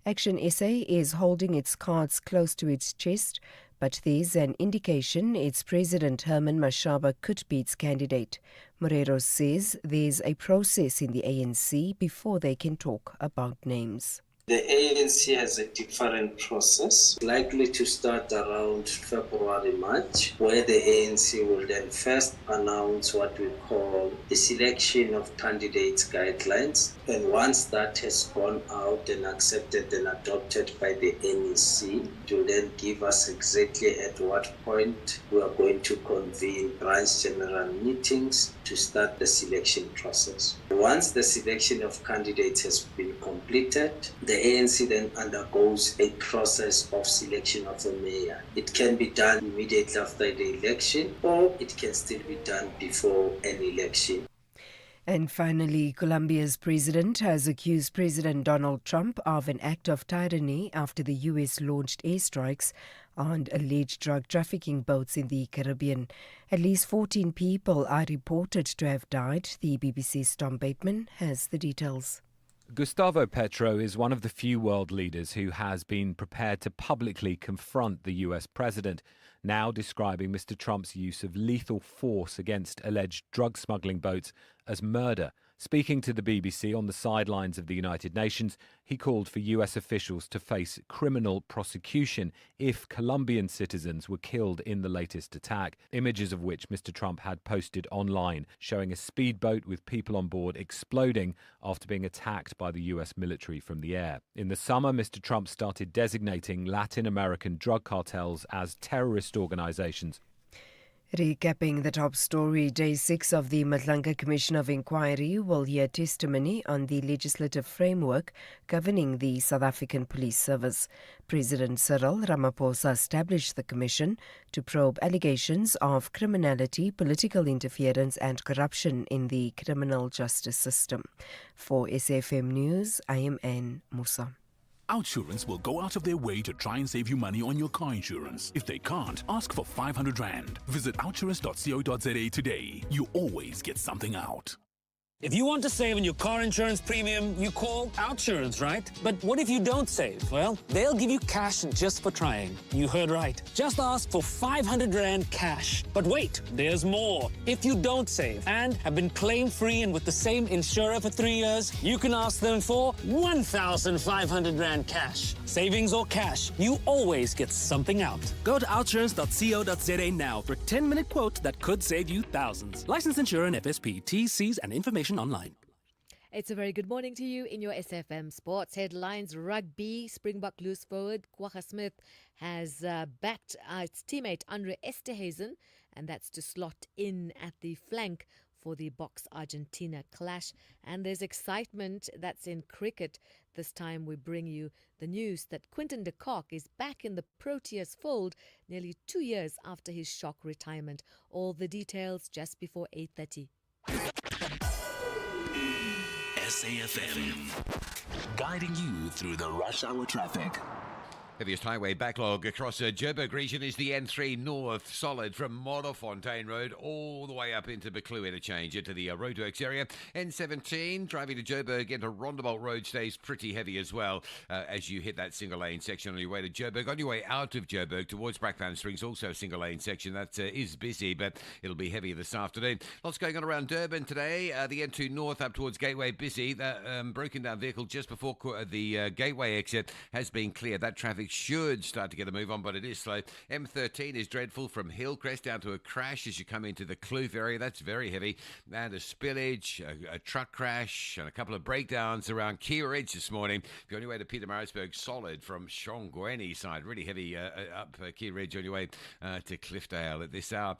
Action SA is holding its cards close to its chest, but there's an indication its President Herman Mashaba could be its candidate. Morero says there's a process in the ANC before they can talk about names. The ANC has a different process, likely to start around February, March, where the ANC will then first announce what we call the selection of candidates guidelines. And once that has gone out and accepted and adopted by the NEC, it will then give us exactly at what point we are going to convene branch general meetings to start the selection process. Once the selection of candidates has been completed, the ANC then undergoes a process of selection of a mayor. It can be done immediately after the election, or it can still be done before an election. And finally, Colombia's president has accused President Donald Trump of an act of tyranny after the U.S. launched airstrikes on alleged drug trafficking boats in the Caribbean. At least 14 people are reported to have died. The BBC's Tom Bateman has the details. Gustavo Petro is one of the few world leaders who has been prepared to publicly confront the US president, now describing Mr. Trump's use of lethal force against alleged drug smuggling boats as murder. Speaking to the BBC on the sidelines of the United Nations, he called for US officials to face criminal prosecution if Colombian citizens were killed in the latest attack, images of which Mr. Trump had posted online, showing a speedboat with people on board exploding after being attacked by the US military from the air. In the summer, Mr. Trump started designating Latin American drug cartels as terrorist organizations. Recapping the top story, Day 6 of the Madlanga Commission of Inquiry will hear testimony on the legislative framework governing the South African Police Service. President Cyril Ramaphosa established the commission to probe allegations of criminality, political interference and corruption in the criminal justice system. For SAFM News, I am Anne Musa. Outsurance will go out of their way to try and save you money on your car insurance. If they can't, ask for 500 Rand. Visit outsurance.co.za today. You always get something out. If you want to save on your car insurance premium, you call Outsurance, right? But what if you don't save? Well, they'll give you cash just for trying. You heard right. Just ask for 500 Rand cash. But wait, there's more. If you don't save and have been claim-free and with the same insurer for 3 years, you can ask them for 1,500 Rand cash. Savings or cash, you always get something out. Go to outsurance.co.za now for a 10-minute quote that could save you thousands. Licensed insurer and FSP, T's and information online. It's a very good morning to you in your SFM Sports headlines. Rugby, Springbok loose forward Kwagga Smith has backed its teammate Andre Esterhuizen, and that's to slot in at the flank for the Boks-Argentina clash. And there's excitement that's in cricket. This time we bring you the news that Quinton de Kock is back in the Proteas fold nearly 2 years after his shock retirement. All the details just before 8:30. SAFM, guiding you through the rush hour traffic. Heaviest highway backlog across the Joburg region is the N3 North, solid from Modderfontein Road all the way up into Beclu interchange into the roadworks area. N17 driving to Joburg into Rondebolt Road stays pretty heavy as well as you hit that single lane section on your way to Joburg. On your way out of Joburg towards Brakpan Springs, also a single lane section that is busy, but it'll be heavy this afternoon. Lots going on around Durban today. The N2 North up towards Gateway busy. The broken down vehicle just before the Gateway exit has been cleared. That traffic should start to get a move on, but it is slow. M13 is dreadful from Hillcrest down to a crash as you come into the Kloof area. That's very heavy. And a spillage, a truck crash, and a couple of breakdowns around Key Ridge this morning. If you're on your way to Pietermaritzburg, solid from Shongweni side. Really heavy up Key Ridge on your way to Cliffdale at this hour.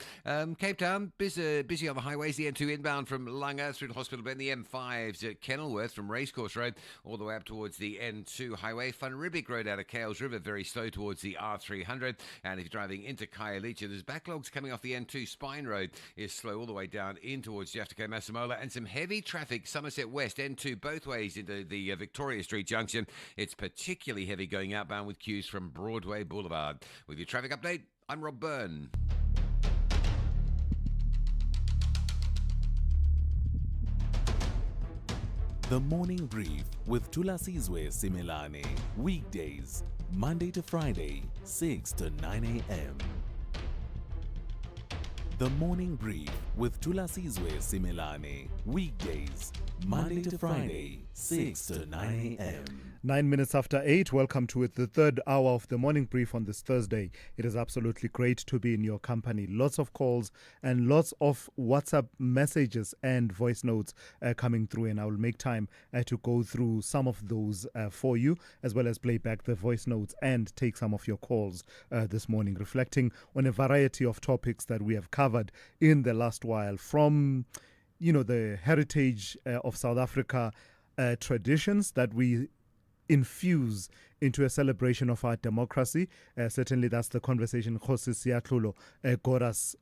Cape Town, busy on the highways. The N2 inbound from Langa through to Hospital Bend. The M5s at Kenilworth from Racecourse Road all the way up towards the N2 highway. Van Riebeek Road out of Kales River, very slow towards the R300. And if you're driving into Khayelitsha, there's backlogs coming off the N2 Spine Road is slow all the way down in towards Jafta Masemola, and some heavy traffic Somerset West N2 both ways into the Victoria Street junction. It's particularly heavy going outbound with queues from Broadway Boulevard. With your traffic update, I'm Rob Byrne. The Morning Brief with Thulasizwe Simelane. Weekdays, Monday to Friday, 6 to 9 a.m. The Morning Brief with Thulasizwe Simelane. Weekdays, Monday to Friday, 6 to 9 a.m. 9 minutes after 8, welcome to it, the third hour of the morning brief on this Thursday. It is absolutely great to be in your company. Lots of calls and lots of WhatsApp messages and voice notes coming through, and I will make time to go through some of those for you, as well as play back the voice notes and take some of your calls this morning, reflecting on a variety of topics that we have covered in the last while, from the heritage of South Africa, traditions that we infuse into a celebration of our democracy. Certainly that's the conversation Khosi Siatlulo got us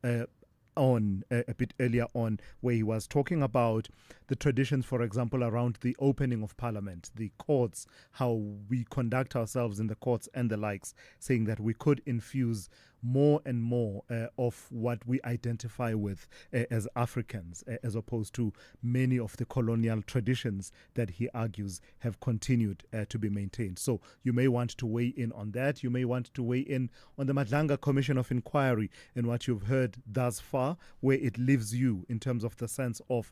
on a bit earlier on, where he was talking about the traditions, for example, around the opening of Parliament, the courts, how we conduct ourselves in the courts and the likes, saying that we could infuse more and more of what we identify with as Africans, as opposed to many of the colonial traditions that he argues have continued to be maintained. So you may want to weigh in on that. You may want to weigh in on the Madlanga Commission of Inquiry and what you've heard thus far, where it leaves you in terms of the sense of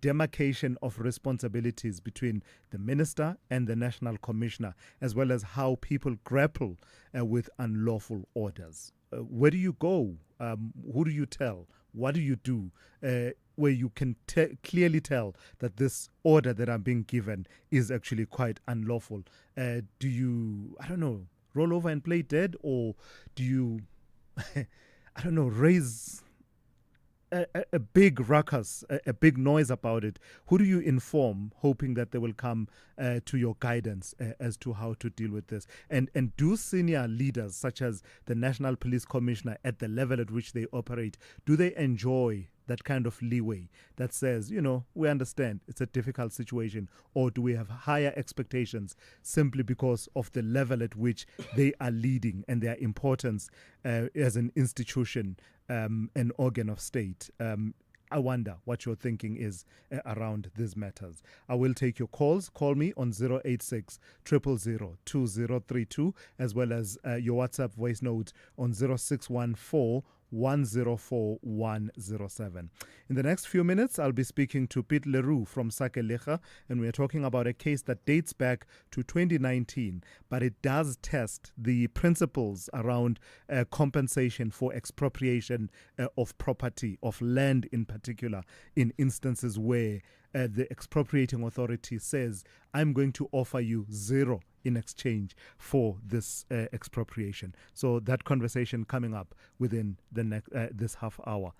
demarcation of responsibilities between the minister and the national commissioner, as well as how people grapple with unlawful orders. Where do you go? Who do you tell? What do you do? Where you can clearly tell that this order that I'm being given is actually quite unlawful. Do you, roll over and play dead? Or do you, raise a big ruckus, a big noise about it? Who do you inform, hoping that they will come to your guidance as to how to deal with this? And do senior leaders, such as the National Police Commissioner, at the level at which they operate, do they enjoy that kind of leeway that says, we understand it's a difficult situation? Or do we have higher expectations simply because of the level at which they are leading and their importance as an institution, an organ of state? I wonder what your thinking is around these matters. I will take your calls. Call me on 086 000 2032, as well as your WhatsApp voice note on 0614 104 107. In the next few minutes, I'll be speaking to Pete Leroux from Sakelecha, and we're talking about a case that dates back to 2019, but it does test the principles around compensation for expropriation of property, of land in particular, in instances where the expropriating authority says, I'm going to offer you zero in exchange for this expropriation. So that conversation coming up within the next this half hour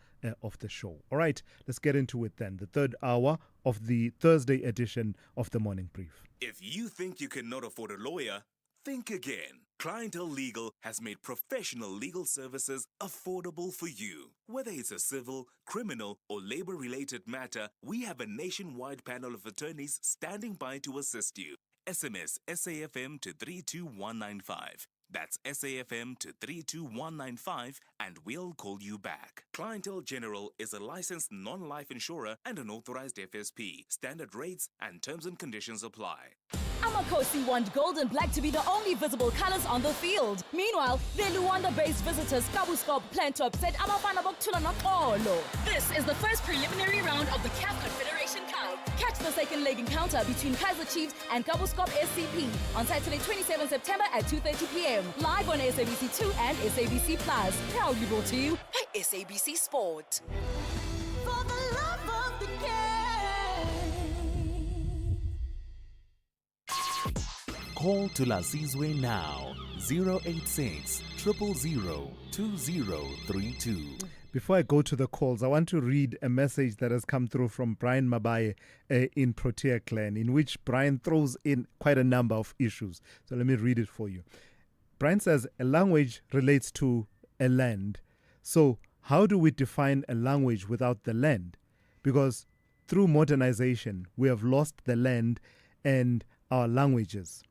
of the show. All right, let's get into it then. The third hour of the Thursday edition of the Morning Brief. If you think you cannot afford a lawyer, think again. Clientele Legal has made professional legal services affordable for you. Whether it's a civil, criminal, or labor-related matter, we have a nationwide panel of attorneys standing by to assist you. SMS SAFM to 32195. That's SAFM to 32195 and we'll call you back. Clientele General is a licensed non-life insurer and an authorized FSP. Standard rates and terms and conditions apply. Amakosi want gold and black to be the only visible colors on the field. Meanwhile, the Luanda-based visitors Kabuskop plan to upset Amafana Boktula Nakolo. This is the first preliminary round of the CAF Confederation Cup. Catch the second leg encounter between Kaizer Chiefs and Kabuskop SCP on Saturday 27 September at 2:30 p.m. live on SABC2 and SABC Plus. Proudly brought to you by SABC Sport. For the love of the Call Thulasizwe now, 086 000 2032. Before I go to the calls, I want to read a message that has come through from Brian Mabaye in Protea Clan, in which Brian throws in quite a number of issues. So let me read it for you. Brian says, a language relates to a land. So how do we define a language without the land? Because through modernization, we have lost the land and our languages.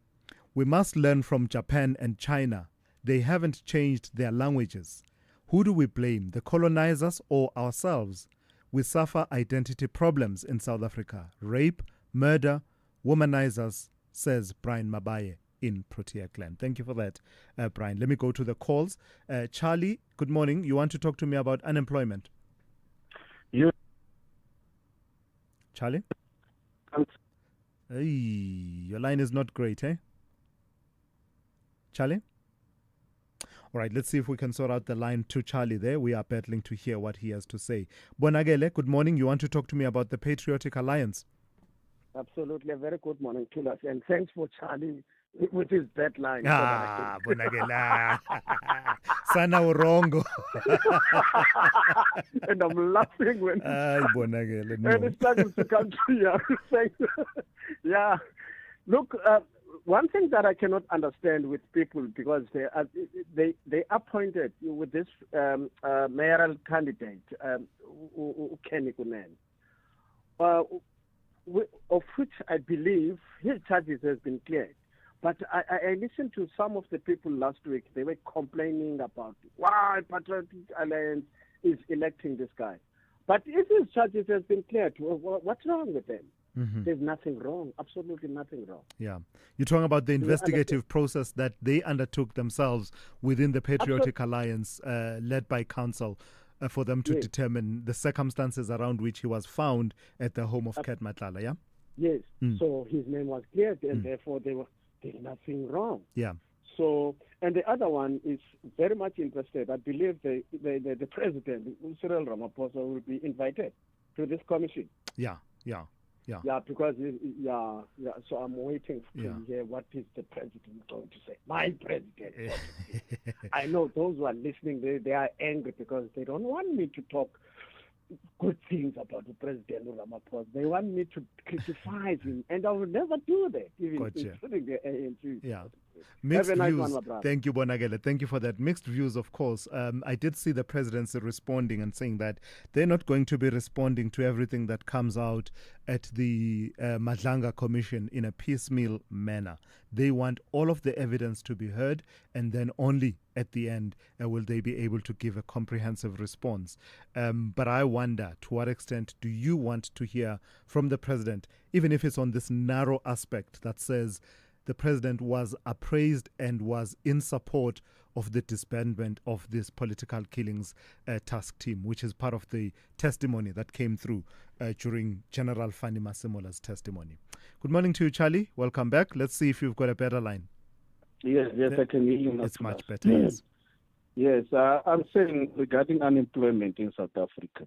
We must learn from Japan and China. They haven't changed their languages. Who do we blame, the colonizers or ourselves? We suffer identity problems in South Africa. Rape, murder, womanizers, says Brian Mabaye in Protea Clan. Thank you for that, Brian. Let me go to the calls. Charlie, good morning. You want to talk to me about unemployment? Charlie? Hey, your line is not great, eh? Charlie? All right, let's see if we can sort out the line to Charlie there. We are battling to hear what he has to say. Bonagele, good morning. You want to talk to me about the Patriotic Alliance? Absolutely. A very good morning to us. And thanks for Charlie with his deadline. Bonagele. Sana urongo. And I'm laughing when Bonagele, no. and it struggles to come to you. Yeah. Look, one thing that I cannot understand with people, because they appointed with this mayoral candidate, Kenny Kunen, of which I believe his charges has been cleared. But I listened to some of the people last week. They were complaining about why Patriotic Alliance is electing this guy. But if his charges has been cleared, what's wrong with them? Mm-hmm. There's nothing wrong, absolutely nothing wrong. Yeah. You're talking about the investigative process that they undertook themselves within the Patriotic Alliance, led by council, for them to determine the circumstances around which he was found at the home of Kat Matlala, yeah? Yes. So his name was cleared, and therefore there's nothing wrong. Yeah. So, and the other one is very much interested. I believe the president, Cyril Ramaphosa, will be invited to this commission. Yeah. Because so I'm waiting to hear what is the president going to say. My president. I know those who are listening, they are angry because they don't want me to talk good things about the president Ramaphosa. They want me to criticize him, and I will never do that, even including the ANC. Mixed Have a nice views. one, my brother. Thank you, Bonagele. Thank you for that. Mixed views, of course. I did see the presidency responding and saying that they're not going to be responding to everything that comes out at the Madlanga Commission in a piecemeal manner. They want all of the evidence to be heard, and then only at the end will they be able to give a comprehensive response. But I wonder, to what extent do you want to hear from the president, even if it's on this narrow aspect that says the president was appraised and was in support of the disbandment of this political killings task team, which is part of the testimony that came through during General Fanny Masemola's testimony. Good morning to you, Charlie. Welcome back. Let's see if you've got a better line. Yes, I can hear you. It's much better, yes. Yes, I'm saying regarding unemployment in South Africa,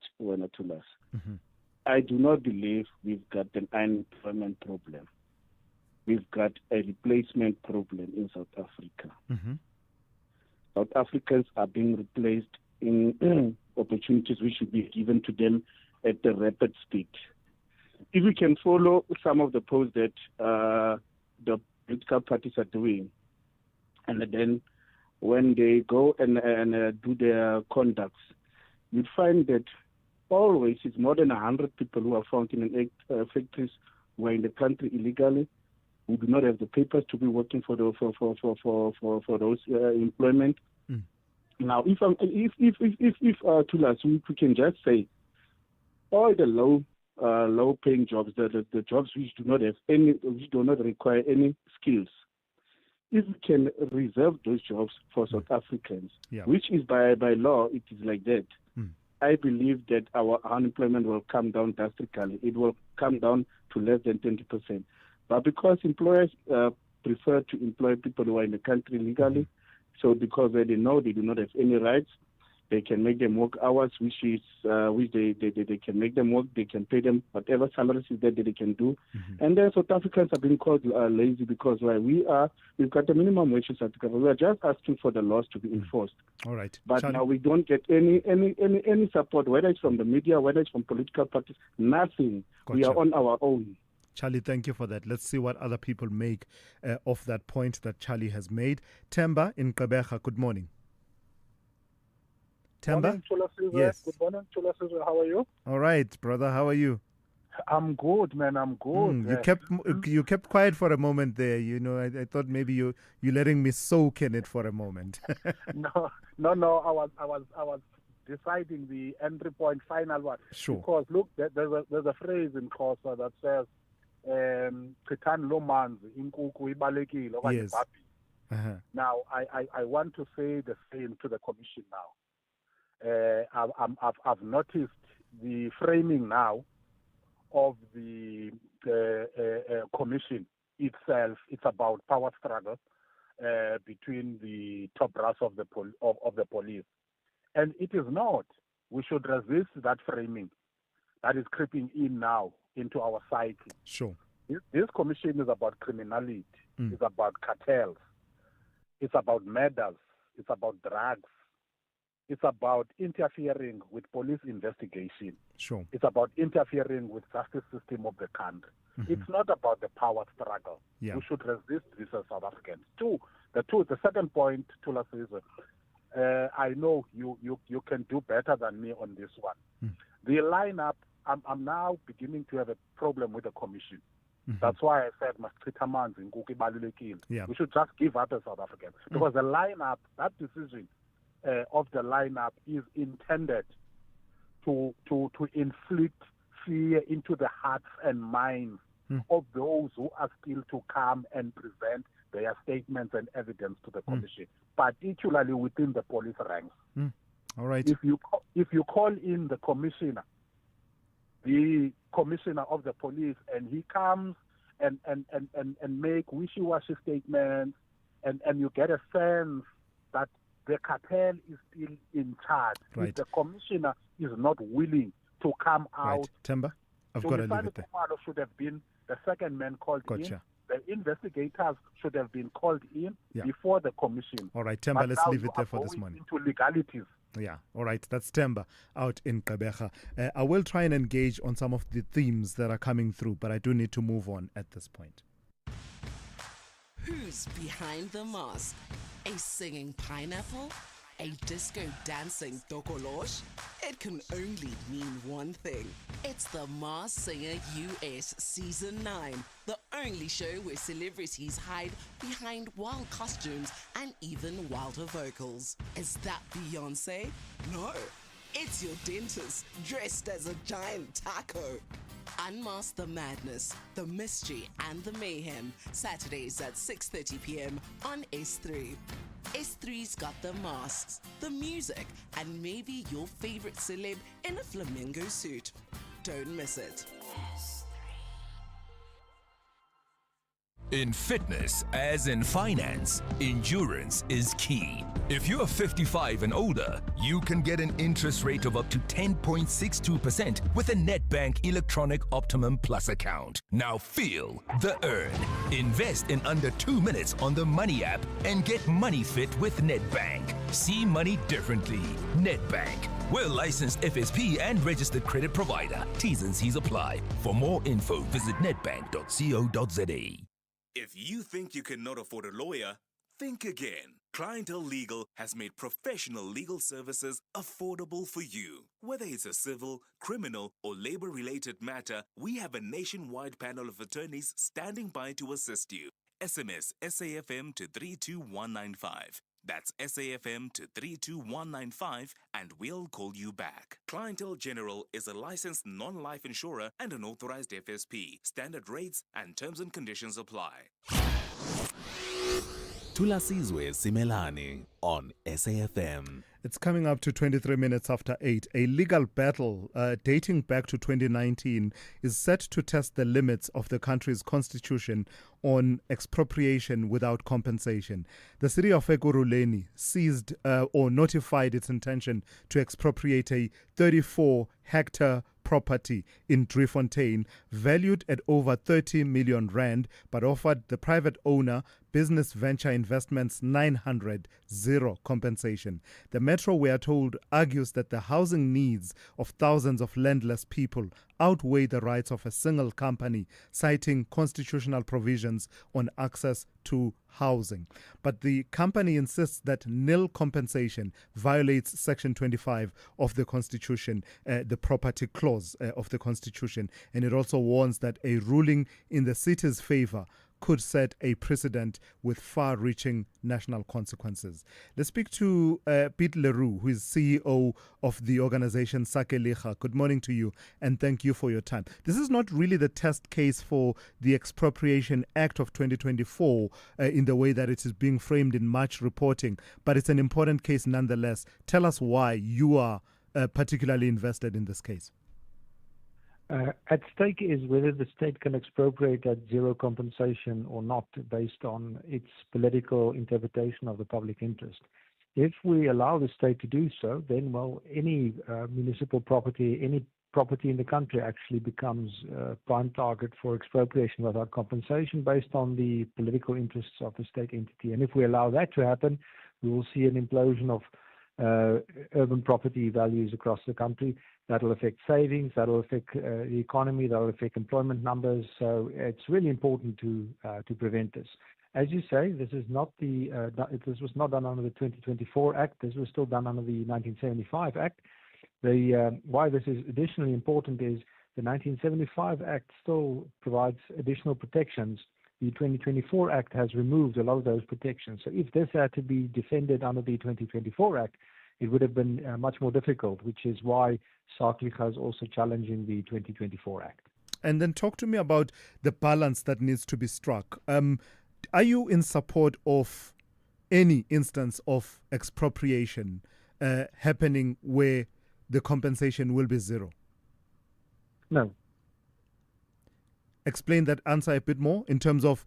I do not believe we've got an unemployment problem. We've got a replacement problem in South Africa. South Africans are being replaced in opportunities which should be given to them at a rapid speed. If we can follow some of the posts that the political parties are doing, and then when they go and do their conducts, you find that always it's more than 100 people who are found in factories who are in the country illegally, who do not have the papers to be working for those employment. Now, if Thulas, we can just say all the low paying jobs, the jobs which do not have any, which do not require any skills, if we can reserve those jobs for South Africans, which is by law, it is like that. I believe that our unemployment will come down drastically. It will come down to less than 20%. But because employers prefer to employ people who are in the country legally, so because they know they do not have any rights, they can make them work hours, which they can make them work. They can pay them whatever salaries is that they can do. And then South Africans are being called lazy because we've got a minimum wage in South Africa. We are just asking for the laws to be enforced. All right. But now we don't get any support, whether it's from the media, whether it's from political parties, nothing. Gotcha. We are on our own. Charlie, thank you for that. Let's see what other people make of that point that Charlie has made. Temba in Gqeberha, good morning. Temba? Yes. Good morning, Thulasizwe. How are you? All right, brother. How are you? I'm good, man. I'm good. You kept quiet for a moment there. You know, I thought maybe you're letting me soak in it for a moment. No. I was deciding the entry point, final one. Sure. Because look, there's a phrase in Xhosa that says, "Chitan lo manzi, inkukhu ibalekile okanye ibhabhile." Now, I want to say the same to the commission now. I've noticed the framing now of the commission itself. It's about power struggle between the top brass of the police, and it is not. We should resist that framing that is creeping in now into our psyche. Sure. This commission is about criminality. It's about cartels. It's about murders. It's about drugs. It's about interfering with police investigation. Sure. It's about interfering with justice system of the country. It's not about the power struggle. Yeah. We should resist this as South Africans. The second point, Thulasizwe, I know you can do better than me on this one. The lineup, I'm now beginning to have a problem with the commission. That's why I said we should just give up as South Africans. Because the lineup, that decision of the lineup is intended to inflict fear into the hearts and minds of those who are still to come and present their statements and evidence to the commission, particularly within the police ranks. All right. If you call in the commissioner of the police, and he comes and make wishy-washy statements, and you get a sense that the cartel is still in charge. Right. If the commissioner is not willing to come out, Right. Temba, I've got to leave it there. should have been the second man called Gotcha. in. The investigators should have been called in Yeah. before the commission. All right, Temba, But let's now leave you it there are for this going morning. into legalities. Yeah, all right. That's Temba out in Gqeberha. I will try and engage on some of the themes that are coming through, but I do need to move on at this point. Who's behind the mask? A singing pineapple? A disco dancing tokolosh? It can only mean one thing. It's the Masked Singer US Season 9, the only show where celebrities hide behind wild costumes and even wilder vocals. Is that Beyonce? No, it's your dentist dressed as a giant taco. Unmask the madness, the mystery, and the mayhem. Saturdays at 6:30 p.m. on S3. S3's got the masks, the music, and maybe your favorite celeb in a flamingo suit. Don't miss it. In fitness, as in finance, endurance is key. If you're 55 and older, you can get an interest rate of up to 10.62% with a Nedbank Electronic Optimum Plus account. Now feel the earn. Invest in under 2 minutes on the Money app and get money fit with Nedbank. See money differently. Nedbank. We're licensed FSP and registered credit provider. T's and C's apply. For more info, visit nedbank.co.za. If you think you cannot afford a lawyer, think again. Clientele Legal has made professional legal services affordable for you. Whether it's a civil, criminal, or labor-related matter, we have a nationwide panel of attorneys standing by to assist you. SMS SAFM to 32195. That's SAFM to 32195 and we'll call you back. Clientele General is a licensed non-life insurer and an authorized FSP. Standard rates and terms and conditions apply. Thulasizwe Simelane on SAFM. It's coming up to 23 minutes after 8. A legal battle dating back to 2019 is set to test the limits of the country's constitution on expropriation without compensation. The city of Ekurhuleni seized or notified its intention to expropriate a 34-hectare property in Driefontein valued at over 30 million rand, but offered the private owner Business Venture Investments 900 zero compensation. The Metro, we are told, argues that the housing needs of thousands of landless people outweigh the rights of a single company, citing constitutional provisions on access to housing. But the company insists that nil compensation violates Section 25 of the Constitution, the property clause of the Constitution, and it also warns that a ruling in the city's favor could set a precedent with far-reaching national consequences. Let's speak to Pete Leroux, who is CEO of the organization Sakeliga. Good morning to you, and thank you for your time. This is not really the test case for the Expropriation Act of 2024 in the way that it is being framed in March reporting, but it's an important case nonetheless. Tell us why you are particularly invested in this case. At stake is whether the state can expropriate at zero compensation or not based on its political interpretation of the public interest. If we allow the state to do so, then, well, any municipal property, any property in the country actually becomes a prime target for expropriation without compensation based on the political interests of the state entity. And if we allow that to happen, we will see an implosion of urban property values across the country. That will affect savings, that will affect the economy, that will affect employment numbers. So it's really important to prevent this. As you say, this is not this was not done under the 2024 Act. This was still done under the 1975 Act. Why this is additionally important is the 1975 Act still provides additional protections. The 2024 Act has removed a lot of those protections. So if this had to be defended under the 2024 Act, it would have been much more difficult, which is why Sakeliga is also challenging the 2024 Act. And then talk to me about the balance that needs to be struck. Are you in support of any instance of expropriation happening where the compensation will be zero? No. Explain that answer a bit more in terms of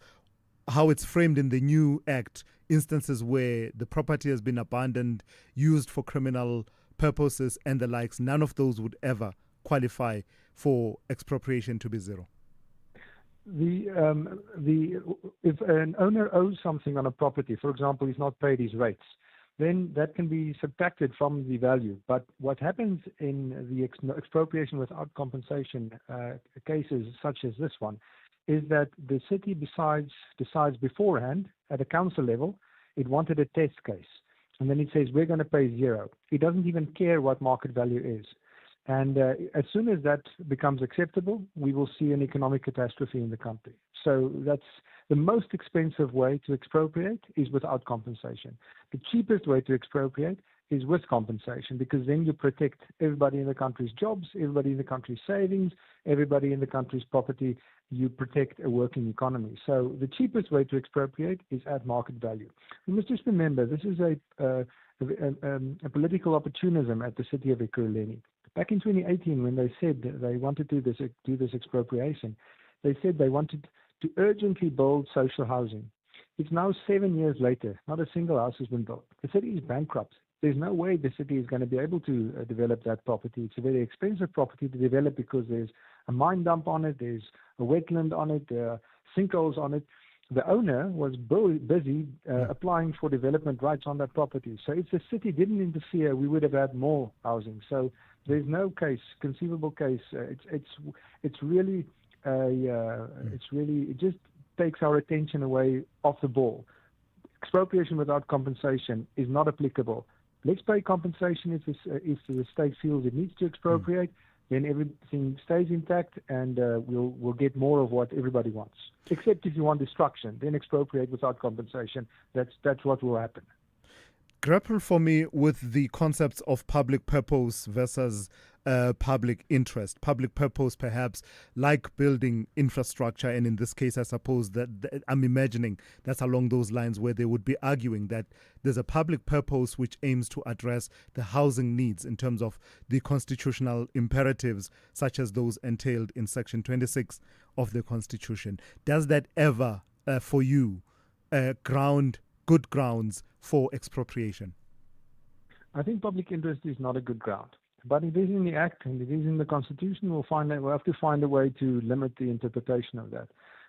how it's framed in the new Act, instances where the property has been abandoned, used for criminal purposes and the likes. None of those would ever qualify for expropriation to be zero. If an owner owes something on a property, for example, he's not paid his rates, then that can be subtracted from the value. But what happens in the expropriation without compensation cases such as this one is that the city decides beforehand at a council level it wanted a test case. And then it says, we're going to pay zero. It doesn't even care what market value is. And as soon as that becomes acceptable, we will see an economic catastrophe in the country. So that's the most expensive way to expropriate is without compensation. The cheapest way to expropriate is with compensation, because then you protect everybody in the country's jobs, everybody in the country's savings, everybody in the country's property. You protect a working economy. So the cheapest way to expropriate is at market value. You must just remember, this is a political opportunism at the city of Ekurhuleni. Back in 2018, when they said they wanted to do this expropriation, they said they wanted to urgently build social housing. It's now 7 years later. Not a single house has been built. The city is bankrupt. There's no way the city is going to be able to develop that property. It's a very expensive property to develop because there's a mine dump on it, there's a wetland on it, there are sinkholes on it. The owner was busy applying for development rights on that property. So if the city didn't interfere, we would have had more housing. So there's no conceivable case. It just takes our attention away off the ball. Expropriation without compensation is not applicable. Let's pay compensation if the state feels it needs to expropriate. Then everything stays intact, and we'll get more of what everybody wants. Except if you want destruction, then expropriate without compensation. That's what will happen. Grapple for me with the concepts of public purpose versus public interest. Public purpose, perhaps, like building infrastructure, and in this case, I suppose that I'm imagining that's along those lines where they would be arguing that there's a public purpose which aims to address the housing needs in terms of the constitutional imperatives, such as those entailed in Section 26 of the Constitution. Does that ever, for you, good grounds for expropriation? I think public interest is not a good ground, but it is in the Act and it is in the Constitution. We'll have to find a way to limit the interpretation of that.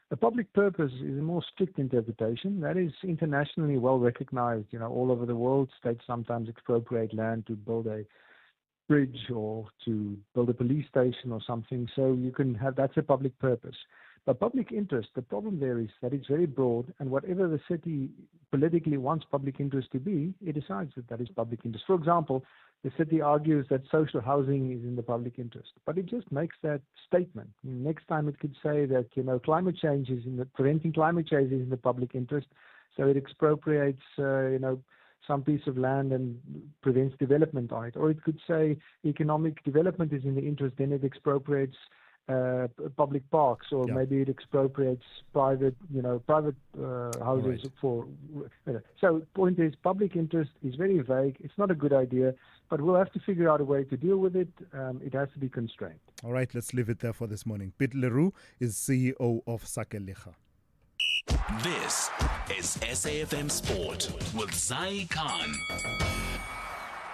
The public purpose is a more strict interpretation that is internationally well recognized. All over the world, states sometimes expropriate land to build a bridge or to build a police station or something. So you can have that's a public purpose. But public interest, the problem there is that it's very broad, and whatever the city politically wants public interest to be, it decides that is public interest. For example, the city argues that social housing is in the public interest, but it just makes that statement. Next time it could say that climate change preventing climate change is in the public interest, so it expropriates some piece of land and prevents development on it. Or it could say economic development is in the interest, then it expropriates public parks, or maybe it expropriates private houses for. So the point is, public interest is very vague. It's not a good idea, but we'll have to figure out a way to deal with it. It has to be constrained. All right, let's leave it there for this morning. Piet Leroux is CEO of Sakelicha. This is SAFM Sport with Zai Khan.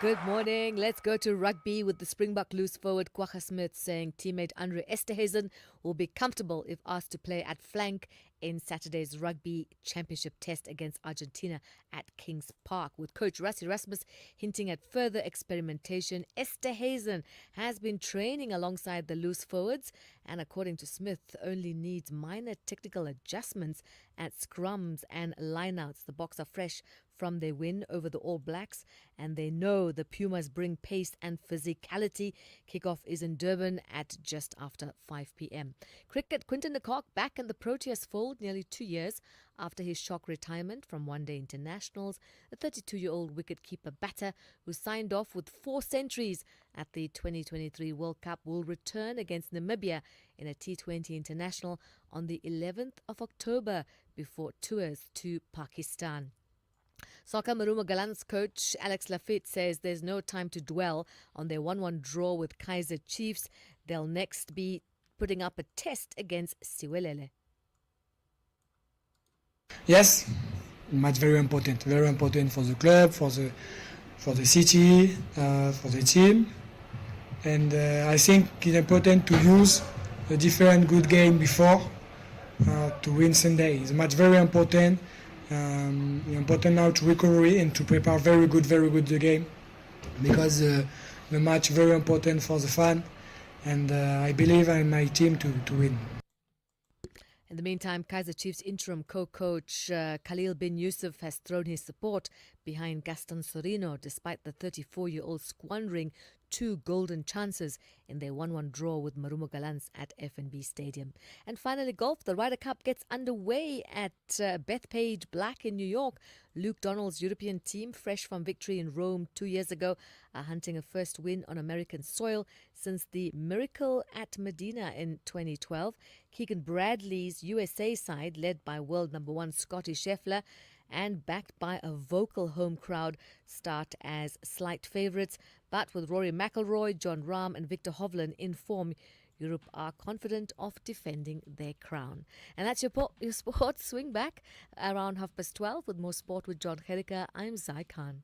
Good morning. Let's go to rugby with the Springbok loose forward Kwagga Smith saying teammate Andre Esterhuizen will be comfortable if asked to play at flank in Saturday's Rugby Championship test against Argentina at Kings Park. With coach Rassie Erasmus hinting at further experimentation, Esterhuizen has been training alongside the loose forwards and, according to Smith, only needs minor technical adjustments at scrums and lineouts. The Boks are fresh from their win over the All Blacks, and they know the Pumas bring pace and physicality. Kickoff is in Durban at just after 5 p.m. Cricket, Quinton de Kock back in the Proteas fold nearly 2 years after his shock retirement from one-day internationals. The 32-year-old wicket-keeper batter, who signed off with 4 centuries at the 2023 World Cup, will return against Namibia in a T20 international on the 11th of October before tours to Pakistan. Soccer Maruma Gallants coach Alex Lafitte says there's no time to dwell on their 1-1 draw with Kaizer Chiefs. They'll next be putting up a test against Siwelele. Yes, match very important for the club, for the city, for the team, and I think it's important to use a different good game before to win Sunday. It's a match very important. Important now to recover and to prepare very good the game, because the match very important for the fan, and I believe in my team to win. In the meantime, Kaizer Chiefs interim co-coach Khalil bin Yusuf has thrown his support behind Gaston Sorino despite the 34-year-old squandering 2 golden chances in their 1-1 draw with Marumo Gallants at FNB Stadium. And finally, golf. The Ryder Cup gets underway at Bethpage Black in New York. Luke Donald's European team, fresh from victory in Rome 2 years ago, are hunting a first win on American soil since the miracle at Medina in 2012. Keegan Bradley's USA side, led by world number 1 Scotty Scheffler, and backed by a vocal home crowd, start as slight favourites. But with Rory McIlroy, John Rahm and Victor Hovland in form, Europe are confident of defending their crown. And that's your sports swing back around 12:30 with more sport with John Kherika. I'm Zai Khan.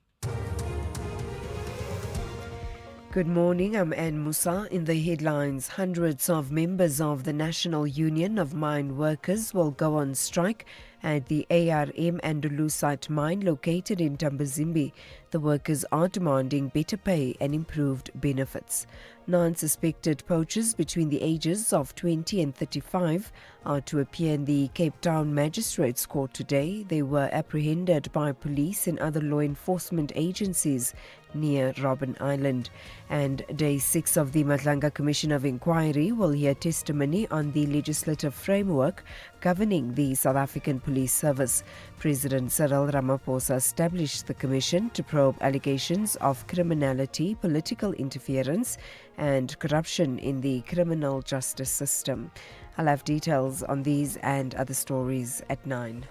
Good morning, I'm Anne Musa. In the headlines, hundreds of members of the National Union of Mine Workers will go on strike at the ARM and Lucite mine located in Tambazimbi. The workers are demanding better pay and improved benefits. 9 suspected poachers between the ages of 20 and 35 are to appear in the Cape Town Magistrates Court today. They were apprehended by police and other law enforcement agencies near Robben Island. And Day 6 of the Madlanga Commission of Inquiry will hear testimony on the legislative framework governing the South African Police Service. President Cyril Ramaphosa established the commission to probe allegations of criminality, political interference and corruption in the criminal justice system. I'll have details on these and other stories at 9.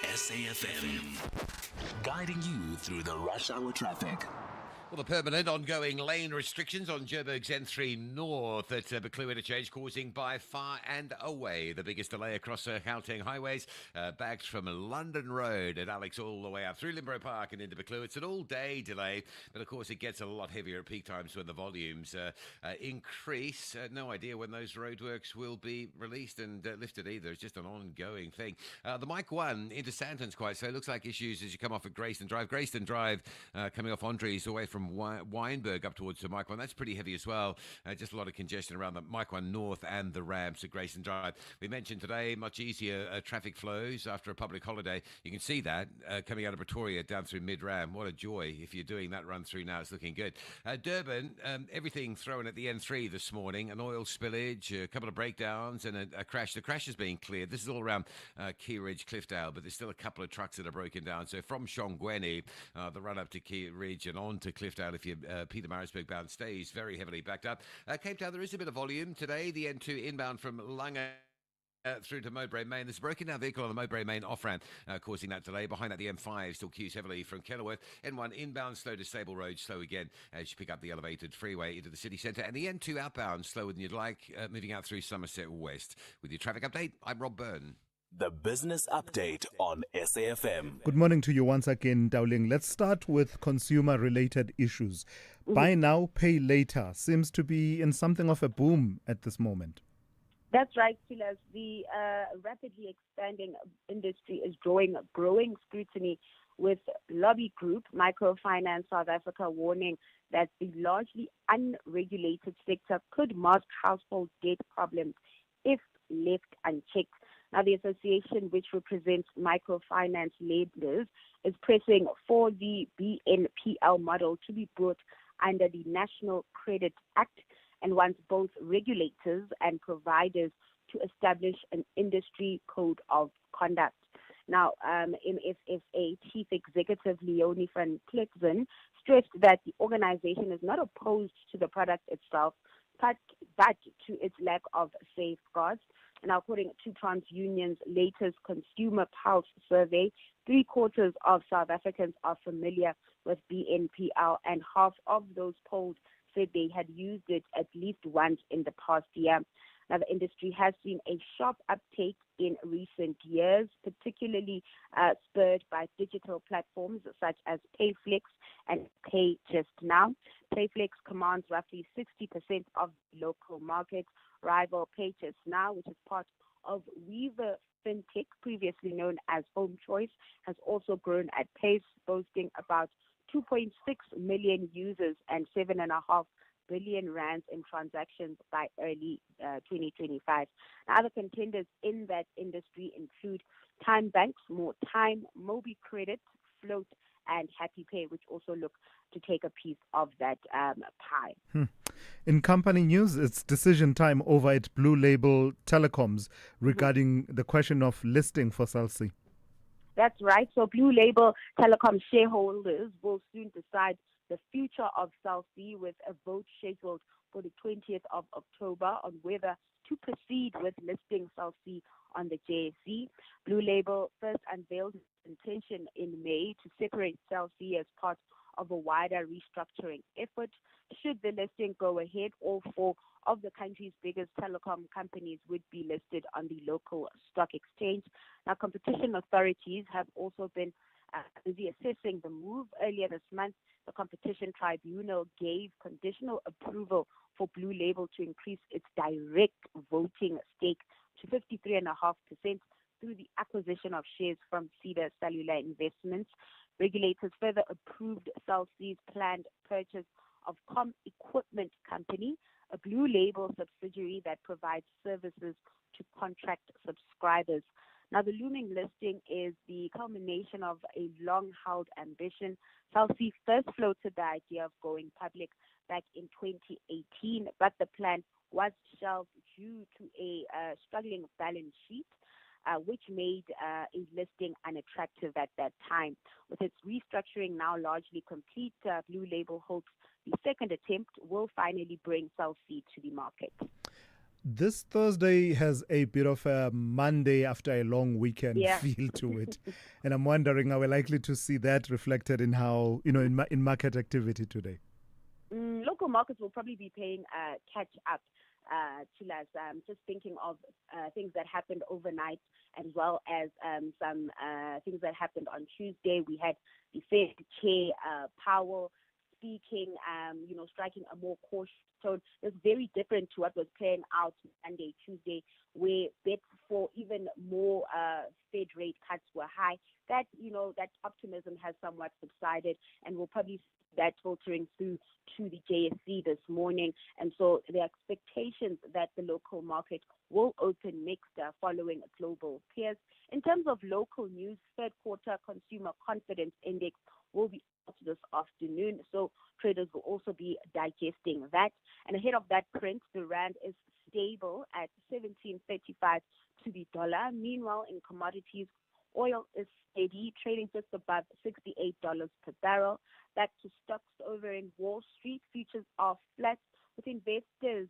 SAFM, guiding you through the rush hour traffic. Well, the permanent ongoing lane restrictions on Joburg's N3 North at Buccleuch Interchange causing by far and away the biggest delay across Gauteng highways, backed from London Road at Alex all the way up through Limborough Park and into Buccleuch. It's an all-day delay, but of course it gets a lot heavier at peak times when the volumes increase. No idea when those roadworks will be released and lifted either. It's just an ongoing thing. The Mike 1 into Santon's quite so. It looks like issues as you come off at Grayston Drive. Grayston Drive coming off Andres away from Wynberg up towards the Mike 1. That's pretty heavy as well. Just a lot of congestion around the Mike 1 North and the ramps at Grayson Drive. We mentioned today much easier traffic flows after a public holiday. You can see that coming out of Pretoria down through Mid-Ram. What a joy if you're doing that run through now. It's looking good. Durban, everything thrown at the N3 this morning. An oil spillage, a couple of breakdowns and a crash. The crash is being cleared. This is all around Key Ridge, Cliffdale, but there's still a couple of trucks that are broken down. So from Shongweni, the run up to Key Ridge and on to Cliffdale, if you're Pietermaritzburg bound, stays very heavily backed up. Cape Town, there is a bit of volume today. The N2 inbound from Langa through to Mowbray Main. There's a broken down vehicle on the Mowbray Main off-ramp causing that delay. Behind that, the M5 still queues heavily from Kenilworth. N1 inbound slow to Sable Road, slow again as you pick up the elevated freeway into the city centre. And the N2 outbound slower than you'd like, moving out through Somerset West. With your traffic update, I'm Rob Byrne. The Business Update on SAFM. Good morning to you once again, Dowling. Let's start with consumer-related issues. Buy now, pay later seems to be in something of a boom at this moment. That's right, Silas. The rapidly expanding industry is drawing growing scrutiny, with lobby group Microfinance South Africa warning that the largely unregulated sector could mask household debt problems if left unchecked. Now, the association, which represents microfinance lenders, is pressing for the BNPL model to be brought under the National Credit Act and wants both regulators and providers to establish an industry code of conduct. Now, MFSA Chief Executive Leonie van Klerksen stressed that the organization is not opposed to the product itself, but to its lack of safeguards. Now, according to TransUnion's latest Consumer Pulse survey, 3/4 of South Africans are familiar with BNPL, and half of those polled said they had used it at least once in the past year. Now, the industry has seen a sharp uptake in recent years, particularly spurred by digital platforms such as PayFlex and Pay Just Now. PayFlex commands roughly 60% of the local market. Rival Pay Just Now, which is part of Weaver FinTech, previously known as Home Choice, has also grown at pace, boasting about 2.6 million users and $7.5 billion rands in transactions by early 2025. Now, other contenders in that industry include Time Banks, More Time, Mobi Credit, Float, and Happy Pay, which also look to take a piece of that pie. In company news, it's decision time over at Blue Label Telecoms regarding the question of listing for Cell C. That's right. So Blue Label Telecom shareholders will soon decide the future of Cell C with a vote scheduled for the 20th of October on whether to proceed with listing Cell C on the JSE. Blue Label first unveiled its intention in May to separate Cell C as part of a wider restructuring effort. Should the listing go ahead, all four of the country's biggest telecom companies would be listed on the local stock exchange. Now, competition authorities have also been busy assessing the move. Earlier this month, the Competition Tribunal gave conditional approval for Blue Label to increase its direct voting stake to 53.5% through the acquisition of shares from Cedar Cellular Investments. Regulators further approved Cell C's planned purchase of Com Equipment Company, a Blue Label subsidiary that provides services to contract subscribers. Now, the looming listing is the culmination of a long-held ambition. Cell C first floated the idea of going public back in 2018, but the plan was shelved due to a struggling balance sheet, which made a listing unattractive at that time. With its restructuring now largely complete, Blue Label hopes the second attempt will finally bring Cell C to the market. This Thursday has a bit of a Monday after a long weekend feel to it. And I'm wondering, are we likely to see that reflected in how, in market activity today? Local markets will probably be playing catch up. Chilas, just thinking of things that happened overnight as well as some things that happened on Tuesday. We had the Fed Chair Powell speaking, striking a more cautious tone. It's very different to what was playing out Monday, Tuesday, where bets for even more Fed rate cuts were high. That optimism has somewhat subsided, and we'll probably see that filtering through to the JSE this morning. And so the expectations that the local market will open mixed following global peers. In terms of local news, third quarter consumer confidence index will be out this afternoon, so traders will also be digesting that. And ahead of that print, the rand is stable at 17.35 to the dollar. Meanwhile, in commodities, oil is steady, trading just above $68 per barrel. Back to stocks over in Wall Street. Futures are flat, with investors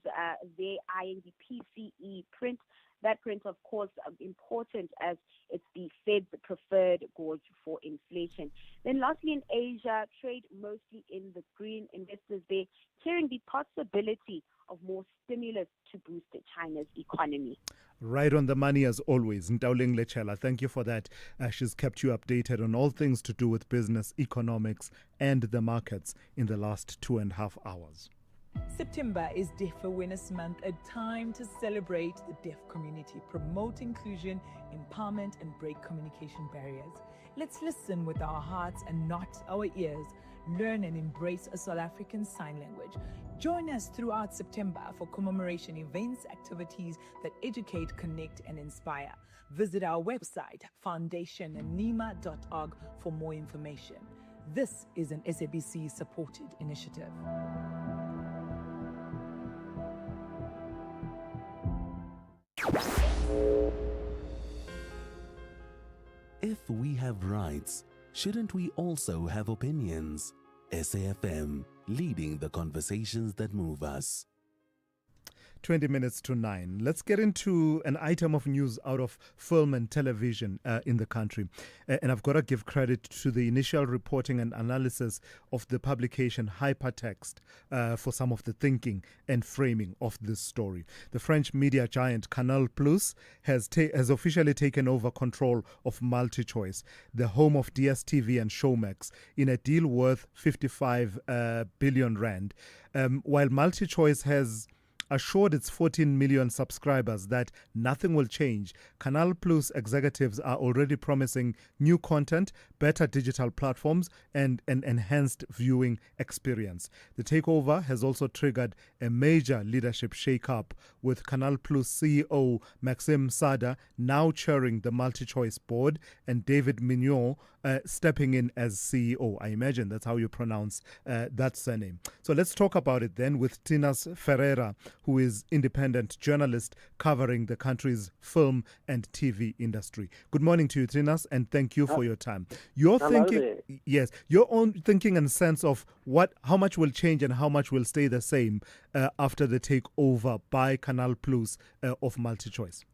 they eyeing the PCE print. That print, of course, important as it's the Fed's preferred gauge for inflation. Then lastly, in Asia, trade mostly in the green. Investors there hearing the possibility of more stimulus to boost China's economy. Right on the money as always. Ntauleng Lechela, thank you for that. She's kept you updated on all things to do with business, economics, and the markets in the last 2.5 hours. September is Deaf Awareness Month, a time to celebrate the deaf community, promote inclusion, empowerment, and break communication barriers. Let's listen with our hearts and not our ears. Learn and embrace a South African Sign Language. Join us throughout September for commemoration events, activities that educate, connect, and inspire. Visit our website, foundationnima.org, for more information. This is an SABC-supported initiative. If we have rights, shouldn't we also have opinions? SAFM, leading the conversations that move us. 20 minutes to 9. Let's get into an item of news out of film and television in the country. And I've got to give credit to the initial reporting and analysis of the publication Hypertext for some of the thinking and framing of this story. The French media giant Canal Plus has officially taken over control of MultiChoice, the home of DSTV and Showmax, in a deal worth 55 billion rand. While MultiChoice has assured its 14 million subscribers that nothing will change. Canal Plus executives are already promising new content, better digital platforms, and an enhanced viewing experience. The takeover has also triggered a major leadership shake-up, with Canal Plus CEO Maxime Sada now chairing the MultiChoice board and David Mignon stepping in as CEO. I imagine that's how you pronounce that surname. So let's talk about it then with Tinas Ferreira, who is independent journalist covering the country's film and TV industry. Good morning to you, Tinas, and thank you for your time. Your own thinking and sense of how much will change and how much will stay the same after the takeover by Canal Plus of MultiChoice.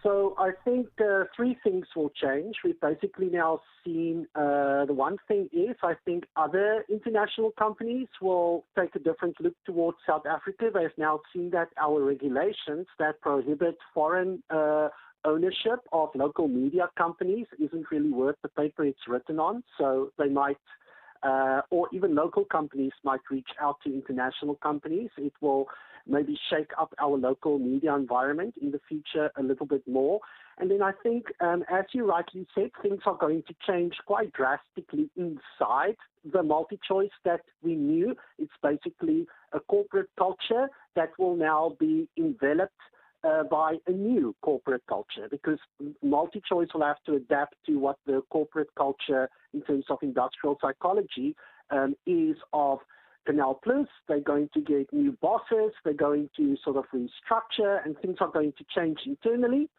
So I think three things will change. We've basically now seen the one thing is I think other international companies will take a different look towards South Africa. They've now seen that our regulations that prohibit foreign ownership of local media companies isn't really worth the paper it's written on. So they might, or even local companies might reach out to international companies. It will maybe shake up our local media environment in the future a little bit more. And then I think, as you rightly said, things are going to change quite drastically inside the MultiChoice that we knew. It's basically a corporate culture that will now be enveloped by a new corporate culture, because MultiChoice will have to adapt to what the corporate culture in terms of industrial psychology is of Canal Plus. They're going to get new bosses, they're going to sort of restructure, and things are going to change internally.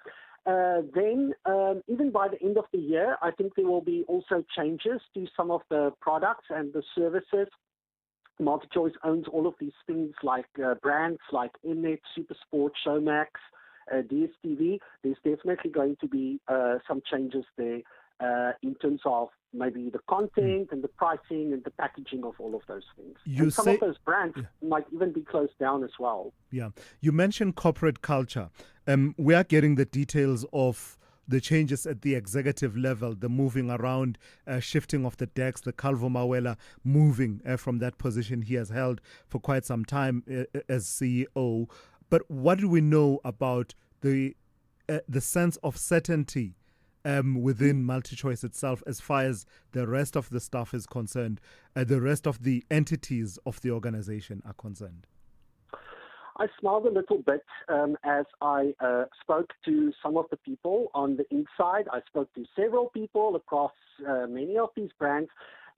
Then, even by the end of the year, I think there will be also changes to some of the products and the services. MultiChoice owns all of these things like brands like Mnet, SuperSport, Showmax, DSTV. There's definitely going to be some changes there in terms of maybe the content and the pricing and the packaging of all of those things. And some of those brands might even be closed down as well. Yeah. You mentioned corporate culture. We are getting the details of the changes at the executive level, the moving around, shifting of the decks, the Calvo Mawela moving from that position he has held for quite some time as CEO. But what do we know about the sense of certainty within MultiChoice itself as far as the rest of the staff is concerned, the rest of the entities of the organization are concerned? I smiled a little bit as I spoke to some of the people on the inside. I spoke to several people across many of these brands.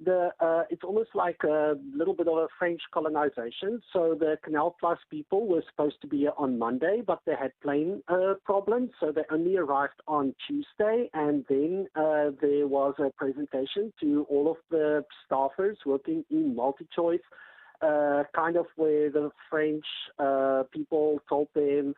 It's almost like a little bit of a French colonization. So the Canal Plus people were supposed to be here on Monday, but they had plane problems, so they only arrived on Tuesday. And then there was a presentation to all of the staffers working in MultiChoice, kind of where the French people told them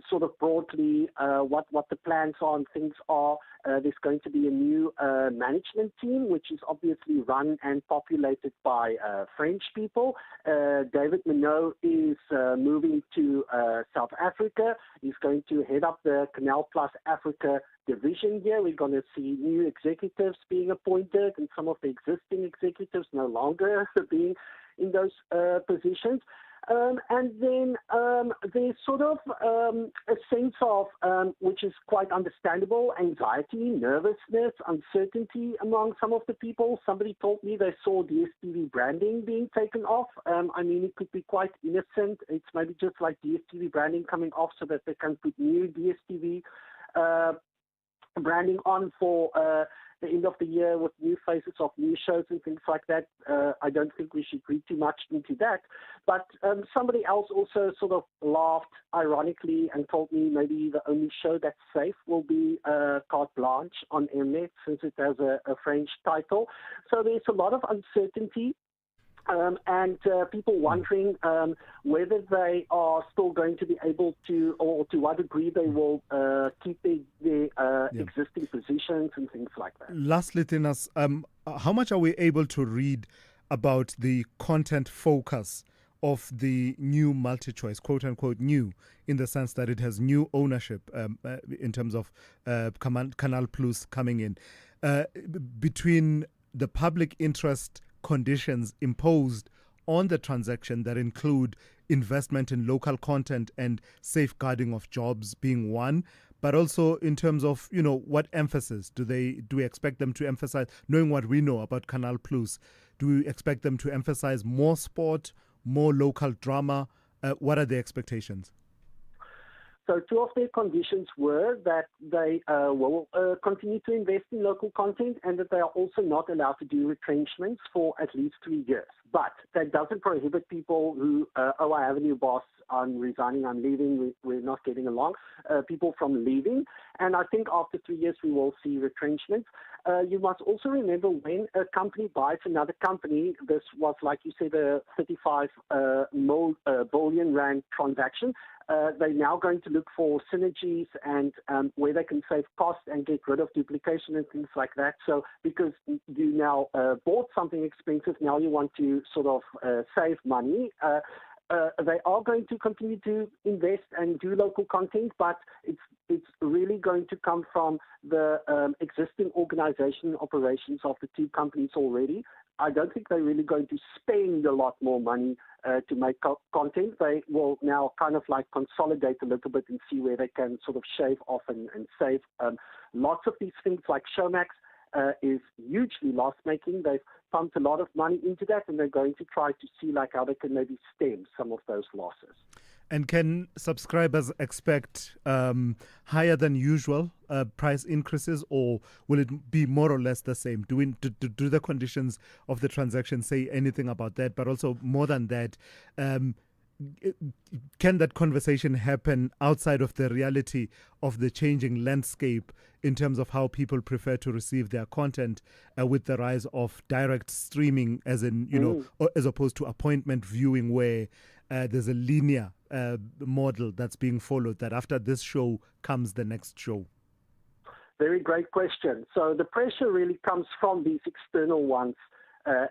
sort of broadly what the plans on things are. There's going to be a new management team, which is obviously run and populated by French people. David Mignon is moving to South Africa. He's going to head up the Canal Plus Africa division here. We're going to see new executives being appointed and some of the existing executives no longer being in those positions. And then there's sort of a sense of, which is quite understandable, anxiety, nervousness, uncertainty among some of the people. Somebody told me they saw DSTV branding being taken off. I mean, it could be quite innocent. It's maybe just like DSTV branding coming off so that they can put new DSTV branding on for the end of the year with new faces of new shows and things like that. I don't think we should read too much into that. But somebody else also sort of laughed ironically and told me maybe the only show that's safe will be Carte Blanche on Mnet, since it has a French title. So there's a lot of uncertainty. And people wondering whether they are still going to be able to, or to what degree they will keep their existing positions and things like that. Lastly, Tinas, how much are we able to read about the content focus of the new MultiChoice, quote unquote new, in the sense that it has new ownership in terms of Canal Plus coming in, between the public interest conditions imposed on the transaction that include investment in local content and safeguarding of jobs being one, but also in terms of, what emphasis do we expect them to emphasize, knowing what we know about Canal Plus? Do we expect them to emphasize more sport, more local drama? What are the expectations? So two of their conditions were that they will continue to invest in local content and that they are also not allowed to do retrenchments for at least 3 years. But that doesn't prohibit people who, I have a new boss, I'm resigning, I'm leaving, we're not getting along, people from leaving. And I think after 3 years we will see retrenchments. You must also remember when a company buys another company, this was, like you said, a 35 billion rand transaction. They're now going to look for synergies and where they can save costs and get rid of duplication and things like that. So because you now bought something expensive, now you want to sort of save money. They are going to continue to invest and do local content, but it's really going to come from the existing organization operations of the two companies already. I don't think they're really going to spend a lot more money to make content. They will now kind of like consolidate a little bit and see where they can sort of shave off and save. Lots of these things like Showmax is hugely loss-making. They've pumped a lot of money into that, and they're going to try to see like how they can maybe stem some of those losses. And can subscribers expect higher than usual price increases, or will it be more or less the same? Do the conditions of the transaction say anything about that? But also, more than that, can that conversation happen outside of the reality of the changing landscape in terms of how people prefer to receive their content with the rise of direct streaming, as in, as opposed to appointment viewing, where there's a linear model that's being followed, that after this show comes the next show? Very great question. So the pressure really comes from these external ones.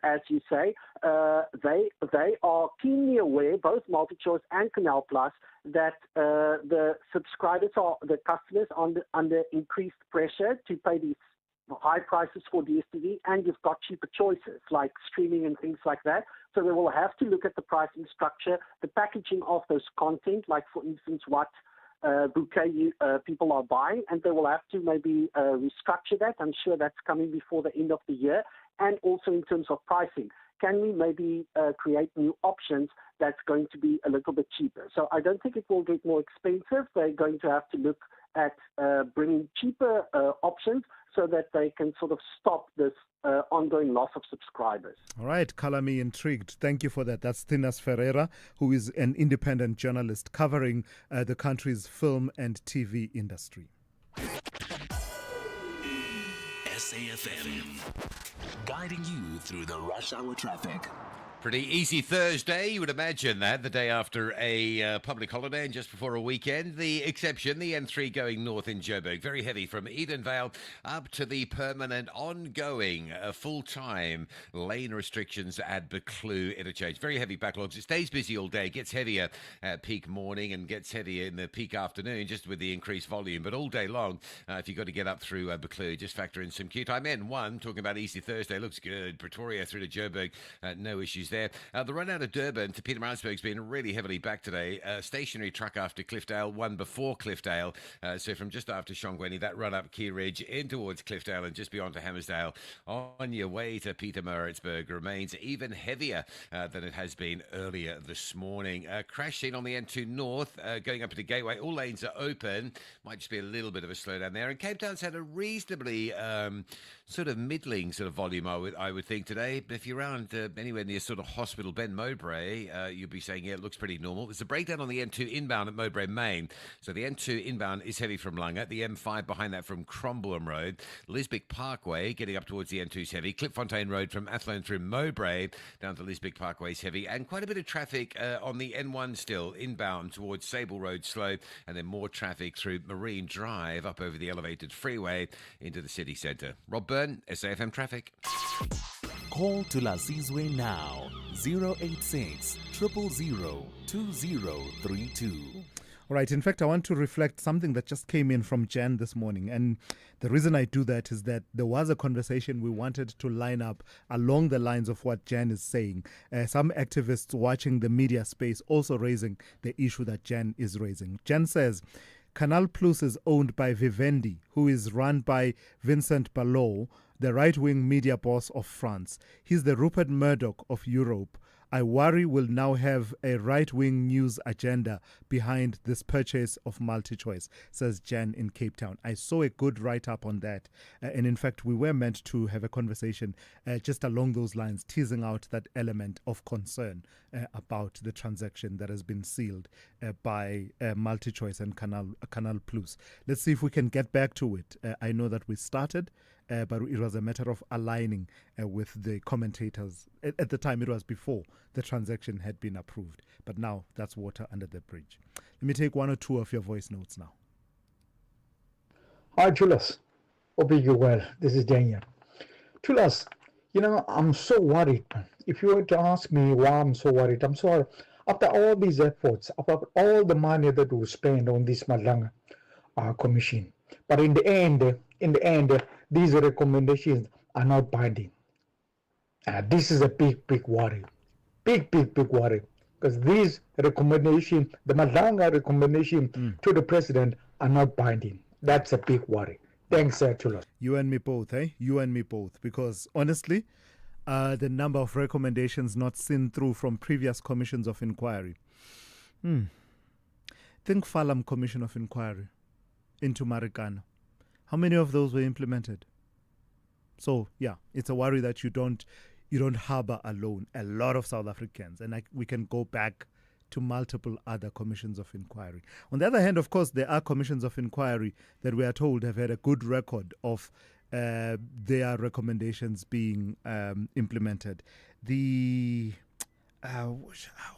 As you say, they are keenly aware, both MultiChoice and Canal Plus, that the subscribers are the customers under increased pressure to pay these high prices for DSTV, and you've got cheaper choices like streaming and things like that. So they will have to look at the pricing structure, the packaging of those content, like for instance what bouquet people are buying, and they will have to maybe restructure that. I'm sure that's coming before the end of the year. And also in terms of pricing, can we maybe create new options that's going to be a little bit cheaper? So I don't think it will get more expensive. They're going to have to look at bringing cheaper options so that they can sort of stop this ongoing loss of subscribers. All right, color me intrigued. Thank you for that. That's Tinas Ferreira, who is an independent journalist covering the country's film and TV industry. SAFM, guiding you through the rush hour traffic. Pretty easy Thursday, you would imagine that, the day after a public holiday and just before a weekend. The exception, the N3 going north in Joburg, very heavy from Edenvale up to the permanent ongoing full-time lane restrictions at Buccleuch interchange. Very heavy backlogs. It stays busy all day, gets heavier at peak morning and gets heavier in the peak afternoon just with the increased volume. But all day long, if you've got to get up through Buccleuch, just factor in some queue time. N1, talking about easy Thursday, looks good. Pretoria through to Joburg, no issues there. The run out of Durban to Pietermaritzburg's been really heavily backed today. Stationary truck after Cliffdale, one before Cliffdale. So from just after Shongweni, that run up Key Ridge in towards Cliffdale and just beyond to Hammersdale on your way to Pietermaritzburg remains even heavier than it has been earlier this morning. Crash scene on the N2 North going up into Gateway. All lanes are open. Might just be a little bit of a slowdown there. And Cape Town's had a reasonably sort of middling sort of volume, I would think, today. But if you're around anywhere near sort of Hospital Ben Mowbray, you'll be saying, yeah, it looks pretty normal. There's a breakdown on the N2 inbound at Mowbray Main. So the N2 inbound is heavy from Langa. The M5 behind that from Crombourne Road. Lisbech Parkway getting up towards the N2 is heavy. Klipfontein Road from Athlone through Mowbray down to Lisbech Parkway is heavy. And quite a bit of traffic on the N1 still inbound towards Sable Road slow. And then more traffic through Marine Drive up over the elevated freeway into the city centre. Rob Byrne, SAFM Traffic. Call Thulasizwe now, 086 000 2032. Right. In fact, I want to reflect something that just came in from Jan this morning. And the reason I do that is that there was a conversation we wanted to line up along the lines of what Jan is saying. Some activists watching the media space also raising the issue that Jan is raising. Jan says, Canal Plus is owned by Vivendi, who is run by Vincent Ballot, the right-wing media boss of France. He's the Rupert Murdoch of Europe. I worry we'll now have a right-wing news agenda behind this purchase of MultiChoice, says Jan in Cape Town. I saw a good write-up on that. And in fact, we were meant to have a conversation just along those lines, teasing out that element of concern about the transaction that has been sealed by MultiChoice and Canal Plus. Let's see if we can get back to it. I know that we started, but it was a matter of aligning with the commentators. At the time, it was before the transaction had been approved. But now, that's water under the bridge. Let me take one or two of your voice notes now. Hi, Tulas. Hope you're well. This is Daniel. Tulas, I'm so worried. If you were to ask me why I'm so worried, I'm sorry. After all these efforts, after all the money that we spend on this Madlanga commission, but in the end, these recommendations are not binding. This is a big worry. Big worry. Because these recommendations, the Madlanga recommendation to the president are not binding. That's a big worry. Thanks, Tulas. You and me both, eh? You and me both. Because honestly, the number of recommendations not seen through from previous commissions of inquiry. Think Falam Commission of Inquiry into Marikana. How many of those were implemented? So, yeah, it's a worry that you don't harbor alone a lot of South Africans. And we can go back to multiple other commissions of inquiry. On the other hand, of course, there are commissions of inquiry that we are told have had a good record of their recommendations being implemented. The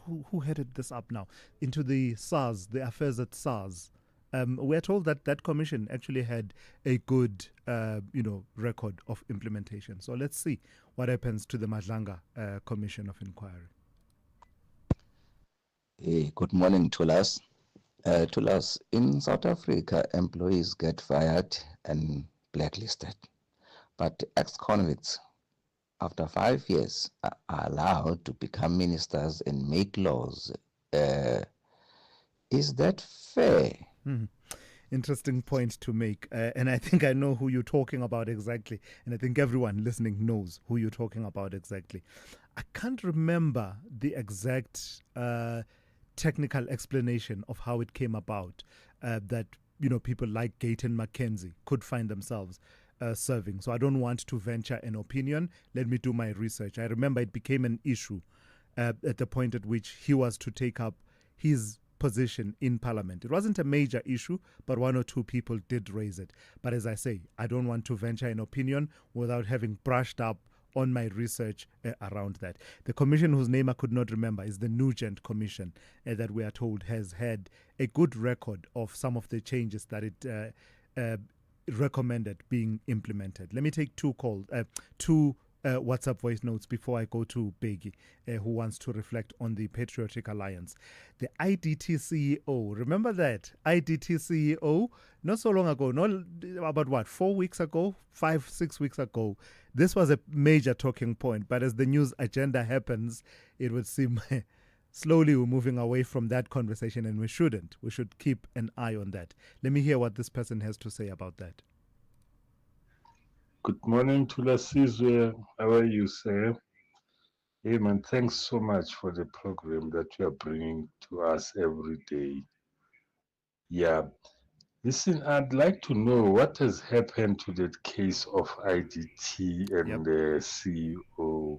who headed this up now? Into the SARS, the affairs at SARS. We're told that that commission actually had a good, record of implementation. So let's see what happens to the Madlanga Commission of Inquiry. Hey, good morning, Tulas. Tulas, in South Africa, employees get fired and blacklisted, but ex-convicts, after 5 years, are allowed to become ministers and make laws. Is that fair? Interesting point to make. And I think I know who you're talking about exactly. And I think everyone listening knows who you're talking about exactly. I can't remember the exact technical explanation of how it came about that, people like Gayton McKenzie could find themselves serving. So I don't want to venture an opinion. Let me do my research. I remember it became an issue at the point at which he was to take up his position in Parliament. It wasn't a major issue, but one or two people did raise it. But as I say, I don't want to venture an opinion without having brushed up on my research around that. The commission whose name I could not remember is the Nugent Commission that we are told has had a good record of some of the changes that it recommended being implemented. Let me take two WhatsApp voice notes before I go to Biggie, who wants to reflect on the Patriotic Alliance. The IDT CEO, remember that? IDT CEO, not so long ago, about 4 weeks ago, 5-6 weeks ago, this was a major talking point. But as the news agenda happens, it would seem slowly we're moving away from that conversation, and we shouldn't. We should keep an eye on that. Let me hear what this person has to say about that. Good morning, Thulasizwe. How are you, sir? Hey, man, thanks so much for the program that you are bringing to us every day. Yeah. Listen, I'd like to know what has happened to that case of IDT and the CEO.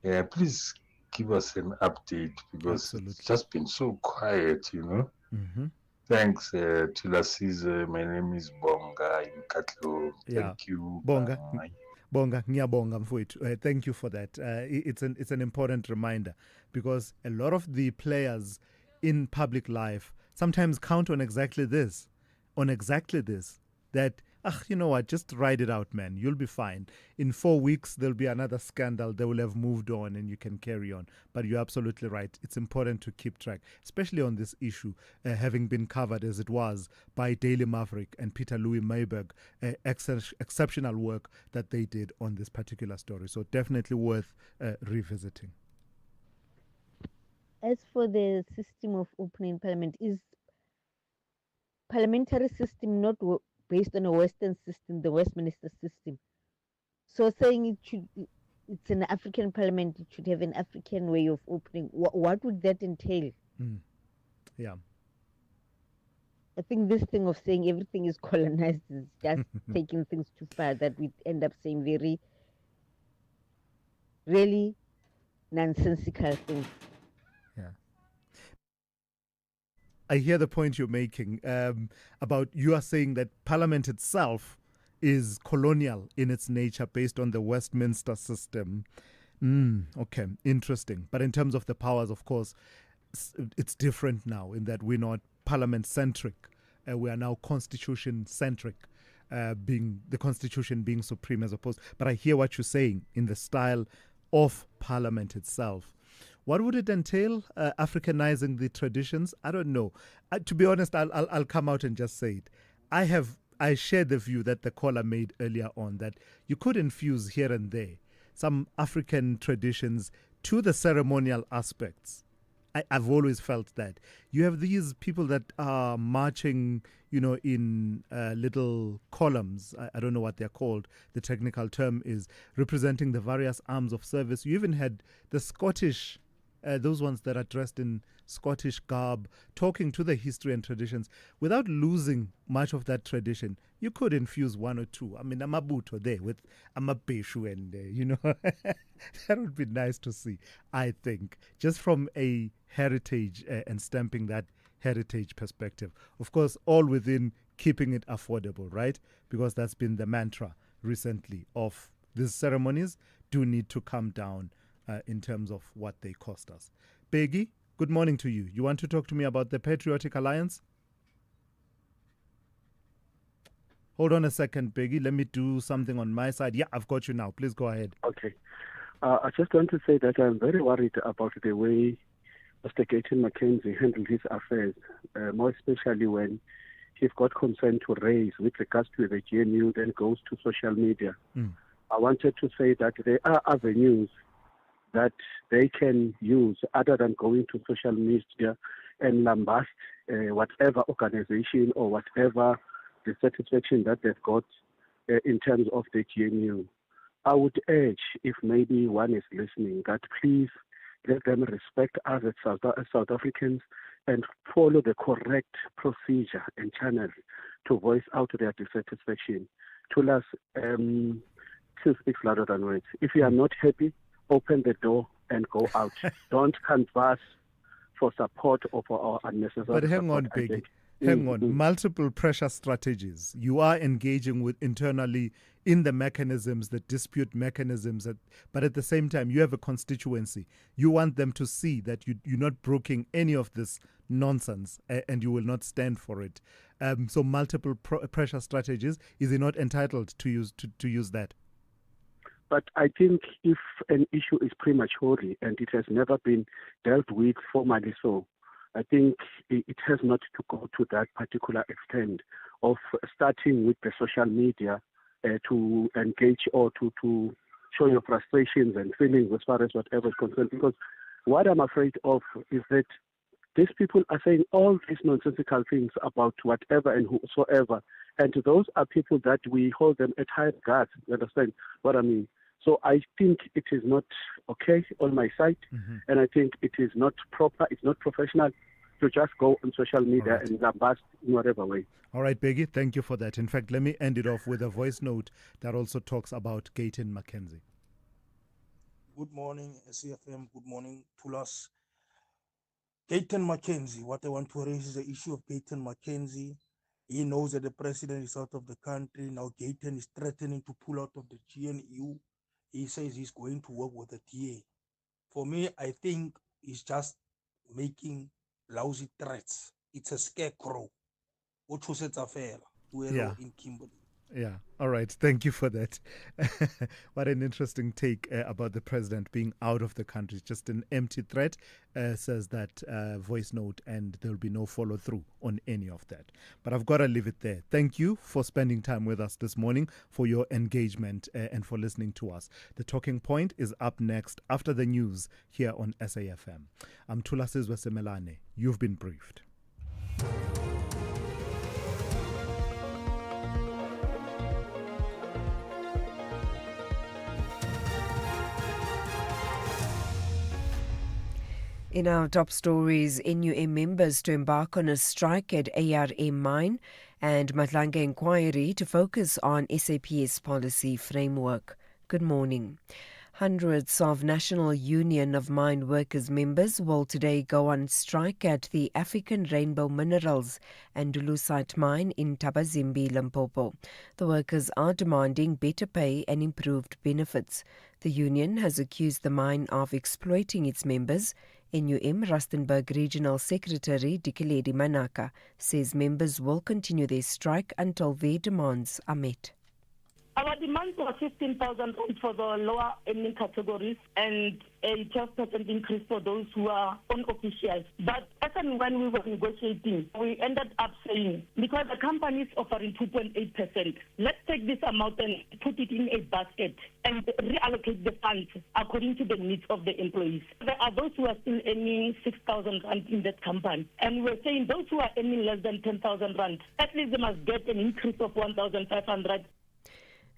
Yeah, please give us an update because it's just been so quiet, Mm-hmm. Thanks, Thulasizwe. My name is Bonga in Katlo. Thank you. Bonga, ngiyabonga mfowethu. Thank you for that. It's an important reminder because a lot of the players in public life sometimes count on exactly this, that You know what? Just ride it out, man. You'll be fine. In 4 weeks, there'll be another scandal. They will have moved on and you can carry on. But you're absolutely right. It's important to keep track, especially on this issue, having been covered as it was by Daily Maverick and Peter Louis Mayberg. Exceptional work that they did on this particular story. So definitely worth revisiting. As for the system of opening parliament, is parliamentary system not based on a Western system, the Westminster system? So saying it's an African parliament, it should have an African way of opening. What would that entail? Yeah. I think this thing of saying everything is colonized is just taking things too far, that we end up saying very, really nonsensical things. Yeah. I hear the point you're making about you are saying that Parliament itself is colonial in its nature based on the Westminster system. Okay, interesting. But in terms of the powers, of course, it's different now in that we're not Parliament-centric. We are now Constitution-centric, being the Constitution being supreme as opposed. But I hear what you're saying in the style of Parliament itself. What would it entail? Africanizing the traditions? I don't know. To be honest, I'll come out and just say it. I share the view that the caller made earlier on, that you could infuse here and there some African traditions to the ceremonial aspects. I've always felt that. You have these people that are marching, in little columns. I don't know what they're called. The technical term is representing the various arms of service. You even had the Scottish, those ones that are dressed in Scottish garb, talking to the history and traditions without losing much of that tradition. You could infuse one or two. I mean, Amabuto there with Amapeshu and, that would be nice to see, I think, just from a heritage and stamping that heritage perspective. Of course, all within keeping it affordable, right? Because that's been the mantra recently of these ceremonies do need to come down in terms of what they cost us. Peggy, good morning to you. You want to talk to me about the Patriotic Alliance? Hold on a second, Peggy. Let me do something on my side. Yeah, I've got you now. Please go ahead. Okay. I just want to say that I'm very worried about the way Mr. Gayton McKenzie handled his affairs, more especially when he's got concern to raise with regards to the GNU, then goes to social media. I wanted to say that there are avenues that they can use other than going to social media and lambast whatever organization or whatever dissatisfaction that they've got in terms of the GNU. I would urge, if maybe one is listening, that please let them respect us as South Africans and follow the correct procedure and channels to voice out their dissatisfaction. Thulas, still speaks louder than words. If you are not happy, open the door and go out. Don't canvass for support or for our unnecessary But hang support, on, Peggy. Hang on. Multiple pressure strategies. You are engaging with internally in the mechanisms, the dispute mechanisms, but at the same time, you have a constituency. You want them to see that you're not broking any of this nonsense and you will not stand for it. So multiple pressure strategies. Is he not entitled to use that? But I think if an issue is prematurely and it has never been dealt with formally, so I think it has not to go to that particular extent of starting with the social media to engage or to show your frustrations and feelings as far as whatever is concerned. Because what I'm afraid of is that these people are saying all these nonsensical things about whatever and whosoever. And those are people that we hold them at high regard. You understand what I mean? So I think it is not okay on my side. And I think it is not proper, it's not professional to just go on social media and lambast in whatever way. All right, Peggy, thank you for that. In fact, let me end it off with a voice note that also talks about Gayton McKenzie. Good morning, SCFM. Good morning, Thulas. Gayton McKenzie, what I want to raise is the issue of Gayton McKenzie. He knows that the president is out of the country. Now Gayton is threatening to pull out of the GNU. He says he's going to work with the DA. For me, I think he's just making lousy threats. It's a scarecrow. Yeah. In Kimberley. Yeah. All right. Thank you for that. What an interesting take about the president being out of the country. Just an empty threat, says that voice note, and there will be no follow through on any of that. But I've got to leave it there. Thank you for spending time with us this morning, for your engagement, and for listening to us. The Talking Point is up next after the news here on SAFM. I'm Thulasizwe Simelane. You've been briefed. In our top stories, NUM members to embark on a strike at ARM mine, and Madlanga inquiry to focus on SAP's policy framework. Good morning. Hundreds of National Union of Mine Workers members will today go on strike at the African Rainbow Minerals and Thulasizwe mine in Tabazimbi, Limpopo. The workers are demanding better pay and improved benefits. The union has accused the mine of exploiting its members. NUM Rustenburg Regional Secretary Dikeledi Manaka says members will continue their strike until their demands are met. Our demands were 15,000 for the lower earning categories and a 12% increase for those who are unofficial. But as and when we were negotiating, we ended up saying, because the company is offering 2.8%, let's take this amount and put it in a basket and reallocate the funds according to the needs of the employees. There are those who are still earning 6,000 rand in that company. And we're saying those who are earning less than 10,000 rand, at least they must get an increase of 1,500.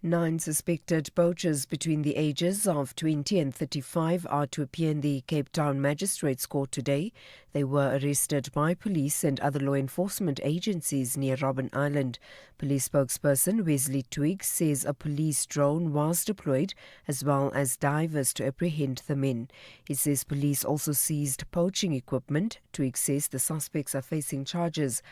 9 suspected poachers between the ages of 20 and 35 are to appear in the Cape Town Magistrates Court today. They were arrested by police and other law enforcement agencies near Robben Island. Police spokesperson Wesley Twiggs says a police drone was deployed as well as divers to apprehend the men. He says police also seized poaching equipment. Twiggs says the suspects are facing charges